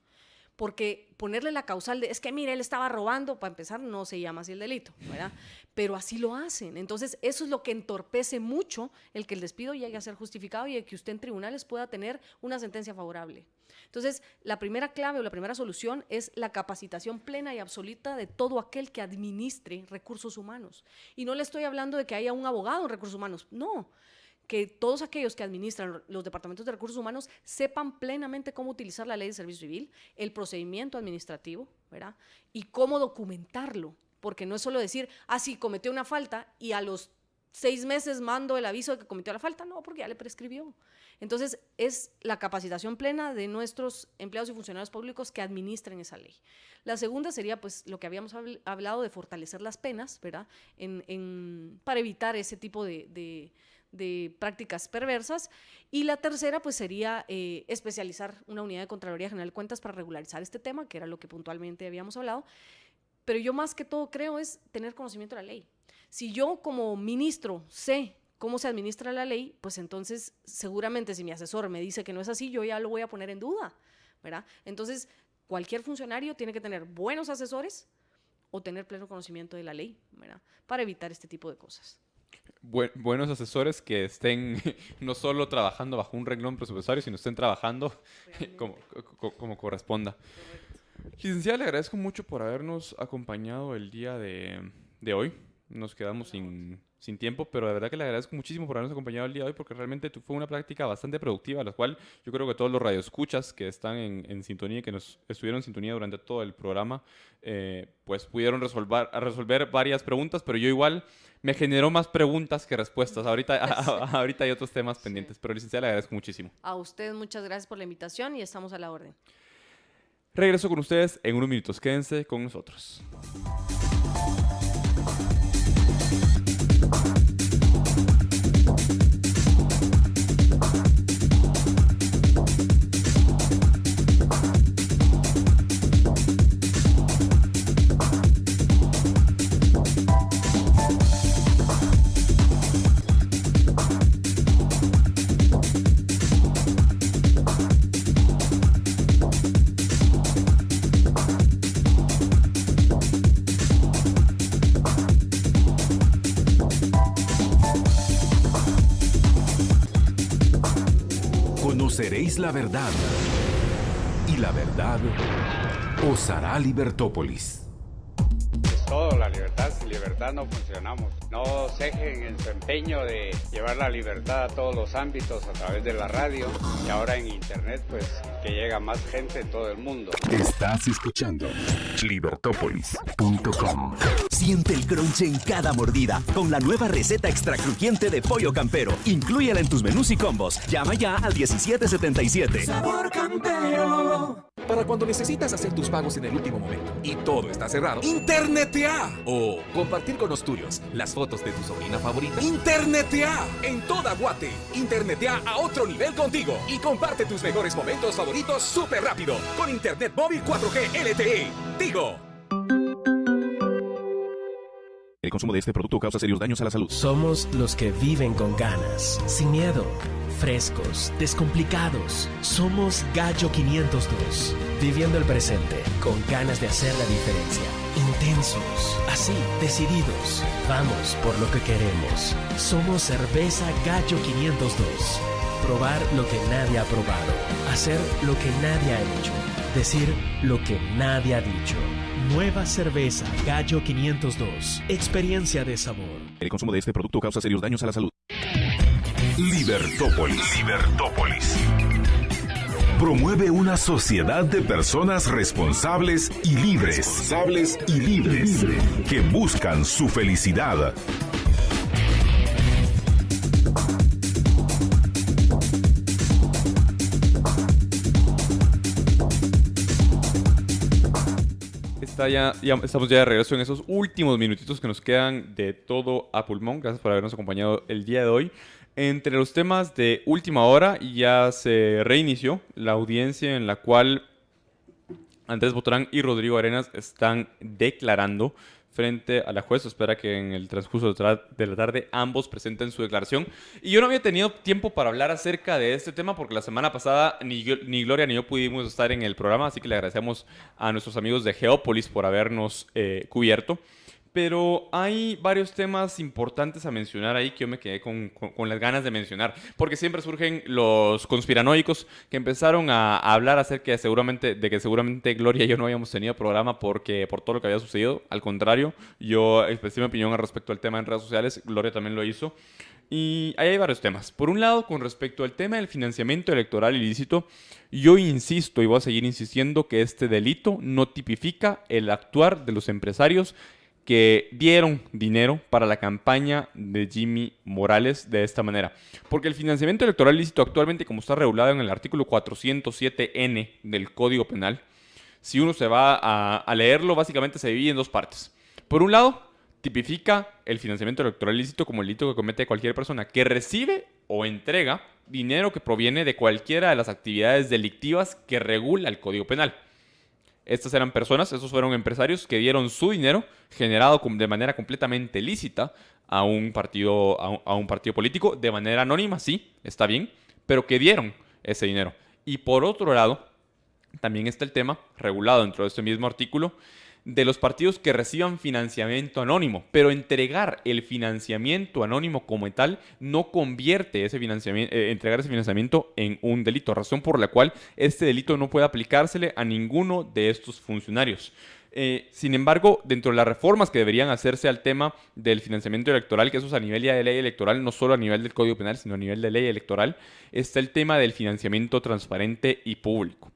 Porque ponerle la causal de, es que mire, él estaba robando, para empezar, no se llama así el delito, ¿verdad? Pero así lo hacen. Entonces, eso es lo que entorpece mucho el que el despido llegue a ser justificado y el que usted en tribunales pueda tener una sentencia favorable. Entonces, la primera clave o la primera solución es la capacitación plena y absoluta de todo aquel que administre recursos humanos. Y no le estoy hablando de que haya un abogado en recursos humanos, no. Que todos aquellos que administran los departamentos de recursos humanos sepan plenamente cómo utilizar la ley de servicio civil, el procedimiento administrativo, ¿verdad? Y cómo documentarlo, porque no es solo decir, sí, cometió una falta y a los 6 meses mando el aviso de que cometió la falta, no, porque ya le prescribió. Entonces, es la capacitación plena de nuestros empleados y funcionarios públicos que administren esa ley. La segunda sería, pues, lo que habíamos hablado de fortalecer las penas, ¿verdad? Para evitar ese tipo de prácticas perversas. Y la tercera, pues, sería especializar una unidad de Contraloría General de Cuentas para regularizar este tema, que era lo que puntualmente habíamos hablado. Pero yo más que todo creo es tener conocimiento de la ley. Si yo como ministro sé cómo se administra la ley, pues entonces seguramente si mi asesor me dice que no es así, yo ya lo voy a poner en duda, ¿verdad? Entonces, cualquier funcionario tiene que tener buenos asesores o tener pleno conocimiento de la ley, ¿verdad? Para evitar este tipo de cosas. Buenos asesores que estén no solo trabajando bajo un renglón presupuestario, sino estén trabajando como corresponda. Licenciada, le agradezco mucho por habernos acompañado el día de hoy. Nos quedamos sin tiempo, pero de verdad que le agradezco muchísimo por habernos acompañado el día de hoy, porque realmente fue una práctica bastante productiva, la cual yo creo que todos los radioescuchas que están en sintonía y que nos estuvieron en sintonía durante todo el programa, pues pudieron resolver varias preguntas, pero yo igual me generó más preguntas que respuestas. Ahorita hay otros temas pendientes, pero licenciada, le agradezco muchísimo. A usted muchas gracias por la invitación y estamos a la orden. Regreso con ustedes en unos minutos. Quédense con nosotros. Conoceréis la verdad, y la verdad os hará Libertópolis. Es todo la libertad, sin libertad no funcionamos. No cejen en su empeño de llevar la libertad a todos los ámbitos a través de la radio y ahora en internet, pues que llega más gente en todo el mundo. Estás escuchando libertópolis.com. Siente el crunch en cada mordida con la nueva receta extra crujiente de Pollo Campero. Inclúyela en tus menús y combos. Llama ya al 1777. Sabor Campero. Para cuando necesitas hacer tus pagos en el último momento y todo está cerrado, Internetea. O compartir con los tuyos las fotos de tu sobrina favorita. Internetea. En toda Guate. Internetea a otro nivel contigo y comparte tus mejores momentos favoritos súper rápido con Internet móvil 4G LTE. Tigo. El consumo de este producto causa serios daños a la salud. Somos los que viven con ganas, sin miedo, frescos, descomplicados. Somos Gallo 502, viviendo el presente con ganas de hacer la diferencia. Intensos, así, decididos. Vamos por lo que queremos. Somos Cerveza Gallo 502. Probar lo que nadie ha probado. Hacer lo que nadie ha hecho. Decir lo que nadie ha dicho. Nueva cerveza Gallo 502. Experiencia de sabor. El consumo de este producto causa serios daños a la salud. Libertópolis. Promueve una sociedad de personas responsables y libres. Que buscan su felicidad. Ya estamos ya de regreso en esos últimos minutitos que nos quedan de todo a pulmón. Gracias por habernos acompañado el día de hoy. Entre los temas de última hora ya se reinició la audiencia en la cual Andrés Botran y Rodrigo Arenas están declarando frente a la juez. Espera que en el transcurso de la tarde ambos presenten su declaración. Y yo no había tenido tiempo para hablar acerca de este tema porque la semana pasada ni Gloria ni yo pudimos estar en el programa, así que le agradecemos a nuestros amigos de Geópolis por habernos cubierto. Pero hay varios temas importantes a mencionar ahí que yo me quedé con las ganas de mencionar, porque siempre surgen los conspiranoicos que empezaron a hablar acerca de que seguramente Gloria y yo no habíamos tenido programa por todo lo que había sucedido. Al contrario, yo expresé mi opinión al respecto al tema en redes sociales, Gloria también lo hizo. Y ahí hay varios temas. Por un lado, con respecto al tema del financiamiento electoral ilícito, yo insisto y voy a seguir insistiendo que este delito no tipifica el actuar de los empresarios que dieron dinero para la campaña de Jimmy Morales de esta manera. Porque el financiamiento electoral ilícito actualmente, como está regulado en el artículo 407N del Código Penal, si uno se va a leerlo, básicamente se divide en dos partes. Por un lado, tipifica el financiamiento electoral ilícito como el delito que comete cualquier persona que recibe o entrega dinero que proviene de cualquiera de las actividades delictivas que regula el Código Penal. Estas eran personas, esos fueron empresarios que dieron su dinero generado de manera completamente lícita a un partido político, de manera anónima, sí, está bien, pero que dieron ese dinero. Y por otro lado, también está el tema regulado dentro de este mismo artículo de los partidos que reciban financiamiento anónimo, pero entregar el financiamiento anónimo como tal no convierte entregar ese financiamiento en un delito, razón por la cual este delito no puede aplicársele a ninguno de estos funcionarios. Sin embargo, dentro de las reformas que deberían hacerse al tema del financiamiento electoral, que eso es a nivel ya de ley electoral, no solo a nivel del Código Penal, sino a nivel de ley electoral, está el tema del financiamiento transparente y público.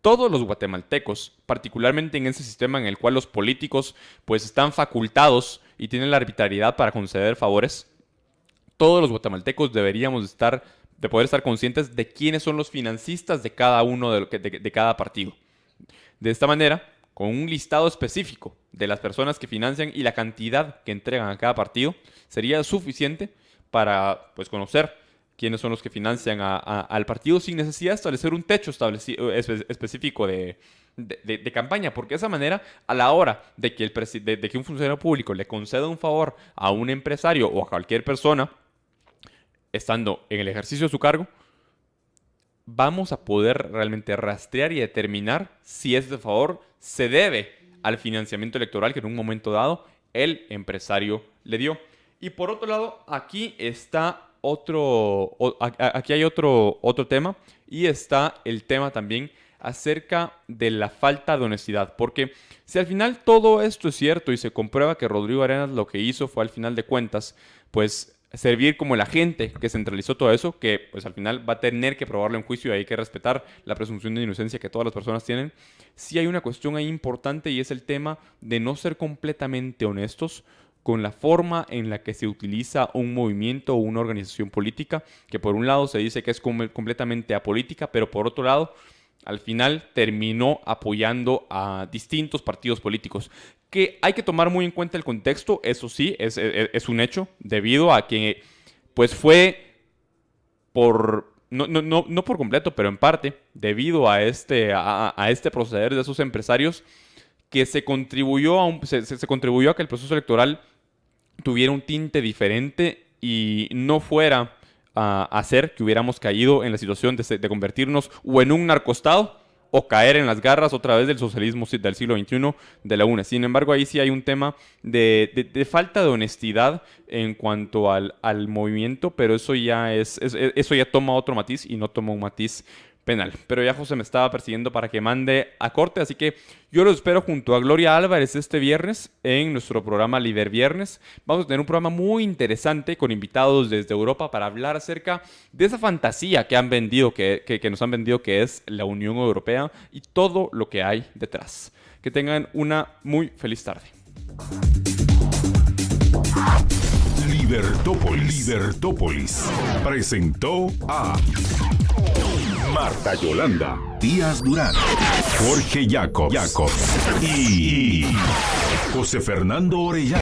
Todos los guatemaltecos, particularmente en ese sistema en el cual los políticos pues están facultados y tienen la arbitrariedad para conceder favores, todos los guatemaltecos deberíamos de poder estar conscientes de quiénes son los financistas de cada uno de cada partido. De esta manera, con un listado específico de las personas que financian y la cantidad que entregan a cada partido, sería suficiente para pues conocer quiénes son los que financian al partido sin necesidad de establecer un techo específico de campaña, porque de esa manera, a la hora de que un funcionario público le conceda un favor a un empresario o a cualquier persona, estando en el ejercicio de su cargo, vamos a poder realmente rastrear y determinar si ese favor se debe al financiamiento electoral que en un momento dado el empresario le dio. Y por otro lado, aquí hay otro tema, y está el tema también acerca de la falta de honestidad, porque si al final todo esto es cierto y se comprueba que Rodrigo Arenas lo que hizo fue al final de cuentas pues servir como el agente que centralizó todo eso, que pues al final va a tener que probarlo en juicio y hay que respetar la presunción de inocencia que todas las personas tienen. Sí hay una cuestión ahí importante y es el tema de no ser completamente honestos con la forma en la que se utiliza un movimiento o una organización política, que por un lado se dice que es completamente apolítica, pero por otro lado, al final terminó apoyando a distintos partidos políticos, que hay que tomar muy en cuenta el contexto, eso sí, es un hecho, debido a que pues fue por... No por completo, pero en parte, debido a este proceder de esos empresarios, que se contribuyó a que el proceso electoral tuviera un tinte diferente y no fuera a hacer que hubiéramos caído en la situación de convertirnos o en un narcoestado o caer en las garras otra vez del socialismo del siglo XXI de la UNE. Sin embargo, ahí sí hay un tema de falta de honestidad en cuanto al movimiento, pero eso ya toma otro matiz y no toma un matiz penal. Pero ya José me estaba persiguiendo para que mande a corte, así que yo los espero junto a Gloria Álvarez este viernes en nuestro programa Liber Viernes. Vamos a tener un programa muy interesante con invitados desde Europa para hablar acerca de esa fantasía que han vendido, que nos han vendido, que es la Unión Europea y todo lo que hay detrás. Que tengan una muy feliz tarde. Libertópolis presentó a Marta Yolanda, Díaz Durán, Jorge Jacobs y José Fernando Orellana.